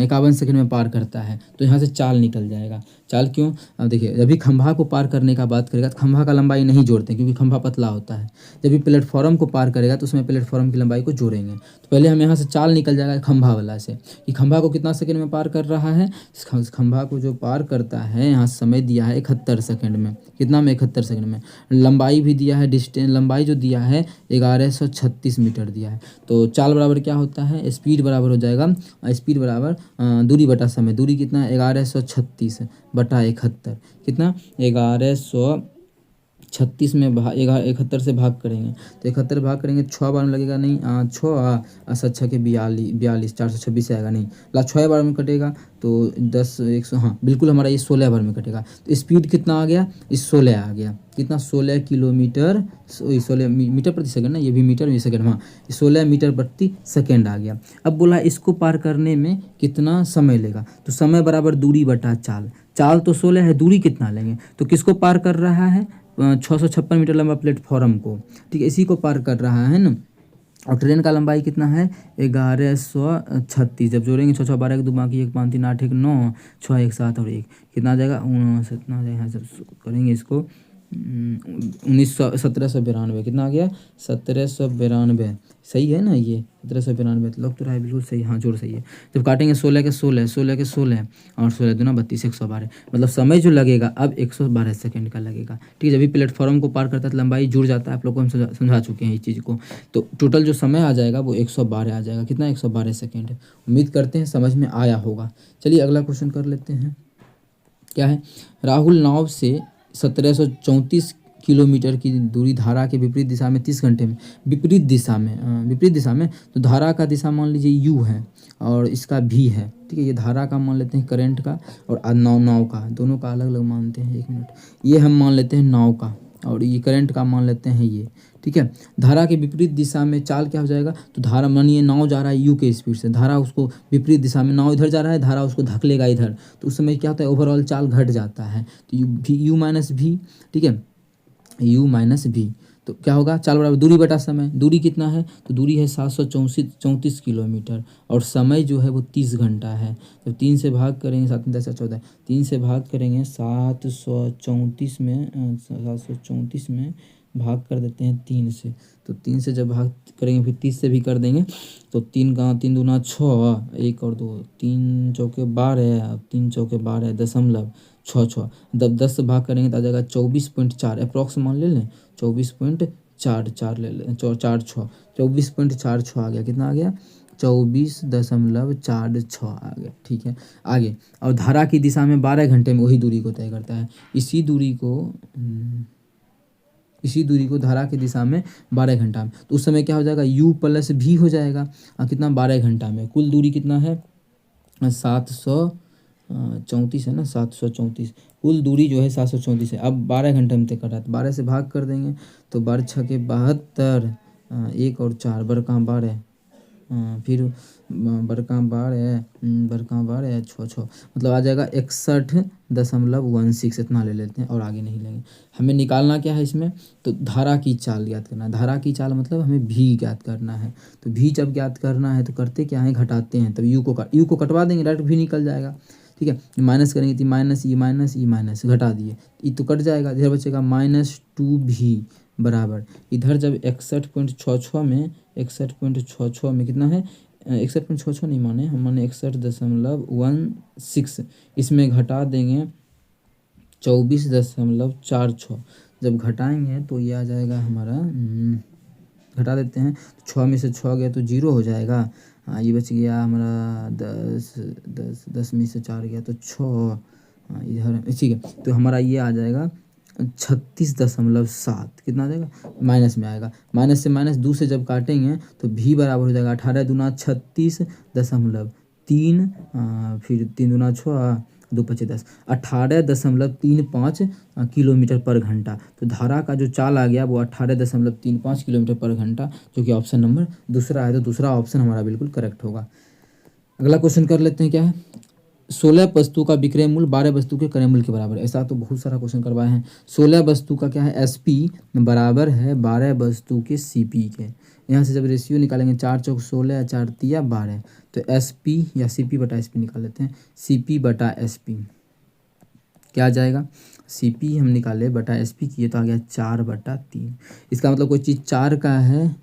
51 सेकंड में पार करता है, तो यहाँ से चाल निकल जाएगा। चाल क्यों? अब देखिए, जब भी खंभा को पार करने का बात करेगा तो खंभा का लंबाई नहीं जोड़ते क्योंकि खंभा पतला होता है। जब भी प्लेटफॉर्म को पार करेगा तो उसमें प्लेटफॉर्म की लंबाई को जोड़ेंगे। तो पहले हम यहाँ से चाल निकल जाएगा खंभा वाला से कि खंभा को कितना सेकंड में पार कर रहा है। खंभा को जो पार करता है, यहाँ समय दिया है 71 सेकंड में। कितना में? 71 सेकंड में। लंबाई भी दिया है, डिस्टेंस लंबाई जो दिया है 1136 मीटर दिया है। तो चाल बराबर क्या होता है? स्पीड बराबर हो जाएगा, स्पीड बराबर दूरी बटा समय। दूरी कितना है? 1136 बटा 71। कितना? 1136 में 71 से भाग करेंगे तो 71 भाग करेंगे 6 बार में लगेगा नहीं, 6 अच्छा के 42 426 आएगा नहीं, 6 बार में कटेगा तो 10 100, हाँ बिल्कुल हमारा ये 16 बार में कटेगा। तो स्पीड कितना आ गया? इस 16 आ गया। कितना? 16 किलोमीटर 16 मीटर प्रति सेकंड ना, ये भी मीटर में सेकंड, हाँ 16 मीटर प्रति सेकंड आ गया। अब बोला इसको पार करने में कितना समय लेगा, तो समय बराबर दूरी बटा चाल। चाल तो 16 है, दूरी कितना लेंगे? तो किसको पार कर रहा है? 656 मीटर लंबा प्लेटफॉर्म को, ठीक है, इसी को पार कर रहा है ना। और ट्रेन का लंबाई कितना है? 1136। जब जोड़ेंगे 6 6 12 1 2 बाकी 1 5 3 8 1 9 6 1 7 और 1 कितना आ जाएगा? कितना आ जाएगा? यहाँ से करेंगे इसको 1792। कितना आ गया? 1792। सही है ना ये? 1792 लग तो रहा है बिल्कुल सही, हाँ जोड़ सही है। जब काटेंगे 16 के 16 16 के 16 और 16 दूना 32 112, मतलब समय जो लगेगा अब 112 सेकंड का लगेगा। ठीक है, जब भी प्लेटफॉर्म को पार करता है तो लंबाई जुड़ जाता है। आप लोग को हम समझा चुके हैं इस चीज़ को। तो टोटल जो समय आ जाएगा वो 112 आ जाएगा। कितना? 112 सेकेंड। उम्मीद करते हैं समझ में आया होगा। चलिए अगला क्वेश्चन कर लेते हैं। क्या है? राहुल नाव से 1734 किलोमीटर की दूरी धारा के विपरीत दिशा में 30 घंटे में, विपरीत दिशा में तो धारा का दिशा मान लीजिए यू है और इसका भी है। ठीक है, ये धारा का मान लेते हैं करंट का, और नाव का, दोनों का अलग अलग मानते हैं। 1 मिनट, ये हम मान लेते हैं नाव का और ये करंट का मान लेते हैं ये। ठीक है, धारा के विपरीत दिशा में चाल क्या हो जाएगा? तो धारा मानिए नाव जा रहा है यू के स्पीड से, धारा उसको विपरीत दिशा में, नाव इधर जा रहा है, धारा उसको धकेलेगा इधर, तो उस समय क्या होता है? ओवरऑल चाल घट जाता है। तो यू माइनस भी, ठीक है, यू माइनस भी, तो क्या होगा? चाल बराबर दूरी बटा समय। दूरी कितना है? तो दूरी है 734 किलोमीटर और समय जो है वो 30 घंटा है। तो 3 से भाग करेंगे, 7 10 14, 3 से भाग करेंगे 734 में भाग कर देते हैं 3 से। तो 3 से जब भाग करेंगे फिर 30 से भी कर देंगे तो 3 दूना 6, 1 और 2, 3 चौके 12, 3 चौके 12 दशमलव 6 जब 10 से भाग करेंगे तो आ जाएगा 24.4, अप्रॉक्स मान ले लें 24.44 ले लें, 46 24.46 आ गया। कितना आ गया? 24.46 आ गया। ठीक है, आगे। और धारा की दिशा में 12 घंटे में वही दूरी को तय करता है। इसी दूरी को धारा की दिशा में 12 घंटा में, तो उस समय क्या हो जाएगा? u प्लस भी हो जाएगा। कितना? 12 घंटा में। कुल दूरी कितना है? 734 है ना, 734। कुल दूरी जो है 734 है। अब 12 घंटे में तय कर रहा है तो 12 से भाग कर देंगे तो 12 6 के 72, 1 और 4 बरका 12, फिर बरका 12 6 मतलब आ जाएगा 61.16। इतना ले लेते हैं और आगे नहीं लेंगे। हमें निकालना क्या है इसमें? तो धारा की चाल ज्ञात करना है। धारा की चाल मतलब हमें भी ज्ञात करना है। तो भी जब ज्ञात करना है तो करते क्या है? घटाते हैं। तब यू को कटवा देंगे, डायरेक्ट भी निकल जाएगा। ठीक है, माइनस करेंगे तो माइनस ई माइनस घटा दिए, ये तो कट जाएगा, इधर बचेगा -2 भी बराबर। इधर जब 61.66 में 61.66 में कितना है? 61.66 नहीं माने हम, माने 61.16। इसमें घटा देंगे 24.46। जब घटाएंगे तो ये आ जाएगा हमारा, घटा देते हैं, 6 में से 6 गया तो 0 हो जाएगा। ये बच गया हमारा 10 में से 4 गया तो 6, इधर ठीक है। तो हमारा ये आ जाएगा 36.7। कितना आ जाएगा? माइनस में आएगा। माइनस से माइनस 2 से जब काटेंगे तो भी बराबर हो जाएगा 18 दूना 36.3, फिर 3 दूना 6, 2 5 10, 18.35 किलोमीटर पर घंटा। तो धारा का जो चाल आ गया वो 18.35 किलोमीटर पर घंटा, जो कि ऑप्शन नंबर दूसरा है। तो दूसरा ऑप्शन हमारा बिल्कुल करेक्ट होगा। अगला क्वेश्चन कर लेते हैं। क्या है? 16 वस्तु का विक्रय मूल्य 12 वस्तु के क्रय मूल्य के बराबर है। ऐसा तो बहुत सारा क्वेश्चन करवाए हैं। 16 वस्तु का क्या है एसपी बराबर है 12 वस्तु के सीपी के। यहाँ से जब रेशियो निकालेंगे 4 चौक 16 या 4 तिया 12, तो एसपी या सीपी बटा एसपी निकाल लेते हैं। सीपी बटा एसपी क्या आ जाएगा, सीपी हम निकाले बटा एसपी किए तो आ गया 4/3। इसका मतलब कोई चीज़ 4 का है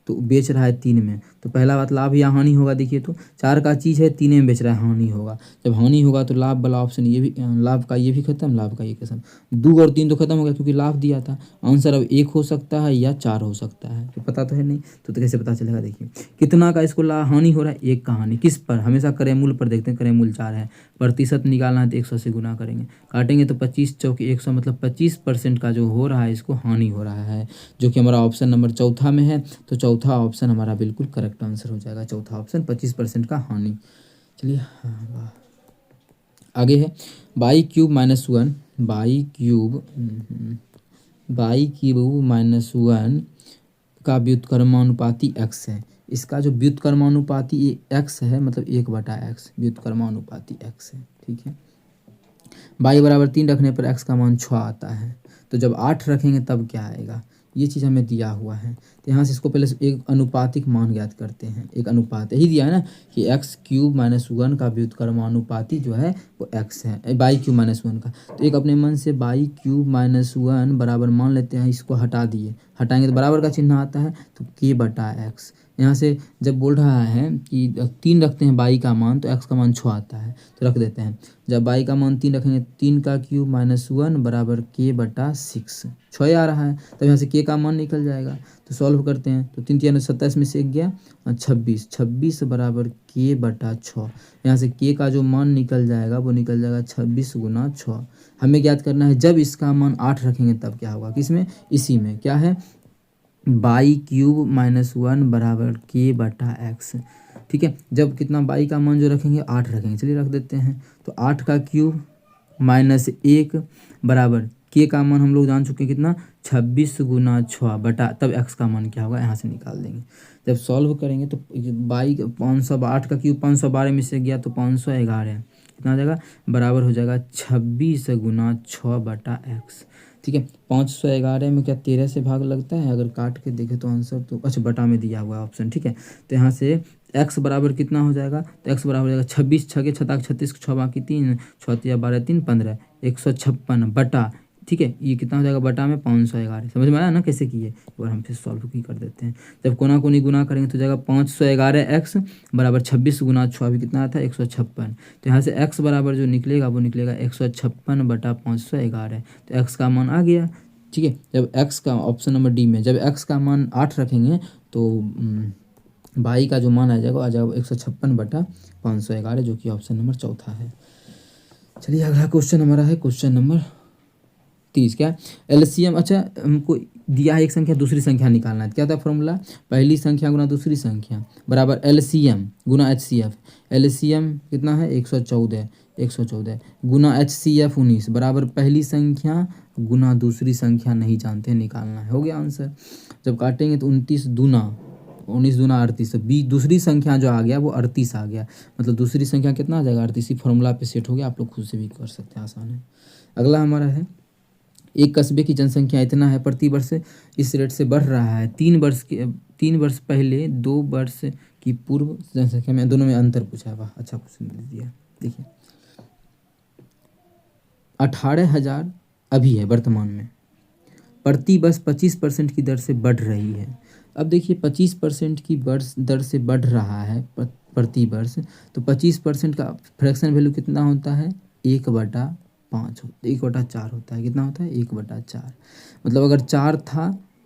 तो बेच रहा है 3 में, तो पहला बात लाभ या हानि होगा। देखिए तो 4 का चीज़ है 3 में बेच रहा है, हानि होगा। जब हानि होगा तो लाभ वाला ऑप्शन ये भी, लाभ का ये भी खत्म, लाभ का ये खत्म। 2 और 3 तो खत्म हो गया क्योंकि लाभ दिया था। आंसर अब 1 हो सकता है या 4 हो सकता है, तो पता तो है नहीं, तो कैसे पता चलेगा। देखिए कितना का इसको हानि हो रहा है, 1 का हानि। किस पर, हमेशा क्रय मूल्य पर देखते हैं। क्रय मूल्य 4 है, प्रतिशत निकालना है तो 100 से गुना करेंगे, काटेंगे तो 25 चौक 100, मतलब 25% का जो हो रहा है इसको हानि हो रहा है, जो कि हमारा ऑप्शन नंबर चौथा में है। तो चौथा ऑप्शन हमारा बिल्कुल करेक्ट आंसर हो जाएगा, चौथा ऑप्शन 25% का हानि। चलिए हाँ, आगे है by cube minus 1, by cube minus 1 का व्युत्क्रमानुपाती x है। इसका जो व्युत्क्रमानुपाती ये x है, मतलब 1/x व्युत्क्रमानुपाती x है, ठीक है। बाई बराबर 3 रखने पर x का मान 6 आता है, तो जब 8 रखेंगे तब क्या आएगा, ये चीज़ हमें दिया हुआ है। तो यहाँ से इसको पहले एक अनुपातिक मान ज्ञात करते हैं। एक अनुपात यही दिया है ना कि एक्स क्यूब माइनस 1 का व्युत्क्रमानुपाती जो है वो x है, बाई क्यूब माइनस 1 का। तो एक अपने मन से बाई क्यूब माइनस 1 बराबर मान लेते हैं, इसको हटा दिए, हटाएंगे तो बराबर का चिन्ह आता है, तो k/x। यहाँ से जब बोल रहा है कि 3 रखते हैं बाई का मान तो x का मान 6 आता है, तो रख देते हैं। जब बाई का मान 3 रखेंगे, 3 का क्यूब माइनस 1 बराबर k/6, 6 आ रहा है, तब यहाँ से k का मान निकल जाएगा। तो सॉल्व करते हैं तो 3 3 27 में से 1 गया 26, 26 बराबर k/6। यहाँ से k का जो मान निकल जाएगा वो निकल जाएगा 26 गुना 6। हमें ज्ञात करना है जब इसका मान 8 रखेंगे तब क्या होगा, किसमें, इसी में। क्या है, बाई क्यूब माइनस 1 बराबर k/x, ठीक है। जब कितना बाई का मान जो रखेंगे 8 रखेंगे, चलिए रख देते हैं। तो 8 का क्यूब माइनस 1 बराबर k का मान हम लोग जान चुके हैं कितना, 26 गुना 6 बटा, तब x का मान क्या होगा यहाँ से निकाल देंगे। जब सॉल्व करेंगे तो बाई 508 का क्यूब 512 में से गया तो 511, कितना आ जाएगा, बराबर हो जाएगा 26 गुना 6/x, ठीक है। 511 में क्या 13 से भाग लगता है, अगर काट के देखें तो आंसर तो अच्छा बटा में दिया हुआ है ऑप्शन, ठीक है। तो यहाँ से x बराबर कितना हो जाएगा, तो x बराबर हो जाएगा 26, 6 के 36, 6 बाकी 3, 6 तिया 12, 3 15, 156 बटा, ठीक है। ये कितना हो जाएगा बटा में 511। समझ में आया ना कैसे किए, एक बार हम फिर सॉल्व की कर देते हैं। जब कोना कोनी गुना करेंगे तो जाएगा 511x बराबर 26 गुना 6 भी कितना आता है 156। तो यहाँ से x बराबर जो निकलेगा वो निकलेगा 156 बटा 511, तो x का मान आ गया, ठीक है। जब x का ऑप्शन नंबर डी में जब x का मान 8 रखेंगे तो बाई का जो मान आ जाएगा 156 बटा 511, जो कि ऑप्शन नंबर चौथा है। चलिए अगला क्वेश्चन हमारा है क्वेश्चन नंबर 30। क्या एलसीएम, अच्छा हमको दिया है एक संख्या दूसरी संख्या निकालना है। क्या था फॉर्मूला, पहली संख्या गुना दूसरी संख्या बराबर एलसीएम गुना एचसीएफ। एलसीएम कितना है 114 गुना एचसीएफ 19 बराबर पहली संख्या गुना दूसरी संख्या नहीं जानते, निकालना है। हो गया आंसर। जब काटेंगे तो 19 दूना 38, तो दूसरी संख्या जो आ गया वो 38 आ गया, मतलब दूसरी संख्या कितना आ जाएगा 38। फॉर्मूला पे सेट हो गया, आप लोग खुद से भी कर सकते हैं, आसान है। अगला हमारा है एक कस्बे की जनसंख्या इतना है, प्रति वर्ष इस रेट से बढ़ रहा है। 3 वर्ष पहले 2 वर्ष की पूर्व जनसंख्या में, दोनों में अंतर पूछा है। वाह अच्छा क्वेश्चन दे दिया। देखिए 18,000 अभी है वर्तमान में, प्रति वर्ष 25% की दर से बढ़ रही है। अब देखिए 25% की दर से बढ़ रहा है प्रति वर्ष, तो 25% का फ्रैक्शन वैल्यू कितना होता है 1/4 होता है। कितना होता है 1/4, मतलब अगर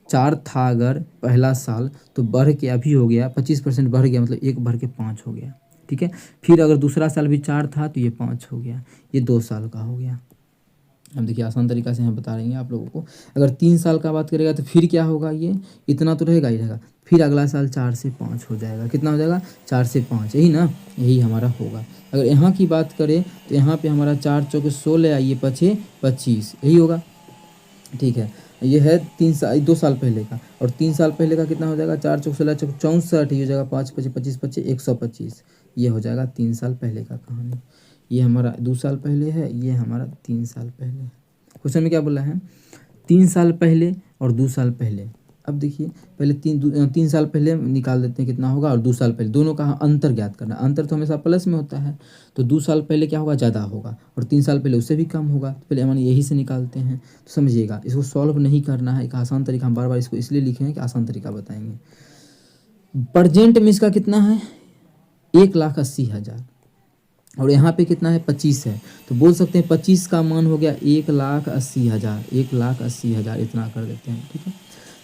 4 था अगर पहला साल, तो बढ़ के अभी हो गया 25% बढ़ गया, मतलब 1 बढ़ के 5 हो गया, ठीक है। फिर अगर दूसरा साल भी 4 था तो ये 5 हो गया, ये 2 साल का हो गया। अब देखिए आसान तरीका से हम बता रहे हैं आप लोगों को। अगर 3 साल का बात करेगा तो फिर क्या होगा, ये इतना तो रहेगा ही रहेगा, फिर अगला साल 4 से 5 हो जाएगा। कितना हो जाएगा 4 से 5, यही ना, यही हमारा होगा। अगर यहाँ की बात करें तो यहाँ पे हमारा 4 चौके 16 आइए 5 25, यही होगा, ठीक है। ये है 2 साल पहले का, और 3 साल पहले का कितना हो जाएगा 4 चौक 16 चौक 64, ये हो जाएगा 5 25 25 25 125, ये हो जाएगा 3 साल पहले का कहानी। ये हमारा 2 साल पहले है, ये हमारा 3 साल पहले है। क्वेश्चन में क्या बोला है, 3 साल पहले और 2 साल पहले। अब देखिए पहले 3 साल पहले निकाल देते हैं कितना होगा, और 2 साल पहले, दोनों का अंतर ज्ञात करना। अंतर तो हमेशा प्लस में होता है, तो 2 साल पहले क्या होगा, ज़्यादा होगा, और 3 साल पहले उससे भी कम होगा। तो पहले हम यही से निकालते हैं। तो समझिएगा, इसको सॉल्व नहीं करना है, एक आसान तरीका, हम बार बार इसको इसलिए लिखे हैं कि आसान तरीका बताएंगे। प्रेजेंट में इसका कितना है, 1,80,000, और यहाँ पे कितना है, 25 है। तो बोल सकते हैं 25 का मान हो गया 1,80,000, 1,80,000 इतना कर देते हैं, ठीक है।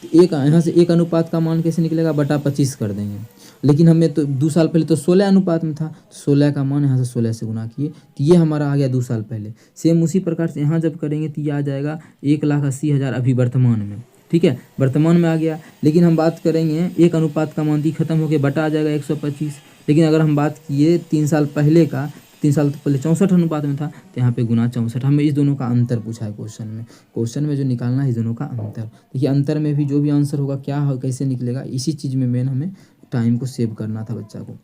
तो एक यहाँ से 1 अनुपात का मान कैसे निकलेगा, बटा 25 कर देंगे। लेकिन हमें तो 2 साल पहले तो 16 अनुपात में था, तो 16 का मान यहाँ से 16 से गुना किए, तो ये हमारा आ गया 2 साल पहले। सेम उसी प्रकार से यहाँ जब करेंगे तो ये आ जाएगा 1,80,000 अभी वर्तमान में, ठीक है, वर्तमान में आ गया। लेकिन हम बात करेंगे 1 अनुपात का मान दी खत्म हो गया, बटा आ जाएगा 125। लेकिन अगर हम बात किए 3 साल पहले का, 3 साल पहले 64 अनुपात में था, तो यहाँ पे गुना 64। हमें इस दोनों का अंतर पूछा है क्वेश्चन में। क्वेश्चन में जो निकालना है इस दोनों का अंतर। देखिए अंतर में भी जो भी आंसर होगा क्या हो, कैसे निकलेगा, इसी चीज़ में मेन हमें टाइम को सेव करना था बच्चा को।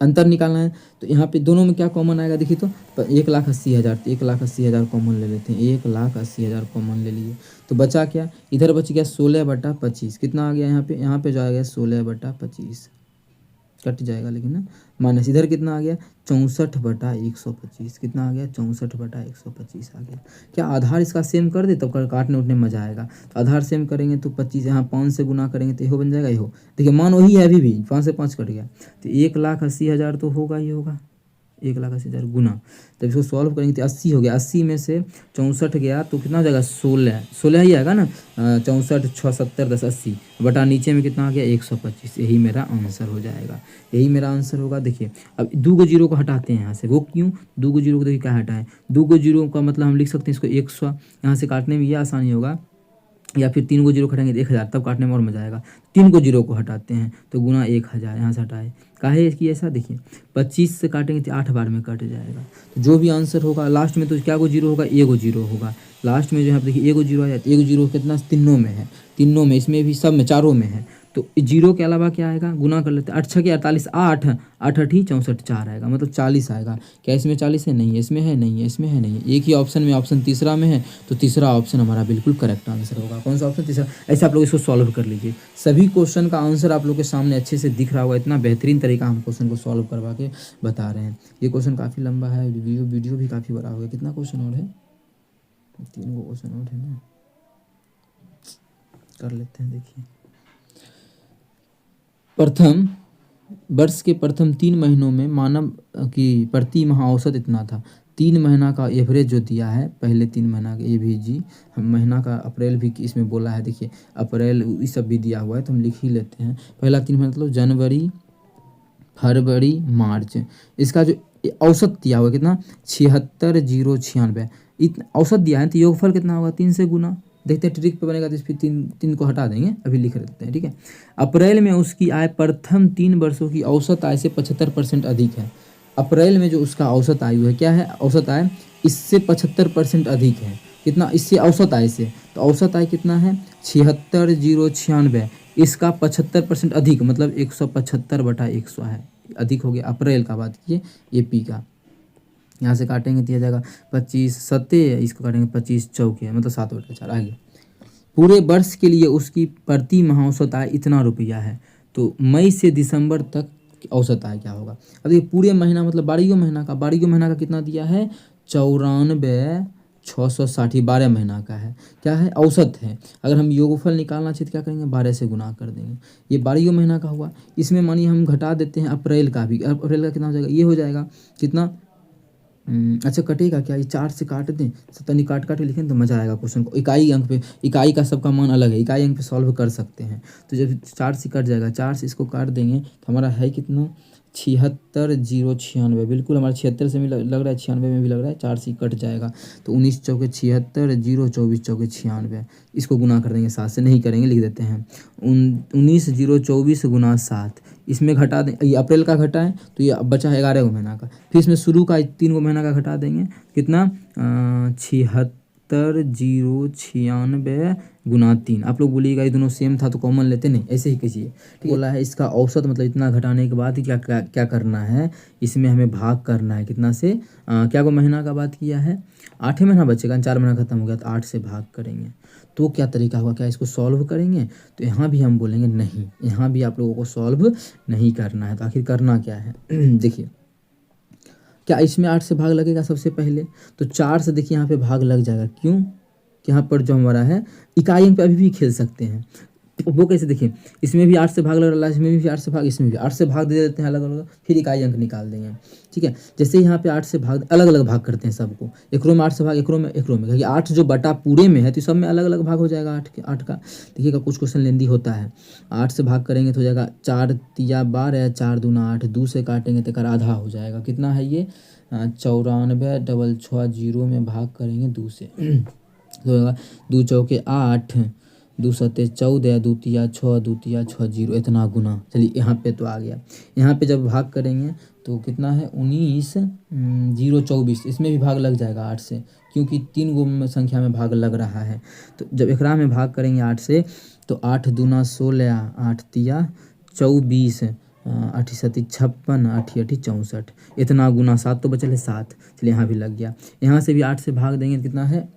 अंतर निकालना है तो यहाँ पे दोनों में क्या कॉमन आएगा, देखिए तो 1,80,000, तो 1,80,000 कॉमन ले लेते हैं, 1,80,000 कॉमन ले लिए। तो बचा क्या, इधर बच गया 16/25, कितना आ गया यहाँ पे जो आ गया 16/25 कट जाएगा, लेकिन ना माइनस, इधर कितना आ गया 64/125, कितना आ गया 64/125 आ गया। क्या आधार इसका सेम कर दे, तब काटने उठने में मजा आएगा। तो आधार सेम करेंगे तो 25 यहाँ 5 से गुना करेंगे तो यहो बन जाएगा, यहो देखिए मान वही है, अभी भी 5 से 5 कट गया, तो 1,80,000 तो होगा ही होगा, 1,80,000 गुना। तब इसको सॉल्व करेंगे तो 80 हो गया, 80 में से 64 गया तो कितना हो जाएगा 16 ही आएगा ना, 64 6 70 10 80 बटा नीचे में कितना आ गया 125। यही मेरा आंसर हो जाएगा, यही मेरा आंसर होगा। देखिए अब 2 को जीरो को हटाते हैं यहाँ से, वो क्यों, 2 को जीरो को देखिए क्या हटाएं, 2 को जीरो का मतलब हम लिख सकते हैं इसको 100, यहाँ से काटने में ये आसानी होगा, या फिर 3 को जीरो हटाएंगे तो 1,000, तब काटने में और मजा आएगा। 3 को जीरो को हटाते हैं तो गुना 1,000 यहाँ से हटाए, काहे कि ऐसा देखिए 25 से काटेंगे तो 8 बार में कट जाएगा। तो जो भी आंसर होगा लास्ट में तो क्या को जीरो होगा, ए को जीरो होगा लास्ट में, जो है देखिए ए को जीरो आ जाए, ए को जीरो कितना तीनों में है, तीनों में, इसमें भी सब में, चारों में है। तो जीरो के अलावा क्या आएगा, गुना कर लेते हैं, 8 6 48, 8 8 8 ही 64 4 आएगा, मतलब 40 आएगा। क्या इसमें 40 है, नहीं है, इसमें है, नहीं है, इसमें है, नहीं है, एक ही ऑप्शन में, ऑप्शन तीसरा में है, तो तीसरा ऑप्शन हमारा बिल्कुल करेक्ट आंसर होगा। कौन सा ऑप्शन, तीसरा। ऐसे आप लोग इसको सॉल्व कर लीजिए, सभी क्वेश्चन का आंसर आप लोग के सामने अच्छे से दिख रहा होगा। इतना बेहतरीन तरीका हम क्वेश्चन को सॉल्व करवा के बता रहे हैं। ये क्वेश्चन काफ़ी लंबा है, वीडियो भी काफ़ी बड़ा हो गया। कितना क्वेश्चन और है, 3 क्वेश्चन और है ना, कर लेते हैं। देखिए प्रथम वर्ष के प्रथम 3 महीनों में मानव की प्रति माह औसत इतना था। 3 महीना का एवरेज जो दिया है, पहले 3 महीना का AVG, हम महीना का अप्रैल भी इसमें बोला है, देखिए अप्रैल ये सब भी दिया हुआ है, तो हम लिख ही लेते हैं। पहला 3 महीना मतलब जनवरी फरवरी मार्च, इसका जो औसत दिया हुआ कितना 76,096, इतना औसत दिया है, तो योगफल कितना होगा 3 से गुना। देखते हैं ट्रिक पे बनेगा तो इस पर 3 को हटा देंगे, अभी लिख लेते हैं, ठीक है। अप्रैल में उसकी आय प्रथम 3 वर्षों की औसत आय से 75% अधिक है। अप्रैल में जो उसका औसत आयु है, क्या है औसत आय, इससे 75% अधिक है। कितना, इससे औसत आय से, तो औसत आय कितना है 76,096, इसका 75% अधिक मतलब 175/100 है, अधिक हो गया। अप्रैल का बात कीजिए, AP का, यहाँ से काटेंगे दिया जाएगा 25 सत्ते, इसको काटेंगे 25 चौके, मतलब 7/4 आ गया। पूरे वर्ष के लिए उसकी प्रति माह औसत आय इतना रुपया है, तो मई से दिसंबर तक औसत आय क्या होगा। अब ये पूरे महीना मतलब 12 महीना का कितना दिया है 94,660, 12 महीना का है, क्या है औसत है। अगर हम योगफल निकालना चाहिए तो क्या करेंगे 12 से गुना कर देंगे, ये 12 महीना का हुआ। इसमें मानिए हम घटा देते हैं अप्रैल का भी, अप्रैल का कितना हो जाएगा, ये हो जाएगा कितना, अच्छा कटेगा क्या, ये 4 से काट दें, सतनी काट के लिखें तो मज़ा आएगा क्वेश्चन को। इकाई अंक पे, इकाई का सबका मान अलग है, इकाई अंक पे सॉल्व कर सकते हैं। तो जब 4 से कट जाएगा, 4 से इसको काट देंगे तो हमारा है कितना 76,096, बिल्कुल हमारा 76 से भी लग रहा है, 96 में भी लग रहा है, 4 से कट जाएगा तो 19 चौके 76, 0 24 चौके 96, इसको गुना कर देंगे 7 से, नहीं करेंगे लिख देते हैं 19 0 24 गुना 7, इसमें घटा दें, ये अप्रैल का घटा है तो ये बचा है 11 महीना का, फिर इसमें शुरू का 3 महीना का घटा देंगे, कितना 76,096 गुना 3। आप लोग बोलिएगा ये दोनों सेम था तो कॉमन लेते, नहीं, ऐसे ही कीजिए। ठीक बोला है। इसका औसत मतलब इतना घटाने के बाद क्या क्या क्या करना है, इसमें हमें भाग करना है कितना से, क्या को महीना का बात किया है, 8 महीना बचेगा, 4 महीना खत्म हो गया तो 8 से भाग करेंगे। तो क्या तरीका होगा, क्या इसको सॉल्व करेंगे, तो यहाँ भी हम बोलेंगे नहीं, यहाँ भी आप लोगों को सॉल्व नहीं करना है। तो आखिर करना क्या है देखिए, क्या इसमें 8 से भाग लगेगा सबसे पहले, तो 4 से देखिए यहाँ पे भाग लग जाएगा। क्यों, कि यहाँ पर जो हमारा है इकाई अंक पे अभी भी खेल सकते हैं। वो कैसे, देखिए इसमें भी 8 से भाग लग रहा है, इसमें भी 8 से भाग, इसमें भी 8 से भाग दे देते हैं अलग अलग, फिर इकाई अंक निकाल देंगे। ठीक है, जैसे यहाँ पे 8 से भाग अलग अलग भाग करते हैं सबको, एकरों में 8 से भाग, एकरों में क्योंकि 8 जो बटा पूरे में है तो सब में अलग अलग भाग हो जाएगा 8 का। देखिएगा कुछ क्वेश्चन लेंदी होता है, 8 से भाग करेंगे तो हो जाएगा 4 तिया 12, 4 दूना 8, 2 से काटेंगे तो कर आधा हो जाएगा। कितना है ये, 94, डबल 6 जीरो में भाग करेंगे 2 से तो होगा 2 चौके 8, 2 सत्ते 14, 2 तिया 6, 2 तिया 6 जीरो, इतना गुना। चलिए यहाँ पे तो आ गया। यहाँ पे जब भाग करेंगे तो कितना है 19, 0 24, इसमें भी भाग लग जाएगा 8 से, क्योंकि 3 गो संख्या में भाग लग रहा है। तो जब एकरा में भाग करेंगे 8 से तो 8 दूना 16, 8 तिया 24, 8 सत्ती 56, 8 8 64, इतना गुना। 7 तो बचल है 7, चलिए यहाँ भी लग गया। यहाँ से भी 8 से भाग देंगे तो कितना है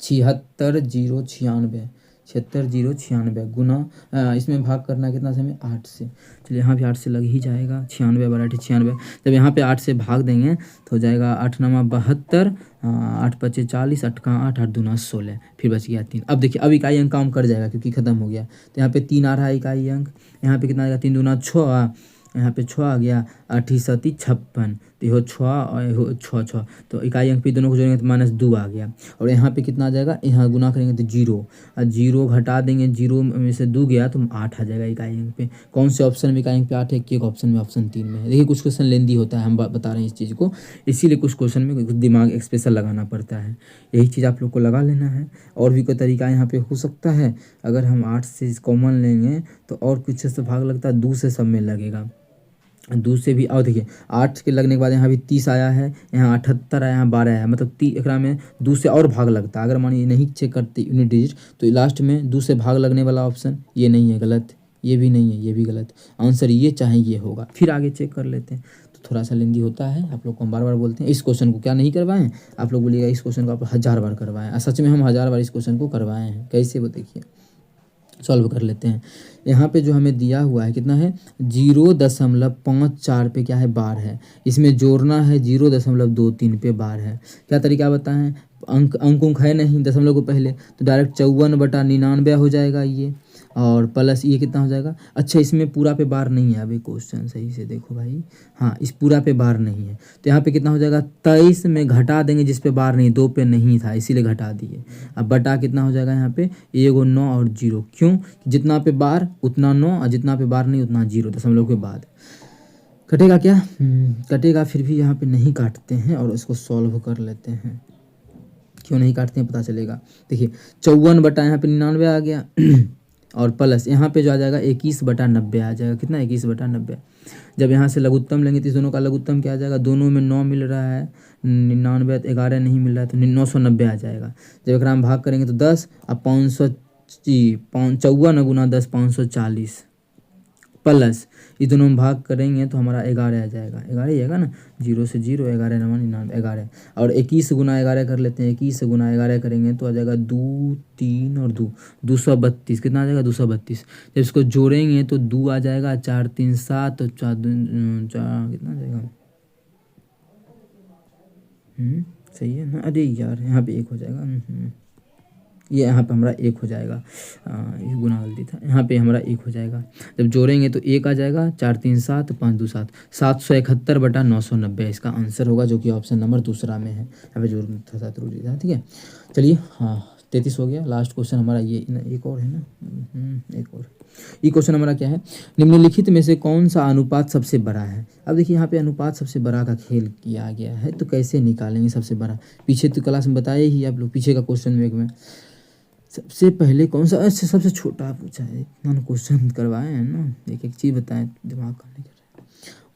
76,096, 76,096 गुना, इसमें भाग करना है कितना से हमें 8 से। चलिए यहाँ भी 8 से लग ही जाएगा, 96 बराबर 96। जब यहाँ पे 8 से भाग देंगे तो हो जाएगा 8 नमा 72, 8 पचे 40, 8 का 8, 8 दूना 16, फिर बच गया 3। अब देखिए अब इकाई अंक काम कर जाएगा क्योंकि खत्म हो गया। तो यहाँ पे 3 आ रहा है इकाई अंक, यहाँ पे कितना आ जाएगा 3 दूना 6, यहाँ पे 6 आ गया, 8 सत्ती 56, तो यहो 6 और यहो 6, तो इकाई अंक पे दोनों को जोड़ेंगे तो -2 आ गया। और यहाँ पे कितना आ जाएगा, यहाँ गुना करेंगे तो 0, और 0 घटा देंगे, 0 में से 2 गया तो 8 आ जाएगा इकाई अंक पे। कौन से ऑप्शन में इकाई अंक पे 8 है, एक ऑप्शन में, ऑप्शन 3 में है। देखिए कुछ क्वेश्चन लेंदी होता है, हम बता रहे हैं इस चीज़ को, इसीलिए कुछ क्वेश्चन में कुछ दिमाग स्पेशल लगाना पड़ता है। यही चीज़ आप लोग को लगा लेना है। और भी कोई तरीका यहाँ पे हो सकता है, अगर हम 8 से कॉमन लेंगे तो और कुछ से भाग लगता है, 2 से सब में लगेगा, 2 से भी। और देखिए 8 के लगने के बाद यहाँ भी 30 आया है, यहाँ 78 आया, यहाँ 12 आया है, मतलब 30 एकरा में 2 से और भाग लगता है। अगर मानिए नहीं चेक करते यूनिट डिजिट तो लास्ट में 2 से भाग लगने वाला ऑप्शन ये नहीं है, गलत, ये भी नहीं है, ये भी गलत, आंसर ये चाहे ये होगा। फिर आगे चेक कर लेते हैं। तो थोड़ा सा लेंदी होता है, आप लोग को हम बार बार बोलते हैं इस क्वेश्चन को क्या नहीं करवाएं, आप लोग बोलिएगा इस क्वेश्चन को आप 1000 बार करवाएं, और सच में हम 1000 बार इस क्वेश्चन को करवाए हैं। कैसे वो देखिए, सॉल्व कर लेते हैं। यहाँ पे जो हमें दिया हुआ है कितना है, 0.54 पे क्या है, बार है, इसमें जोड़ना है 0.23 पे बार है। क्या तरीका बताएं, अंक है नहीं दशमलव को पहले, तो डायरेक्ट 54/99 हो जाएगा ये, और प्लस ये कितना हो जाएगा। अच्छा इसमें पूरा पे बार नहीं है, अभी क्वेश्चन सही से देखो भाई, हाँ इस पूरा पे बार नहीं है, तो यहाँ पे कितना हो जाएगा, 23 में घटा देंगे जिस पे बार नहीं, 2 पे नहीं था इसीलिए घटा दिए। अब बटा कितना हो जाएगा, यहाँ पे 1 9 और 0, क्यों, जितना पे बार उतना 9, और जितना पे बार नहीं उतना 0, दशमलव के बाद कटेगा क्या, कटेगा, फिर भी यहाँ पे नहीं काटते हैं और इसको सॉल्व कर लेते हैं। क्यों नहीं काटते हैं पता चलेगा। देखिए 54 बटा यहाँ पे 99 आ गया और प्लस यहाँ पे जो आ जाएगा 21/90 आ जाएगा, कितना 21/90। जब यहाँ से लघुत्तम लेंगे तो इस दोनों का लघुत्तम क्या आ जाएगा, दोनों में 9 मिल रहा है, 99 11 नहीं मिल रहा है तो 990 आ जाएगा। जब एक भाग करेंगे तो 10 और 54 गुना 10 540, प्लस ये दोनों में भाग करेंगे तो हमारा 11 आ जाएगा, 11 ही आएगा ना, 0 से 0, 11 9 99 11, और 21 गुना 11 कर लेते हैं, 21 गुना 11 करेंगे तो आ जाएगा 2 3 और 2 232, कितना आ जाएगा 232। जब इसको जोड़ेंगे तो 2 आ जाएगा, 4 3 7 और 4 कितना आ जाएगा, सही है ना, अरे यार यहाँ पे 1 हो जाएगा, ये यहाँ पे हमारा 1 हो जाएगा, ये गुना गलती था, यहाँ पे हमारा 1 हो जाएगा। जब जोड़ेंगे तो 1 आ जाएगा, 4 3 7 5 2 7, 771/990 इसका आंसर होगा, जो कि ऑप्शन नंबर दूसरा में है। यहाँ पे जोड़ था 7 रूट था, ठीक है। चलिए हाँ 33 हो गया। लास्ट क्वेश्चन हमारा ये, एक और है ना, एक और ये क्वेश्चन हमारा क्या है, निम्नलिखित में से कौन सा अनुपात सबसे बड़ा है। अब देखिए यहाँ पे अनुपात सबसे बड़ा का खेल किया गया है, तो कैसे निकालेंगे सबसे बड़ा, पीछे तो क्लास में बताया ही आप लोग, पीछे का क्वेश्चन में सबसे पहले कौन सा, अच्छा सबसे छोटा पूछा है, इतना क्वेश्चन करवाए हैं ना, एक एक चीज़ बताएं, दिमाग काम नहीं कर रहा है।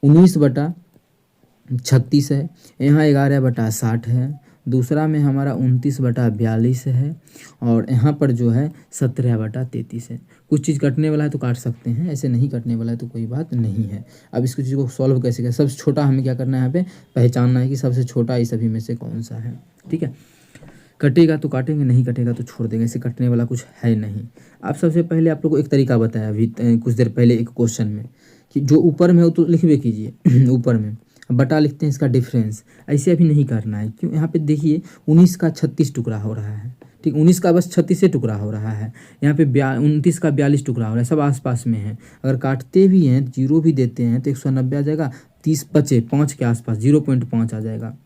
19/36 है, यहाँ 11/60 है, दूसरा में हमारा 29/42 है और यहाँ पर जो है 17/33 है। कुछ चीज़ कटने वाला है तो काट सकते हैं, ऐसे नहीं कटने वाला है तो कोई बात नहीं है। अब इसको चीज़ को सॉल्व कैसे करें, सबसे छोटा हमें क्या करना है, यहाँ पे पहचानना है कि सबसे छोटा इस सभी में से कौन सा है। ठीक है, कटेगा तो काटेंगे, नहीं कटेगा तो छोड़ देंगे, ऐसे कटने वाला कुछ है नहीं। अब सबसे पहले आप लोग को एक तरीका बताया अभी कुछ देर पहले एक क्वेश्चन में कि जो ऊपर में हो तो लिखवे कीजिए ऊपर में बटा लिखते हैं इसका डिफरेंस। ऐसे अभी नहीं करना है, क्यों, यहाँ पे देखिए 19 का 36 टुकड़ा हो रहा है। ठीक, 19 का बस 36 टुकड़ा हो रहा है, यहाँ पे 29 का 42 टुकड़ा हो रहा है, सब आसपास में है। अगर काटते भी हैं, जीरो भी देते हैं तो 190 आ जाएगा, 30 बचे 5 के आसपास 0.5 आ जाएगा,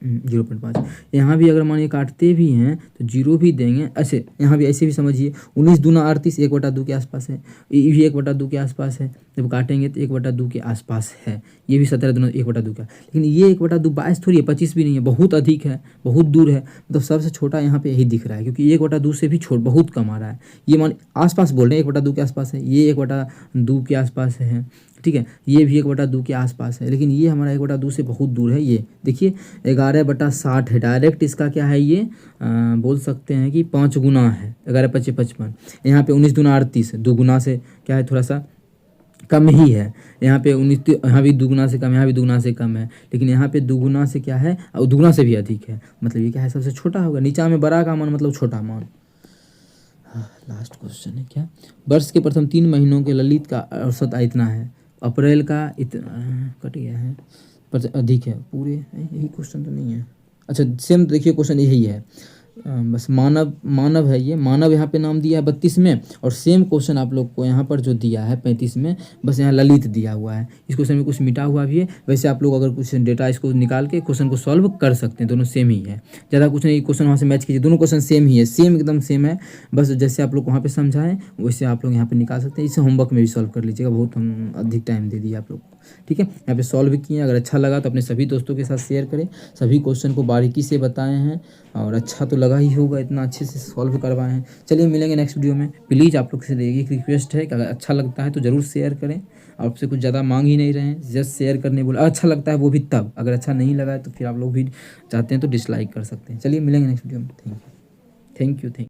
0.5। यहाँ भी अगर मानिए काटते भी हैं तो जीरो भी देंगे, ऐसे यहाँ भी ऐसे भी समझिए 19 दूना 38 1/2 के आसपास है, ये भी 1/2 के आसपास है, जब काटेंगे तो 1/2 के आसपास है। ये भी 17 दूना 1/2 का, लेकिन ये 1/2 22 थोड़ी है, 25 भी नहीं है, बहुत अधिक है, बहुत दूर है। मतलब सबसे छोटा यहाँ पे यही दिख रहा है, क्योंकि 1/2 से भी बहुत कम आ रहा है। ये मान आसपास बोल रहे हैं 1/2 के आसपास है, ये 1/2 के आसपास है। ठीक है, ये भी 1/2 के आसपास है, लेकिन ये हमारा 1/2 से बहुत दूर है। ये देखिए 11/60 है, डायरेक्ट इसका क्या है, ये बोल सकते हैं कि 5 गुना है, 11×5 = 55। यहाँ पे 19 दूना 38, 2 गुना से क्या है, थोड़ा सा कम ही है। यहाँ पे 19, यहाँ भी 2 गुना से कम है, यहाँ भी 2 गुना से कम है, लेकिन यहाँ पे 2 गुना से क्या है, और 2 गुना से भी अधिक है। मतलब ये क्या है, सबसे छोटा होगा। नीचा में बड़ा का मान मतलब छोटा मान। लास्ट क्वेश्चन है क्या, वर्ष के प्रथम 3 महीनों के ललित का औसत इतना है, अप्रैल का इतना कट गया है पर अधिक है पूरे, यही क्वेश्चन तो नहीं है। अच्छा सेम देखिए क्वेश्चन यही है, बस मानव है, ये मानव यहाँ पे नाम दिया है 32 में, और सेम क्वेश्चन आप लोग को यहाँ पर जो दिया है 35 में, बस यहाँ ललित दिया हुआ है। इस क्वेश्चन में कुछ मिटा हुआ भी है। वैसे आप लोग अगर कुछ डेटा इसको निकाल के क्वेश्चन को सॉल्व कर सकते हैं, दोनों सेम ही है, ज़्यादा कुछ नहीं। क्वेश्चन वहाँ से मैच कीजिए, दोनों क्वेश्चन सेम ही है, सेम एकदम सेम है। बस जैसे आप लोग वहाँ पर समझाएं वैसे आप लोग यहाँ पर निकाल सकते हैं। इसे होमवर्क में भी सॉल्व कर लीजिएगा, बहुत हम अधिक टाइम दे दिया आप लोग को। ठीक है, यहाँ पे सॉल्व किए। अगर अच्छा लगा तो अपने सभी दोस्तों के साथ शेयर करें। सभी क्वेश्चन को बारीकी से बताए हैं और अच्छा तो लगा ही होगा, इतना अच्छे से सॉल्व करवाए हैं। चलिए मिलेंगे नेक्स्ट वीडियो में। प्लीज़ आप लोग से एक रिक्वेस्ट है कि अगर अच्छा लगता है तो ज़रूर शेयर करें। आपसे कुछ ज़्यादा मांग ही नहीं रहे हैं, जस्ट शेयर करने बोला। अच्छा लगता है वो भी तब, अगर अच्छा नहीं लगा है तो फिर आप लोग भी चाहते हैं तो डिसलाइक कर सकते हैं। चलिए मिलेंगे नेक्स्ट वीडियो में। Thank you.